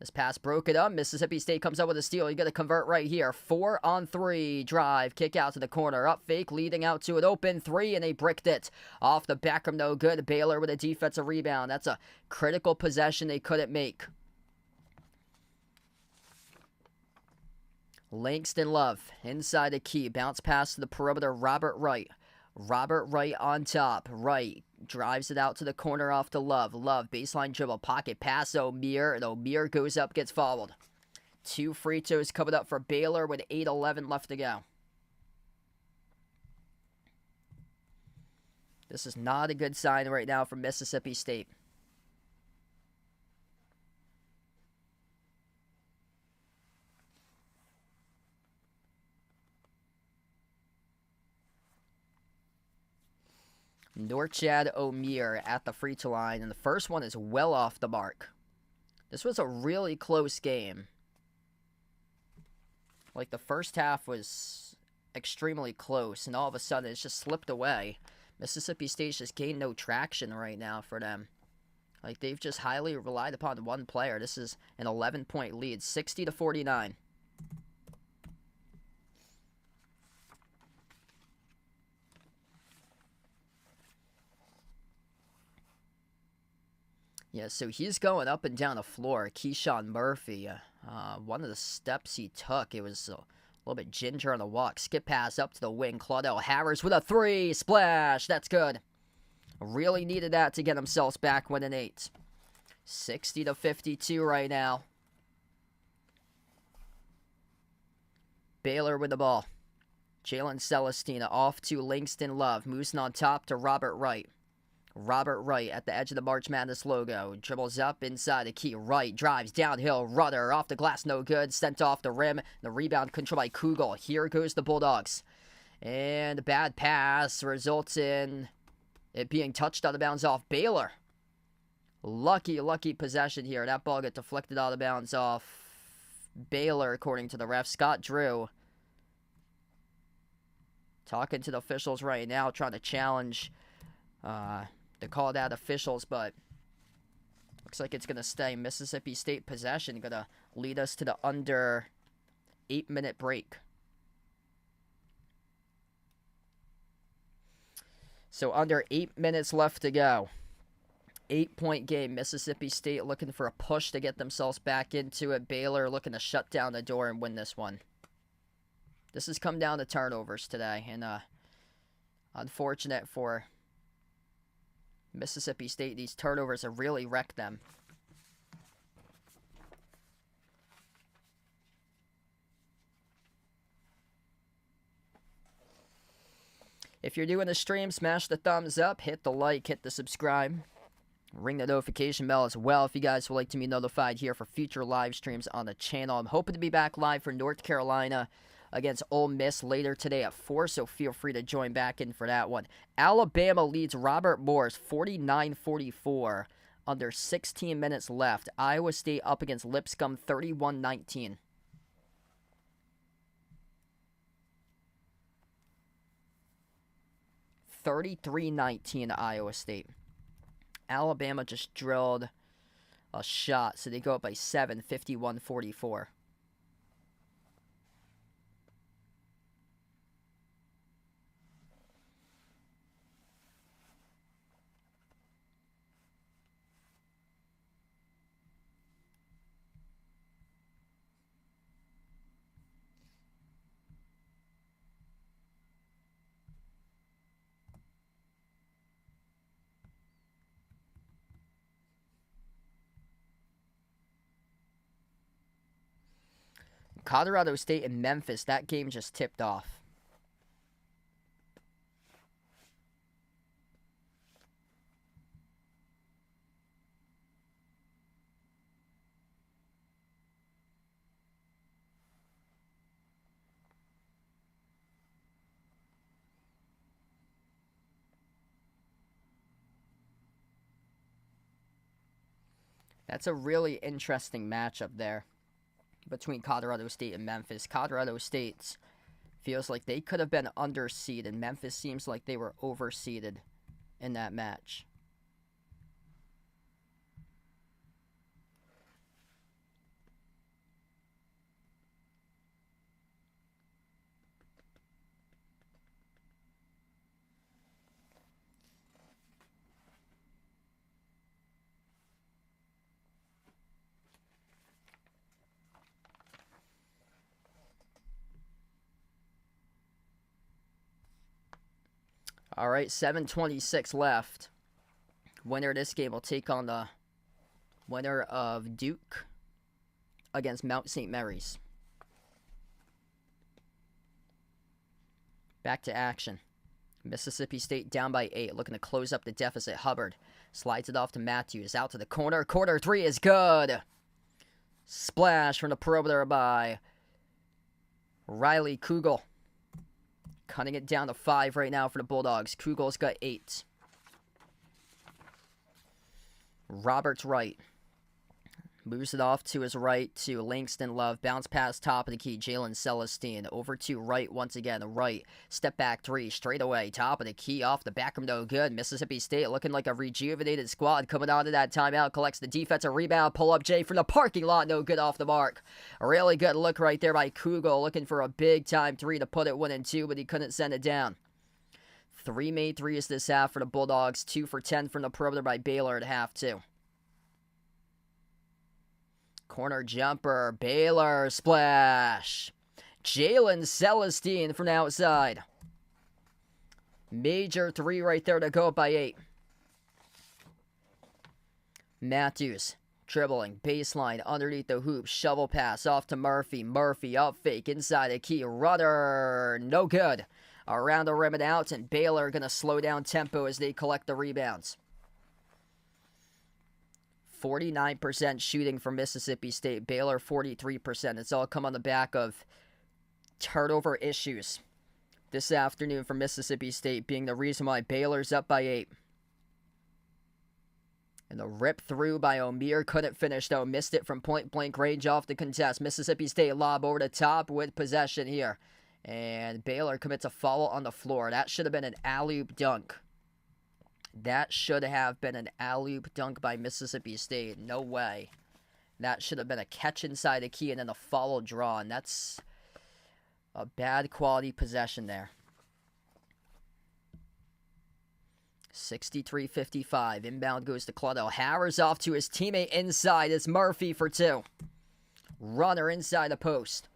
This pass broke it up. Mississippi State comes up with a steal. You got to convert right here. 4-on-3 drive. Kick out to the corner. Up fake. Leading out to an open 3. And they bricked it. Off the back rim. No good. Baylor with a defensive rebound. That's a critical possession they couldn't make. Langston Love inside the key. Bounce pass to the perimeter. Robert Wright. Robert Wright on top. Wright drives it out to the corner off to Love. Love, baseline dribble, pocket pass, O'Meara, and O'Meara goes up, gets fouled. 2 free throws coming up for Baylor with 8:11 left to go. This is not a good sign right now for Mississippi State. Norchad O'Meara at the free throw line, and the first one is well off the mark. This was a really close game. Like, the first half was extremely close, and all of a sudden it's just slipped away. Mississippi State's just gained no traction right now for them. Like, they've just highly relied upon one player. This is an 11-point lead, 60-49. Yeah, so he's going up and down the floor. Keyshawn Murphy, one of the steps he took, it was a little bit ginger on the walk. Skip pass up to the wing. Claudell Harris with a three. Splash. That's good. Really needed that to get themselves back winning 8. 60-52 right now. Baylor with the ball. Jalen Celestina off to Langston Love. Moves on top to Robert Wright. Robert Wright at the edge of the March Madness logo. Dribbles up inside the key. Wright drives downhill. Rudder off the glass. No good. Sent off the rim. The rebound controlled by Kugel. Here goes the Bulldogs. And a bad pass results in it being touched out of bounds off Baylor. Lucky possession here. That ball got deflected out of bounds off Baylor, according to the ref. Scott Drew talking to the officials right now, trying to challenge the called out officials, but looks like it's going to stay Mississippi State possession. Going to lead us to the under 8-minute break. So under 8 minutes left to go. 8-point game. Mississippi State looking for a push to get themselves back into it. Baylor looking to shut down the door and win this one. This has come down to turnovers today, and unfortunate for Mississippi State. These turnovers have really wrecked them. If you're doing the stream, smash the thumbs up, hit the like, hit the subscribe. Ring the notification bell as well if you guys would like to be notified here for future live streams on the channel. I'm hoping to be back live for North Carolina against Ole Miss later today at 4, so feel free to join back in for that one. Alabama leads Robert Morris 49-44 under 16 minutes left. Iowa State up against Lipscomb 31-19. (33-19) Iowa State. Alabama just drilled a shot, so they go up by 7, 51-44. Colorado State and Memphis, that game just tipped off. That's a really interesting matchup there between Colorado State and Memphis. Colorado State feels like they could have been underseeded. Memphis seems like they were overseeded in that match. All right, 7:26 left. Winner of this game will take on the winner of Duke against Mount St. Mary's. Back to action. Mississippi State down by 8, looking to close up the deficit. Hubbard slides it off to Matthews, out to the corner. Corner three is good. Splash from the perimeter by Riley Kugel. Cutting it down to 5 right now for the Bulldogs. Kugel's got 8. Roberts right. Moves it off to his right to Langston Love. Bounce pass top of the key. Jalen Celestine over to right once again. Right. Step back three. Straight away. Top of the key. Off the back rim. No good. Mississippi State looking like a rejuvenated squad coming out of that timeout. Collects the defensive rebound. Pull up Jay from the parking lot. No good off the mark. A really good look right there by Kugel. Looking for a big time three to put it 1-2, but he couldn't send it down. 3 made threes this half for the Bulldogs. 2 for 10 from the perimeter by Baylor at half too. Corner jumper, Baylor, splash. Jalen Celestine from outside. Major three right there to go up by 8. Matthews, dribbling, baseline, underneath the hoop, shovel pass, off to Murphy. Murphy, up fake, inside the key, rudder, no good. Around the rim and out, and Baylor going to slow down tempo as they collect the rebounds. 49% shooting from Mississippi State. Baylor 43%. It's all come on the back of turnover issues this afternoon for Mississippi State, being the reason why Baylor's up by 8. And the rip through by O'Meara couldn't finish though. Missed it from point blank range off the contest. Mississippi State lob over the top with possession here. And Baylor commits a foul on the floor. That should have been an alley-oop dunk. That should have been an alley-oop dunk by Mississippi State. No way. That should have been a catch inside the key and then a foul drawn. That's a bad quality possession there. 63-55. Inbound goes to Clutto. Harris off to his teammate inside. It's Murphy for 2. Runner inside the post.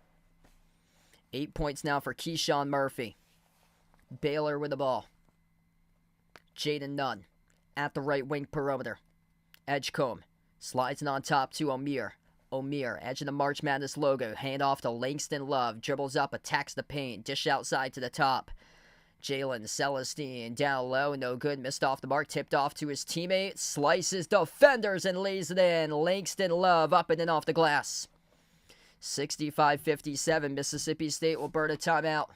8 points now for Keyshawn Murphy. Baylor with the ball. Jaden Nunn at the right wing perimeter. Edgecombe slides it on top to O'Meara. O'Meara, edge of the March Madness logo. Hand off to Langston Love. Dribbles up, attacks the paint. Dish outside to the top. Jalen Celestine down low. No good. Missed off the mark. Tipped off to his teammate. Slices defenders and lays it in. Langston Love up and in off the glass. 65-57. Mississippi State will burn a timeout.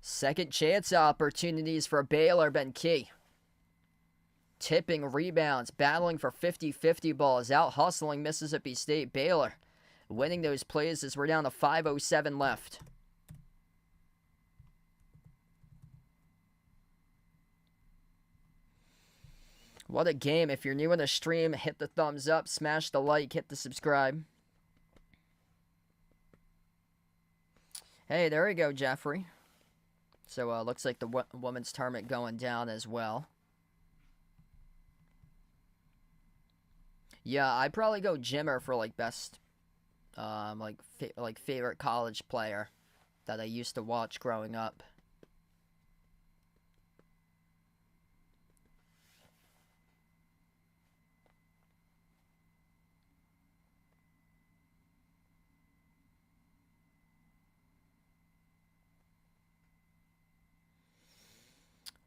Second chance opportunities for Baylor been key. Tipping rebounds, battling for 50-50 balls, out hustling Mississippi State. Baylor winning those plays as we're down to 5:07 left. What a game. If you're new in the stream, hit the thumbs up, smash the like, hit the subscribe. Hey, there we go, Jeffrey. So, looks like the women's tournament going down as well. Yeah, I'd probably go Jimmer for, like, best, favorite college player that I used to watch growing up.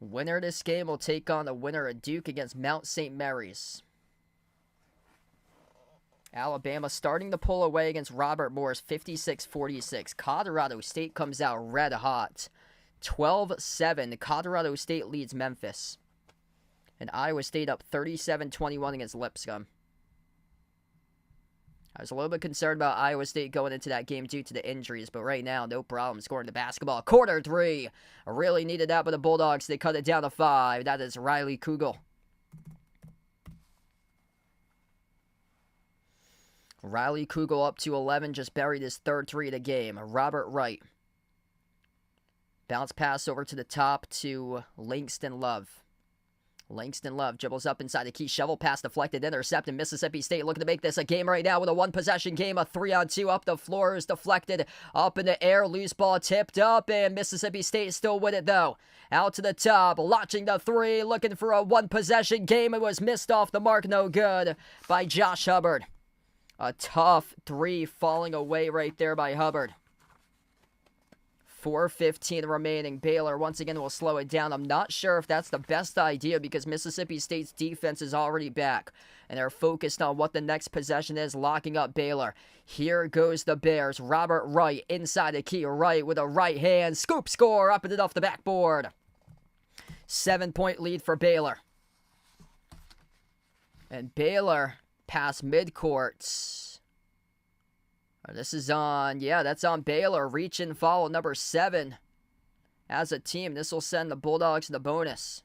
Winner of this game will take on the winner of Duke against Mount St. Mary's. Alabama starting to pull away against Robert Morris, 56-46. Colorado State comes out red hot. 12-7. Colorado State leads Memphis. And Iowa State up 37-21 against Lipscomb. I was a little bit concerned about Iowa State going into that game due to the injuries, but right now, no problem scoring the basketball. Quarter 3. I really needed that by the Bulldogs. They cut it down to 5. That is Riley Kugel. Riley Kugel up to 11, just buried his third 3 of the game. Robert Wright. Bounce pass over to the top to Langston Love. Langston Love dribbles up inside the key. Shovel pass deflected. Intercepted. Mississippi State looking to make this a game right now with a one-possession game. A 3-on-2 up the floor is deflected. Up in the air. Loose ball tipped up. And Mississippi State still with it though. Out to the top. Launching the 3. Looking for a one-possession game. It was missed off the mark. No good by Josh Hubbard. A tough 3 falling away right there by Hubbard. 4:15 remaining. Baylor once again will slow it down. I'm not sure if that's the best idea because Mississippi State's defense is already back. And they're focused on what the next possession is, locking up Baylor. Here goes the Bears. Robert Wright inside the key. Wright with a right hand. Scoop score up and it off the backboard. 7-point lead for Baylor. And Baylor Pass midcourt. This is on, yeah, that's on Baylor. Reach and follow number 7. As a team, this will send the Bulldogs to the bonus.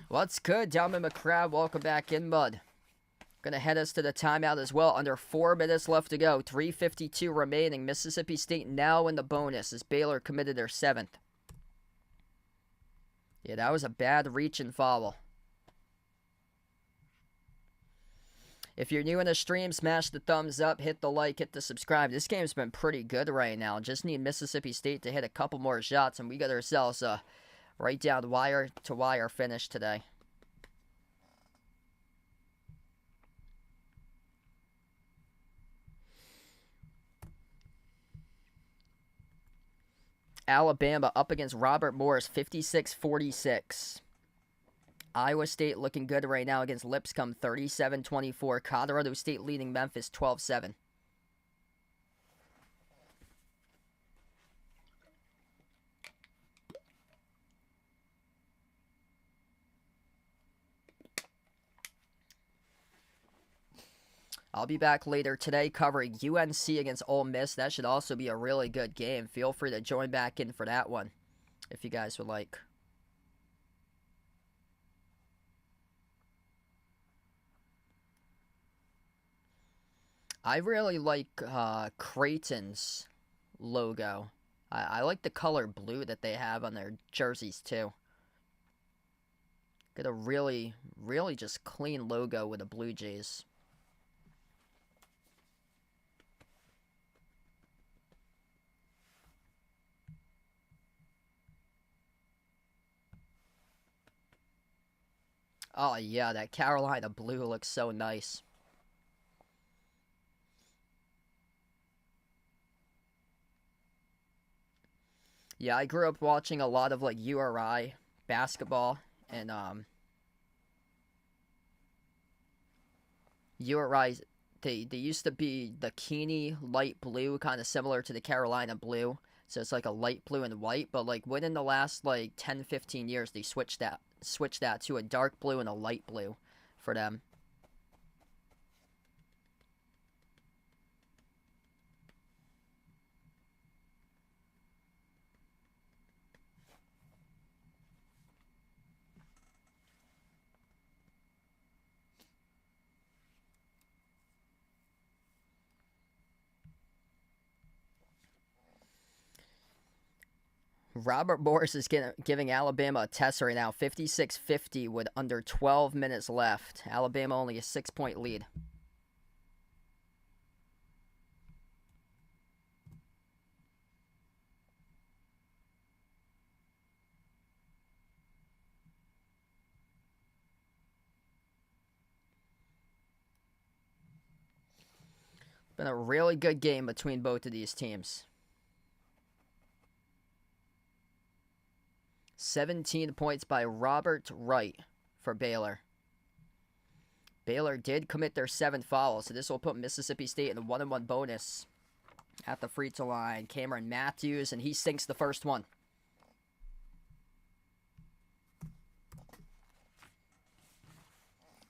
What's good, Dalman McCrab? Welcome back in, bud. Gonna head us to the timeout as well. Under 4 minutes left to go. 3:52 remaining. Mississippi State now in the bonus as Baylor committed their 7th. Yeah, that was a bad reach and follow. If you're new in the stream, smash the thumbs up, hit the like, hit the subscribe. This game's been pretty good right now. Just need Mississippi State to hit a couple more shots, and we got ourselves a right down wire-to-wire finish today. Alabama up against Robert Morris, 56-46. Iowa State looking good right now against Lipscomb, 37-24. Colorado State leading Memphis, 12-7. I'll be back later today covering UNC against Ole Miss. That should also be a really good game. Feel free to join back in for that one if you guys would like. I really like Creighton's logo. I like the color blue that they have on their jerseys too. Get a really, really just clean logo with the Blue Jays. Oh yeah, that Carolina blue looks so nice. Yeah, I grew up watching a lot of like URI basketball, and URI they used to be the Keene light blue, kind of similar to the Carolina blue. So it's like a light blue and white, but like within the last like 10-15 years they switched that to a dark blue and a light blue for them. Robert Morris is giving Alabama a test right now, 56-50 with under 12 minutes left. Alabama only a 6-point lead. Been a really good game between both of these teams. 17 points by Robert Wright for Baylor. Baylor did commit their 7th foul, so this will put Mississippi State in the 1-1 bonus at the free throw line. Cameron Matthews, and he sinks the first one.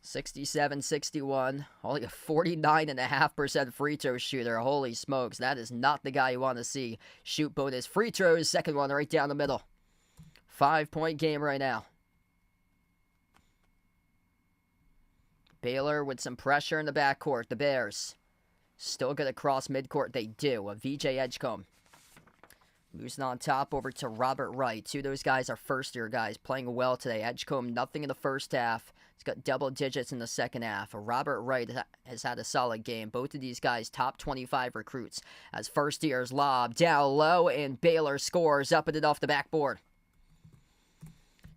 (67-61). Only a 49.5% free throw shooter. Holy smokes, that is not the guy you want to see shoot both his free throws. Second one right down the middle. 5-point game right now. Baylor with some pressure in the backcourt. The Bears still going to cross midcourt. They do. A VJ Edgecombe. Losing on top over to Robert Wright. Two of those guys are first-year guys playing well today. Edgecombe, nothing in the first half. He's got double digits in the second half. Robert Wright has had a solid game. Both of these guys top 25 recruits. As first-year's lob down low, and Baylor scores up and off the backboard.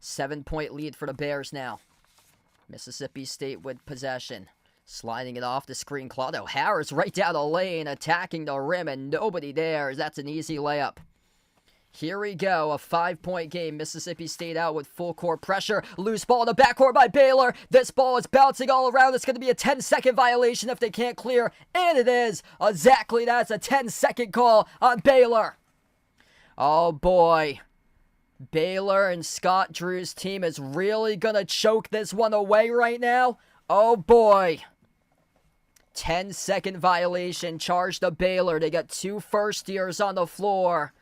7-point lead for the Bears now. Mississippi State with possession. Sliding it off the screen. Claudio Harris right down the lane, attacking the rim, and nobody there. That's an easy layup. Here we go. A 5-point game. Mississippi State out with full court pressure. Loose ball in the backcourt by Baylor. This ball is bouncing all around. It's going to be a 10-second violation if they can't clear. And it is. Exactly. That's a 10-second call on Baylor. Oh, boy. Baylor and Scott Drew's team is really going to choke this one away right now. Oh boy. 10-second violation charged to Baylor. They got 2 first-years on the floor.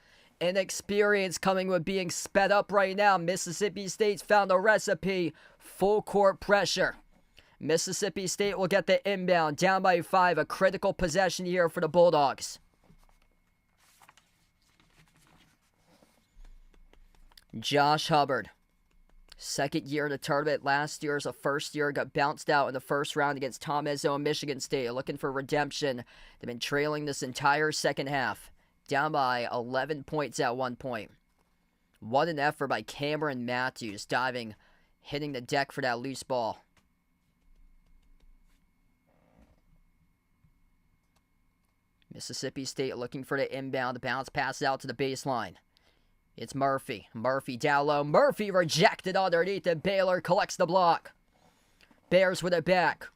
Inexperience coming with being sped up right now. Mississippi State's found a recipe. Full court pressure. Mississippi State will get the inbound. Down by 5. A critical possession here for the Bulldogs. Josh Hubbard. Second year in the tournament. Last year as a first year. Got bounced out in the first round against Tom Izzo and Michigan State. Looking for redemption. They've been trailing this entire second half. Down by 11 points at one point. What an effort by Cameron Matthews. Diving. Hitting the deck for that loose ball. Mississippi State looking for the inbound. Bounce pass out to the baseline. It's Murphy. Murphy down low. Murphy rejected underneath, and Baylor collects the block. Bears with it back.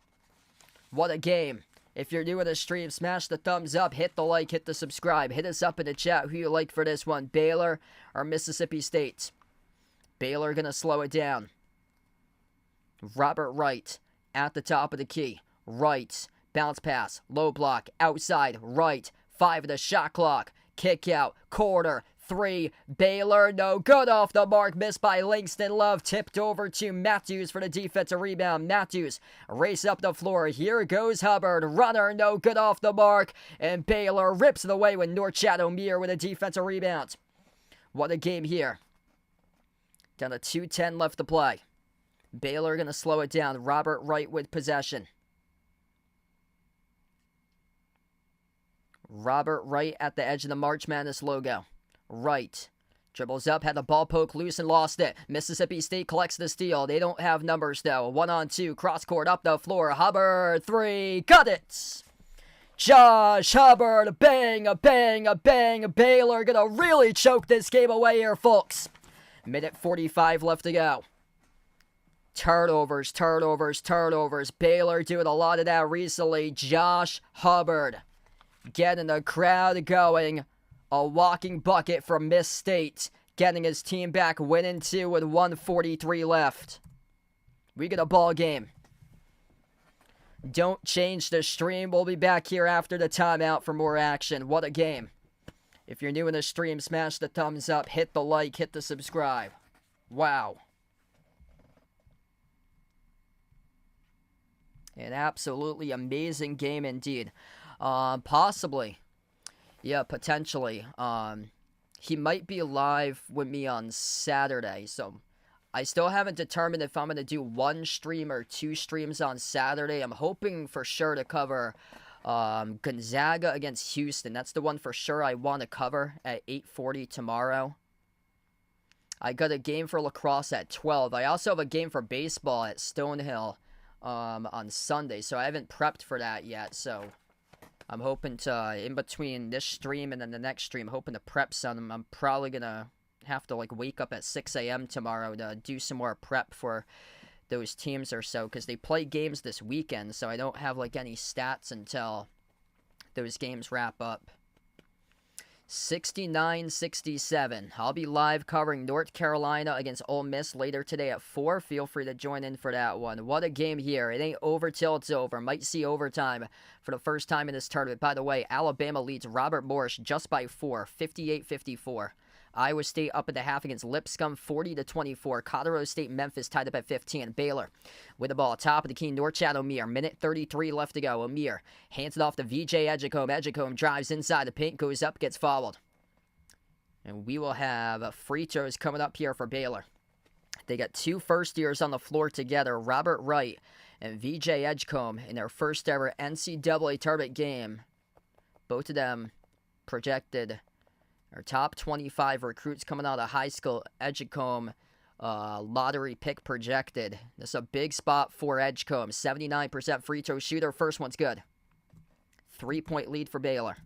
What a game. If you're new to the stream, smash the thumbs up, hit the like, hit the subscribe. Hit us up in the chat who you like for this one, Baylor or Mississippi State. Baylor going to slow it down. Robert Wright at the top of the key. Wright. Bounce pass. Low block. Outside. Right. 5 of the shot clock. Kick out. Quarter. 3. Baylor. No good off the mark. Missed by Langston Love. Tipped over to Matthews for the defensive rebound. Matthews race up the floor. Here goes Hubbard. Runner. No good off the mark. And Baylor rips it away with Norchad O'Meara with a defensive rebound. What a game here. Down to 2:10 left to play. Baylor going to slow it down. Robert Wright with possession. Robert Wright at the edge of the March Madness logo. Wright dribbles up, had the ball poke loose and lost it. Mississippi State collects the steal. They don't have numbers though. 1-on-2, cross court up the floor. Hubbard, 3, got it! Josh Hubbard, bang, a bang, a bang. Baylor gonna really choke this game away here, folks. Minute 45 left to go. Turnovers. Baylor doing a lot of that recently. Josh Hubbard getting the crowd going. A walking bucket from Miss State. Getting his team back, winning 2 with 1:43 left. We get a ball game. Don't change the stream. We'll be back here after the timeout for more action. What a game. If you're new in the stream, smash the thumbs up, hit the like, hit the subscribe. Wow. An absolutely amazing game indeed. Possibly. Yeah, potentially. He might be live with me on Saturday, so I still haven't determined if I'm going to do 1 stream or 2 streams on Saturday. I'm hoping for sure to cover Gonzaga against Houston. That's the one for sure I want to cover at 8:40 tomorrow. I got a game for lacrosse at 12. I also have a game for baseball at Stonehill on Sunday, so I haven't prepped for that yet, so I'm hoping to, in between this stream and then the next stream, hoping to prep some. I'm probably going to have to, wake up at 6 a.m. tomorrow to do some more prep for those teams or so, because they play games this weekend, so I don't have, any stats until those games wrap up. 69-67. I'll be live covering North Carolina against Ole Miss later today at 4. Feel free to join in for that one. What a game here. It ain't over till it's over. Might see overtime for the first time in this tournament. By the way, Alabama leads Robert Morris just by 4, 58-54. Iowa State up at the half against Lipscomb, 40-24. Colorado State, Memphis tied up at 15. Baylor with the ball, top of the key, Norchad O'Meara. Minute 33 left to go. O'Meara hands it off to VJ Edgecombe. Edgecombe drives inside the paint, goes up, gets fouled. And we will have free throws coming up here for Baylor. They got 2 first-years on the floor together, Robert Wright and VJ Edgecombe, in their first ever NCAA tournament game. Both of them projected our top 25 recruits coming out of high school. Edgecombe, lottery pick projected. This is a big spot for Edgecombe. 79% free throw shooter. First one's good. 3-point lead for Baylor.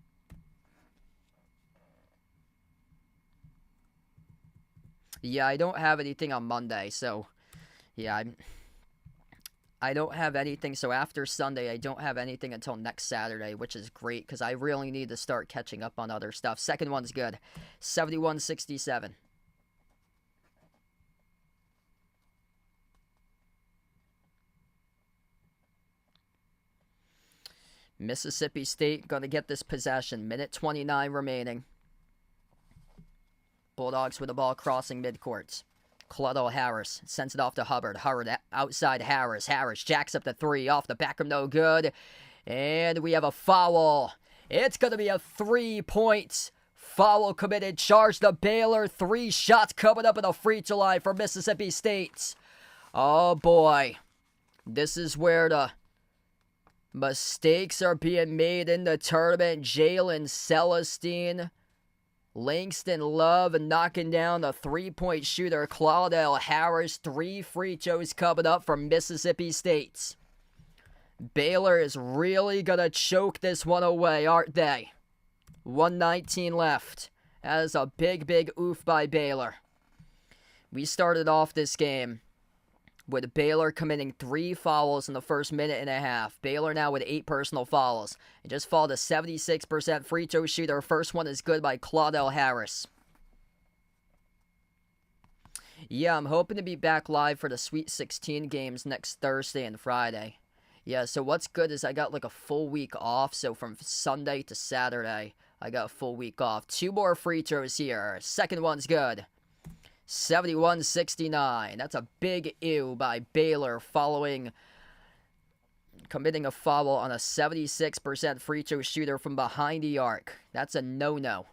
Yeah, I don't have anything on Monday, so yeah, I don't have anything. So after Sunday, I don't have anything until next Saturday, which is great because I really need to start catching up on other stuff. Second one's good. 71-67. Mississippi State going to get this possession. Minute 29 remaining. Bulldogs with the ball crossing midcourt. Cluttle Harris sends it off to Hubbard. Hubbard outside Harris. Harris jacks up the three off the back of no good. And we have a foul. It's going to be a 3-point foul committed. Charge to Baylor. 3 shots coming up in the free throw line for Mississippi State. Oh boy. This is where the mistakes are being made in the tournament. Jalen Celestine. Langston Love knocking down the 3-point shooter. Claudel Harris, 3 free throws coming up from Mississippi State. Baylor is really going to choke this one away, aren't they? 1:19 left. That is a big, big oof by Baylor. We started off this game with Baylor committing 3 fouls in the first minute and a half. Baylor now with 8 personal fouls. It just fouled a 76% free throw shooter. First one is good by Claudel Harris. Yeah, I'm hoping to be back live for the Sweet 16 games next Thursday and Friday. Yeah, so what's good is I got like a full week off. So from Sunday to Saturday, I got a full week off. 2 more free throws here. Second one's good. 71-69. That's a big ew by Baylor following committing a foul on a 76% free throw shooter from behind the arc. That's a no-no.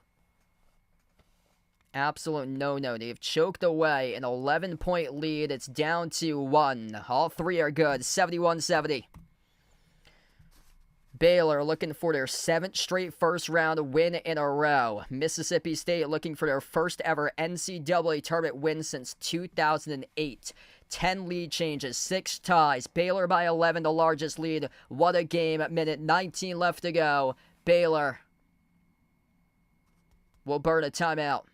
Absolute no-no. They've choked away an 11-point lead. It's down to 1. All 3 are good. 71-70. Baylor looking for their 7th straight first-round win in a row. Mississippi State looking for their first ever NCAA tournament win since 2008. 10 lead changes, 6 ties. Baylor by 11, the largest lead. What a game at minute 19 left to go. Baylor will burn a timeout.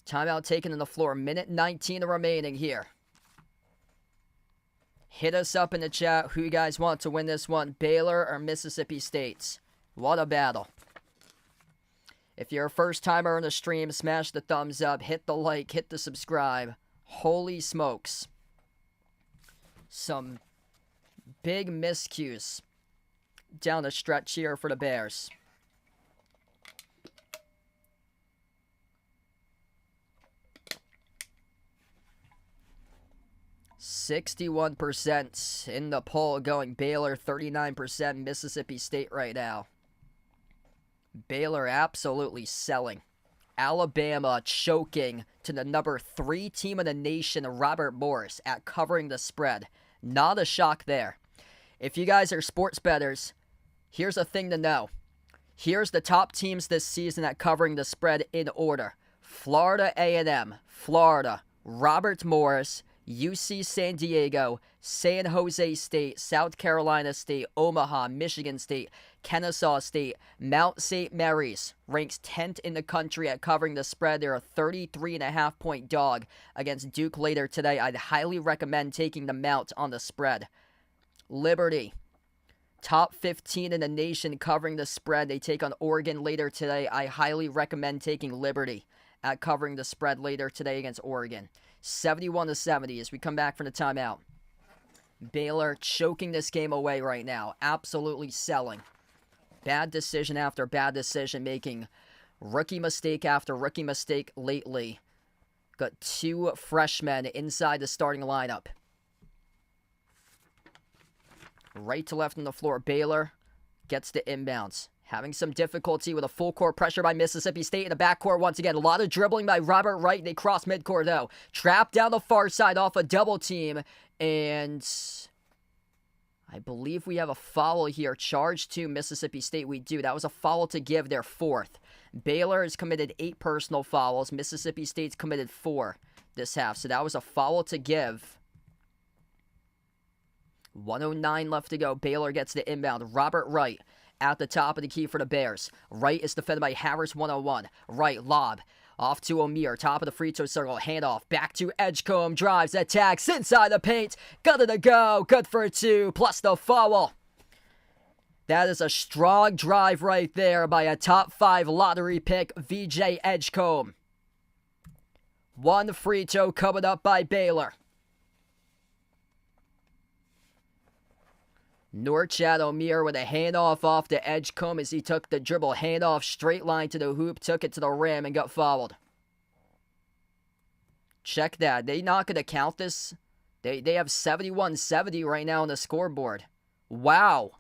Timeout taken on the floor. Minute 19 remaining here. Hit us up in the chat who you guys want to win this one, Baylor or Mississippi State. What a battle. If you're a first-timer on the stream, smash the thumbs up, hit the like, hit the subscribe. Holy smokes. Some big miscues down the stretch here for the Bears. 61% in the poll going Baylor, 39% Mississippi State right now. Baylor absolutely selling. Alabama choking to the number 3 team in the nation, Robert Morris, at covering the spread. Not a shock there. If you guys are sports bettors, here's a thing to know. Here's the top teams this season at covering the spread in order. Florida A&M, Florida, Robert Morris, UC San Diego, San Jose State, South Carolina State, Omaha, Michigan State, Kennesaw State, Mount St. Mary's ranks 10th in the country at covering the spread. They're a 33.5-point dog against Duke later today. I'd highly recommend taking the Mount on the spread. Liberty, top 15 in the nation covering the spread. They take on Oregon later today. I highly recommend taking Liberty at covering the spread later today against Oregon. 71-70 as we come back from the timeout. Baylor choking this game away right now. Absolutely selling. Bad decision after bad decision making. Rookie mistake after rookie mistake lately. Got 2 freshmen inside the starting lineup. Right to left on the floor. Baylor gets the inbounds. Having some difficulty with a full court pressure by Mississippi State in the backcourt once again. A lot of dribbling by Robert Wright. They cross midcourt though. Trapped down the far side off a double team. And I believe we have a foul here. Charge to Mississippi State. We do. That was a foul to give their 4th. Baylor has committed 8 personal fouls. Mississippi State's committed 4 this half. So that was a foul to give. 1:09 left to go. Baylor gets the inbound. Robert Wright at the top of the key for the Bears. Wright is defended by Harris 101. Wright, lob. Off to Amir. Top of the free throw circle. Handoff. Back to Edgecombe. Drives. Attacks. Inside the paint. Got it to go. Good for 2. Plus the foul. That is a strong drive right there by a top 5 lottery pick, VJ Edgecombe. 1 free throw coming up by Baylor. Norchad O'Meara with a handoff off to Edgecombe as he took the dribble handoff straight line to the hoop, took it to the rim, and got fouled. Check that. They not going to count this. They have 71-70 right now on the scoreboard. Wow.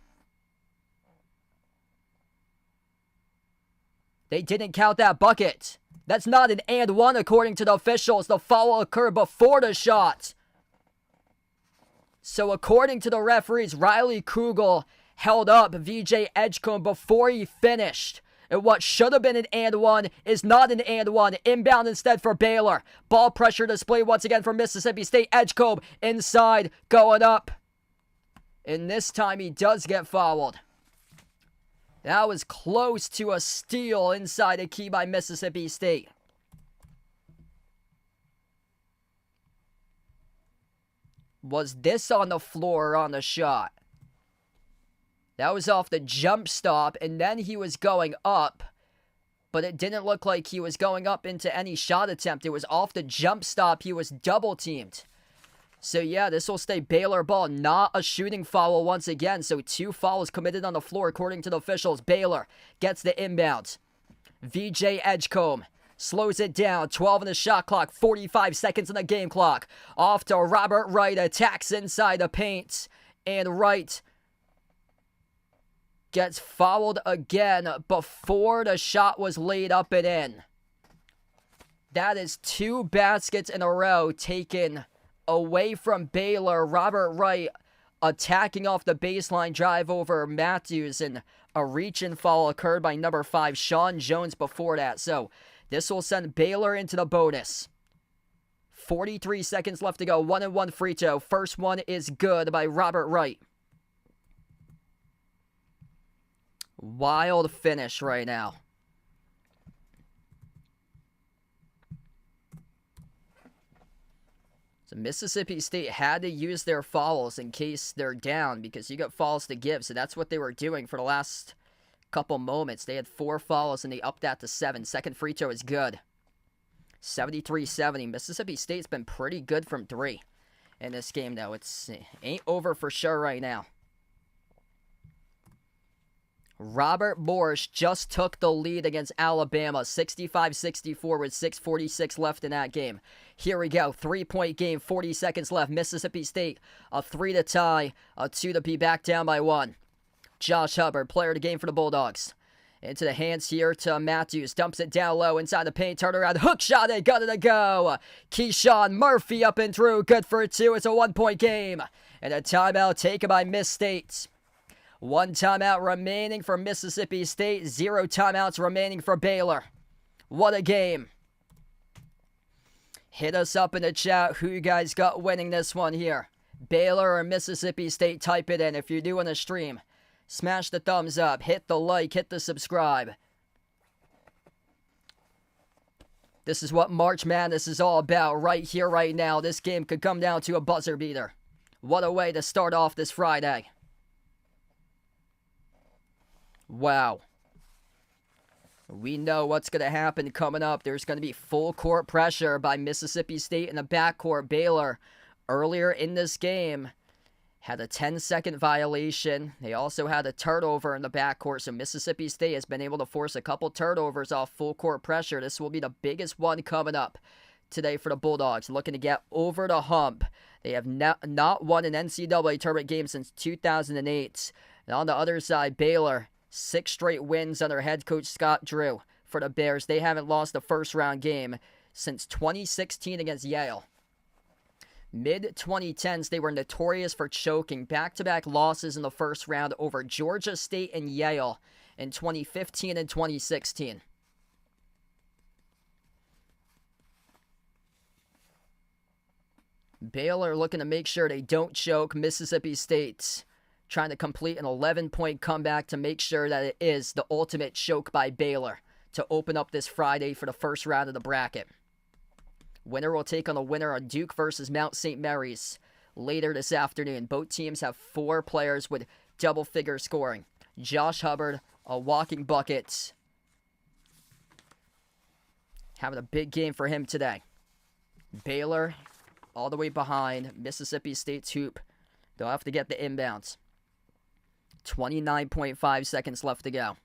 They didn't count that bucket. That's not an and one according to the officials. The foul occurred before the shot. So according to the referees, Riley Kugel held up VJ Edgecombe before he finished. And what should have been an and one is not an and one. Inbound instead for Baylor. Ball pressure display once again for Mississippi State. Edgecombe inside, going up. And this time he does get fouled. That was close to a steal inside the key by Mississippi State. Was this on the floor or on the shot? That was off the jump stop, and then he was going up, but it didn't look like he was going up into any shot attempt. It was off the jump stop. He was double-teamed. So, yeah, this will stay Baylor ball, not a shooting foul once again. So, 2 fouls committed on the floor according to the officials. Baylor gets the inbound. VJ Edgecombe slows it down. 12 on the shot clock, 45 seconds on the game clock. Off to Robert Wright, attacks inside the paint. And Wright gets fouled again before the shot was laid up and in. That is 2 baskets in a row taken away from Baylor. Robert Wright attacking off the baseline drive over Matthews, and a reach-in foul occurred by number 5, Sean Jones, before that. So this will send Baylor into the bonus. 43 seconds left to go. 1-and-1 free throw. First one is good by Robert Wright. Wild finish right now. So Mississippi State had to use their fouls in case they're down, because you got fouls to give. So that's what they were doing for the last couple moments. They had 4 fouls and they upped that to 7. Second free throw is good. 73-70. Mississippi State's been pretty good from 3 in this game, though. It ain't over for sure right now. Robert Morris just took the lead against Alabama, 65-64 with 6:46 left in that game. Here we go, 3-point game, 40 seconds left. Mississippi State, a 3 to tie, a 2 to be back down by 1. Josh Hubbard, player of the game for the Bulldogs. Into the hands here to Matthews, dumps it down low inside the paint, turn around, hook shot, and got it to go. Keyshawn Murphy up and through, good for 2. It's a 1-point game. And a timeout taken by Miss State. 1 timeout remaining for Mississippi State. 0 timeouts remaining for Baylor. What a game. Hit us up in the chat who you guys got winning this one here. Baylor or Mississippi State, type it in if you're doing a stream. Smash the thumbs up, hit the like, hit the subscribe. This is what March Madness is all about right here, right now. This game could come down to a buzzer beater. What a way to start off this Friday. Wow. We know what's going to happen coming up. There's going to be full court pressure by Mississippi State in the backcourt. Baylor, earlier in this game, had a 10-second violation. They also had a turnover in the backcourt, so Mississippi State has been able to force a couple turnovers off full court pressure. This will be the biggest one coming up today for the Bulldogs, looking to get over the hump. They have not won an NCAA tournament game since 2008. And on the other side, Baylor, 6 straight wins under head coach Scott Drew for the Bears. They haven't lost a first-round game since 2016 against Yale. Mid-2010s, they were notorious for choking. Back-to-back losses in the first round over Georgia State and Yale in 2015 and 2016. Baylor looking to make sure they don't choke. Mississippi State trying to complete an 11-point comeback to make sure that it is the ultimate choke by Baylor to open up this Friday for the first round of the bracket. Winner will take on the winner on Duke versus Mount St. Mary's later this afternoon. Both teams have 4 players with double-figure scoring. Josh Hubbard, a walking bucket. Having a big game for him today. Baylor all the way behind Mississippi State's hoop. They'll have to get the inbounds. 29.5 seconds left to go.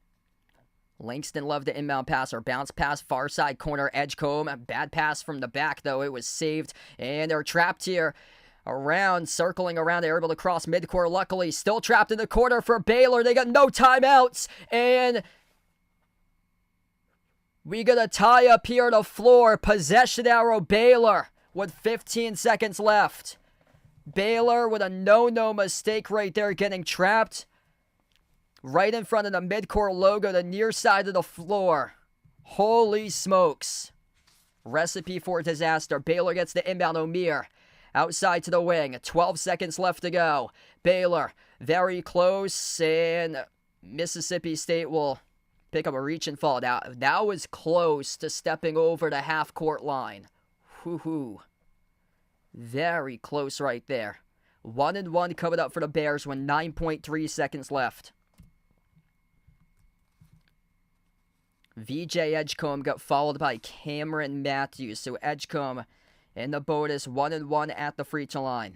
Langston Love the inbound passer. Bounce pass, far side corner, Edgecombe. Bad pass from the back, though. It was saved. And they're trapped here. Circling around. They're able to cross midcourt. Luckily, still trapped in the corner for Baylor. They got no timeouts. And we got a tie up here on the floor. Possession arrow, Baylor, with 15 seconds left. Baylor with a no mistake right there, getting trapped right in front of the midcourt logo, the near side of the floor. Holy smokes. Recipe for disaster. Baylor gets the inbound. O'Meara outside to the wing. 12 seconds left to go. Baylor very close, and Mississippi State will pick up a reach and fall. That was close to stepping over the half-court line. Whoo-hoo. Very close right there. 1-1 coming up for the Bears with 9.3 seconds left. VJ Edgecombe got followed by Cameron Matthews. So Edgecombe in the bonus, 1-1 at the free throw line.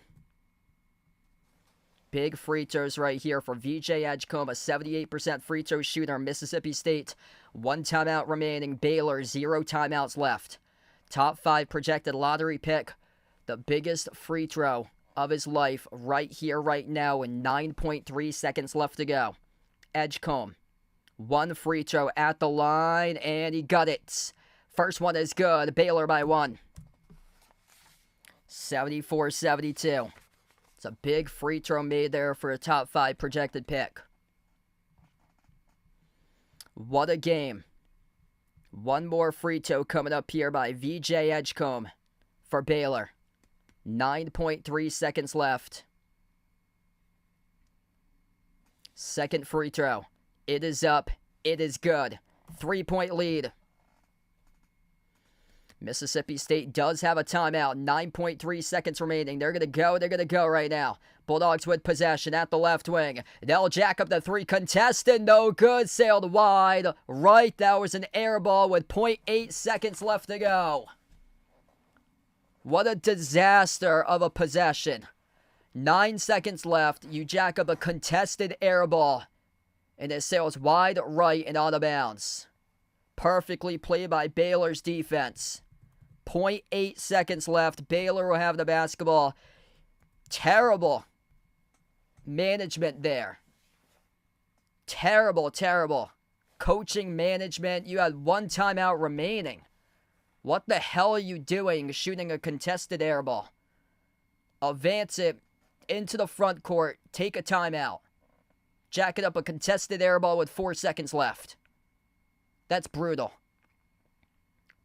Big free throws right here for VJ Edgecombe, a 78% free throw shooter. Mississippi State, 1 timeout remaining. Baylor, 0 timeouts left. Top 5 projected lottery pick. The biggest free throw of his life right here, right now, with 9.3 seconds left to go. Edgecombe, 1 free throw at the line, and he got it. First one is good. Baylor by 1. 74-72. It's a big free throw made there for a top 5 projected pick. What a game. One more free throw coming up here by VJ Edgecombe for Baylor. 9.3 seconds left. Second free throw. It is up. It is good. 3-point lead. Mississippi State does have a timeout. 9.3 seconds remaining. They're going to go. They're going to go right now. Bulldogs with possession at the left wing. They'll jack up the 3. Contested. No good. Sailed wide. Right. That was an air ball with 0.8 seconds left to go. What a disaster of a possession. 9 seconds left. You jack up a contested air ball. And it sails wide right and out of bounds. Perfectly played by Baylor's defense. 0.8 seconds left. Baylor will have the basketball. Terrible management there. Terrible coaching management. You had 1 timeout remaining. What the hell are you doing shooting a contested air ball? Advance it into the front court. Take a timeout. Jack it up a contested air ball with 4 seconds left. That's brutal.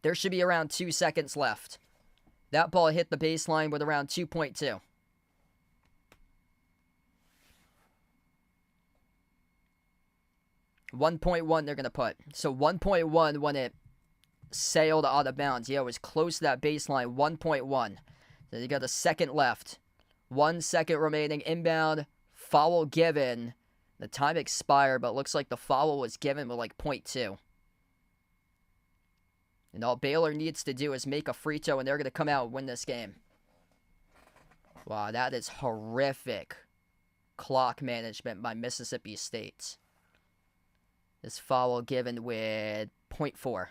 There should be around 2 seconds left. That ball hit the baseline with around 2.2. .1 they're going to put. So 1.1 when it sailed out of bounds. Yeah, it was close to that baseline. 1.1. So you got a second left. 1 second remaining. Inbound. Foul given. The time expired, but it looks like the foul was given with like 0.2. And all Baylor needs to do is make a free throw, and they're going to come out and win this game. Wow, that is horrific clock management by Mississippi State. This foul given with 0.4.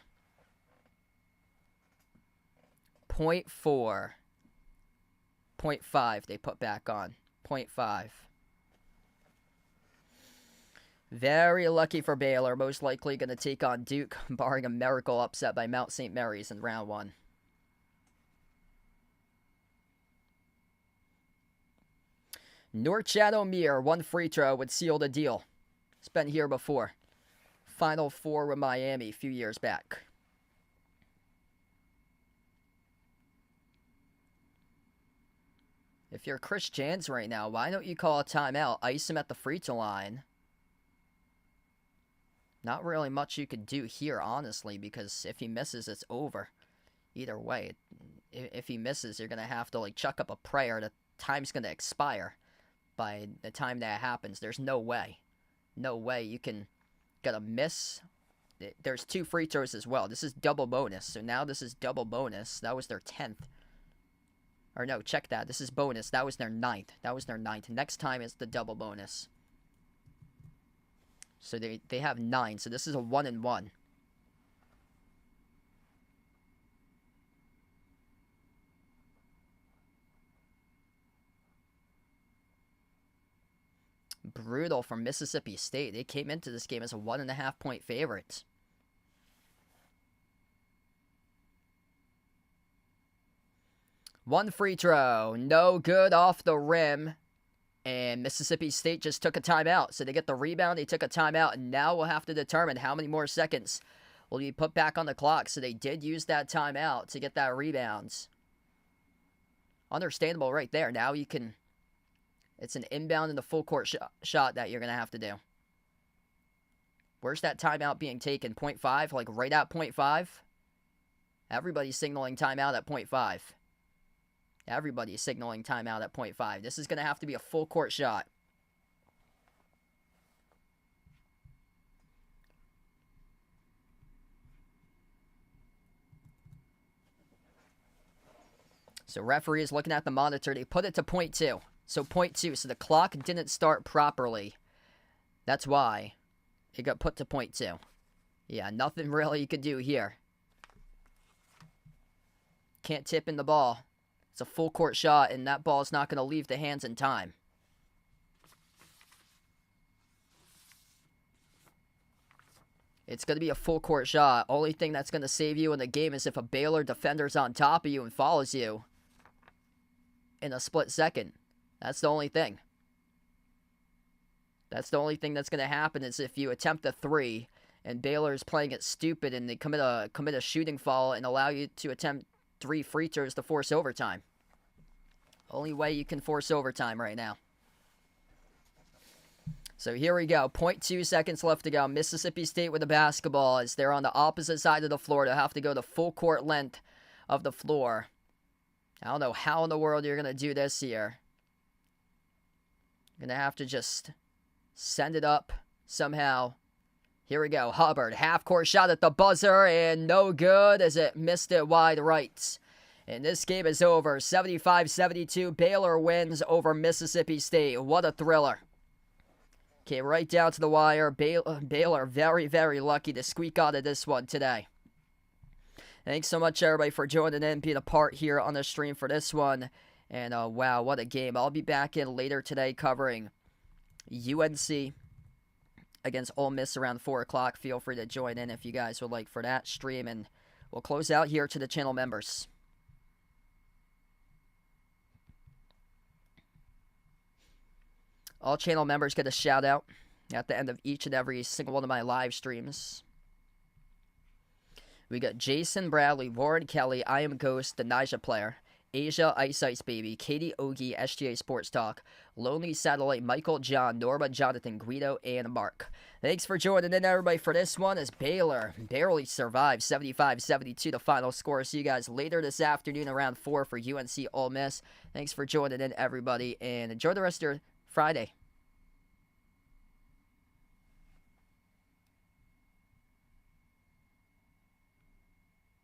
0.4. 0.5 they put back on. 0.5. Very lucky for Baylor. Most likely going to take on Duke, barring a miracle upset by Mount St. Mary's in round 1. Norchad O'Meara, 1 free throw would seal the deal. It's been here before. Final 4 with Miami a few years back. If you're Chris Jans right now, why don't you call a timeout? Ice him at the free throw line. Not really much you could do here, honestly, because if he misses, it's over. Either way, if he misses, you're going to have to, like, chuck up a prayer. The time's going to expire by the time that happens. There's no way. No way you can get a miss. There's 2 free throws as well. This is double bonus. So now this is double bonus. That was their 10th. Or no, check that. This is bonus. That was their 9th. Next time is the double bonus. So they have 9. So this is a 1-1. Brutal from Mississippi State. They came into this game as a 1.5-point favorite. One free throw. No good off the rim. And Mississippi State just took a timeout. So they get the rebound. They took a timeout. And now we'll have to determine how many more seconds will be put back on the clock. So they did use that timeout to get that rebound. Understandable right there. Now you can... It's an inbound in the full court shot that you're going to have to do. Where's that timeout being taken? 0.5? Like right at 0.5? Everybody's signaling timeout at 0.5. Everybody's signaling timeout at 0.5. This is going to have to be a full court shot. So referee is looking at the monitor. They put it to 0.2. So 0.2. So the clock didn't start properly. That's why it got put to 0.2. Yeah, nothing really you could do here. Can't tip in the ball. It's a full court shot, and that ball is not going to leave the hands in time. It's going to be a full court shot. Only thing that's going to save you in the game is if a Baylor defender's on top of you and follows you in a split second. That's the only thing. That's the only thing that's going to happen is if you attempt a 3 and Baylor's playing it stupid and they commit a shooting foul and allow you to attempt 3 free throws to force overtime. Only way you can force overtime right now. So here we go. 0.2 seconds left to go. Mississippi State with the basketball as they're on the opposite side of the floor. They'll have to go the full court length of the floor. I don't know how in the world you're going to do this here. You're going to have to just send it up somehow. Here we go. Hubbard, half-court shot at the buzzer, and no good as it missed it wide right. And this game is over. 75-72. Baylor wins over Mississippi State. What a thriller. Okay, right down to the wire. Baylor very, very lucky to squeak out of this one today. Thanks so much, everybody, for joining in, being a part here on the stream for this one. And, wow, what a game. I'll be back in later today covering UNC against Ole Miss around 4 o'clock. Feel free to join in if you guys would like for that stream. And we'll close out here to the channel members. All channel members get a shout out at the end of each and every single one of my live streams. We got Jason Bradley, Warren Kelly, I Am Ghost, the Nija Player, Asia, Ice Ice Baby, Katie Ogie, SGA Sports Talk, Lonely Satellite, Michael, John, Norma, Jonathan, Guido, and Mark. Thanks for joining in, everybody, for this one as Baylor barely survived 75-72 the final score. See you guys later this afternoon around 4 for UNC Ole Miss. Thanks for joining in, everybody, and enjoy the rest of your Friday.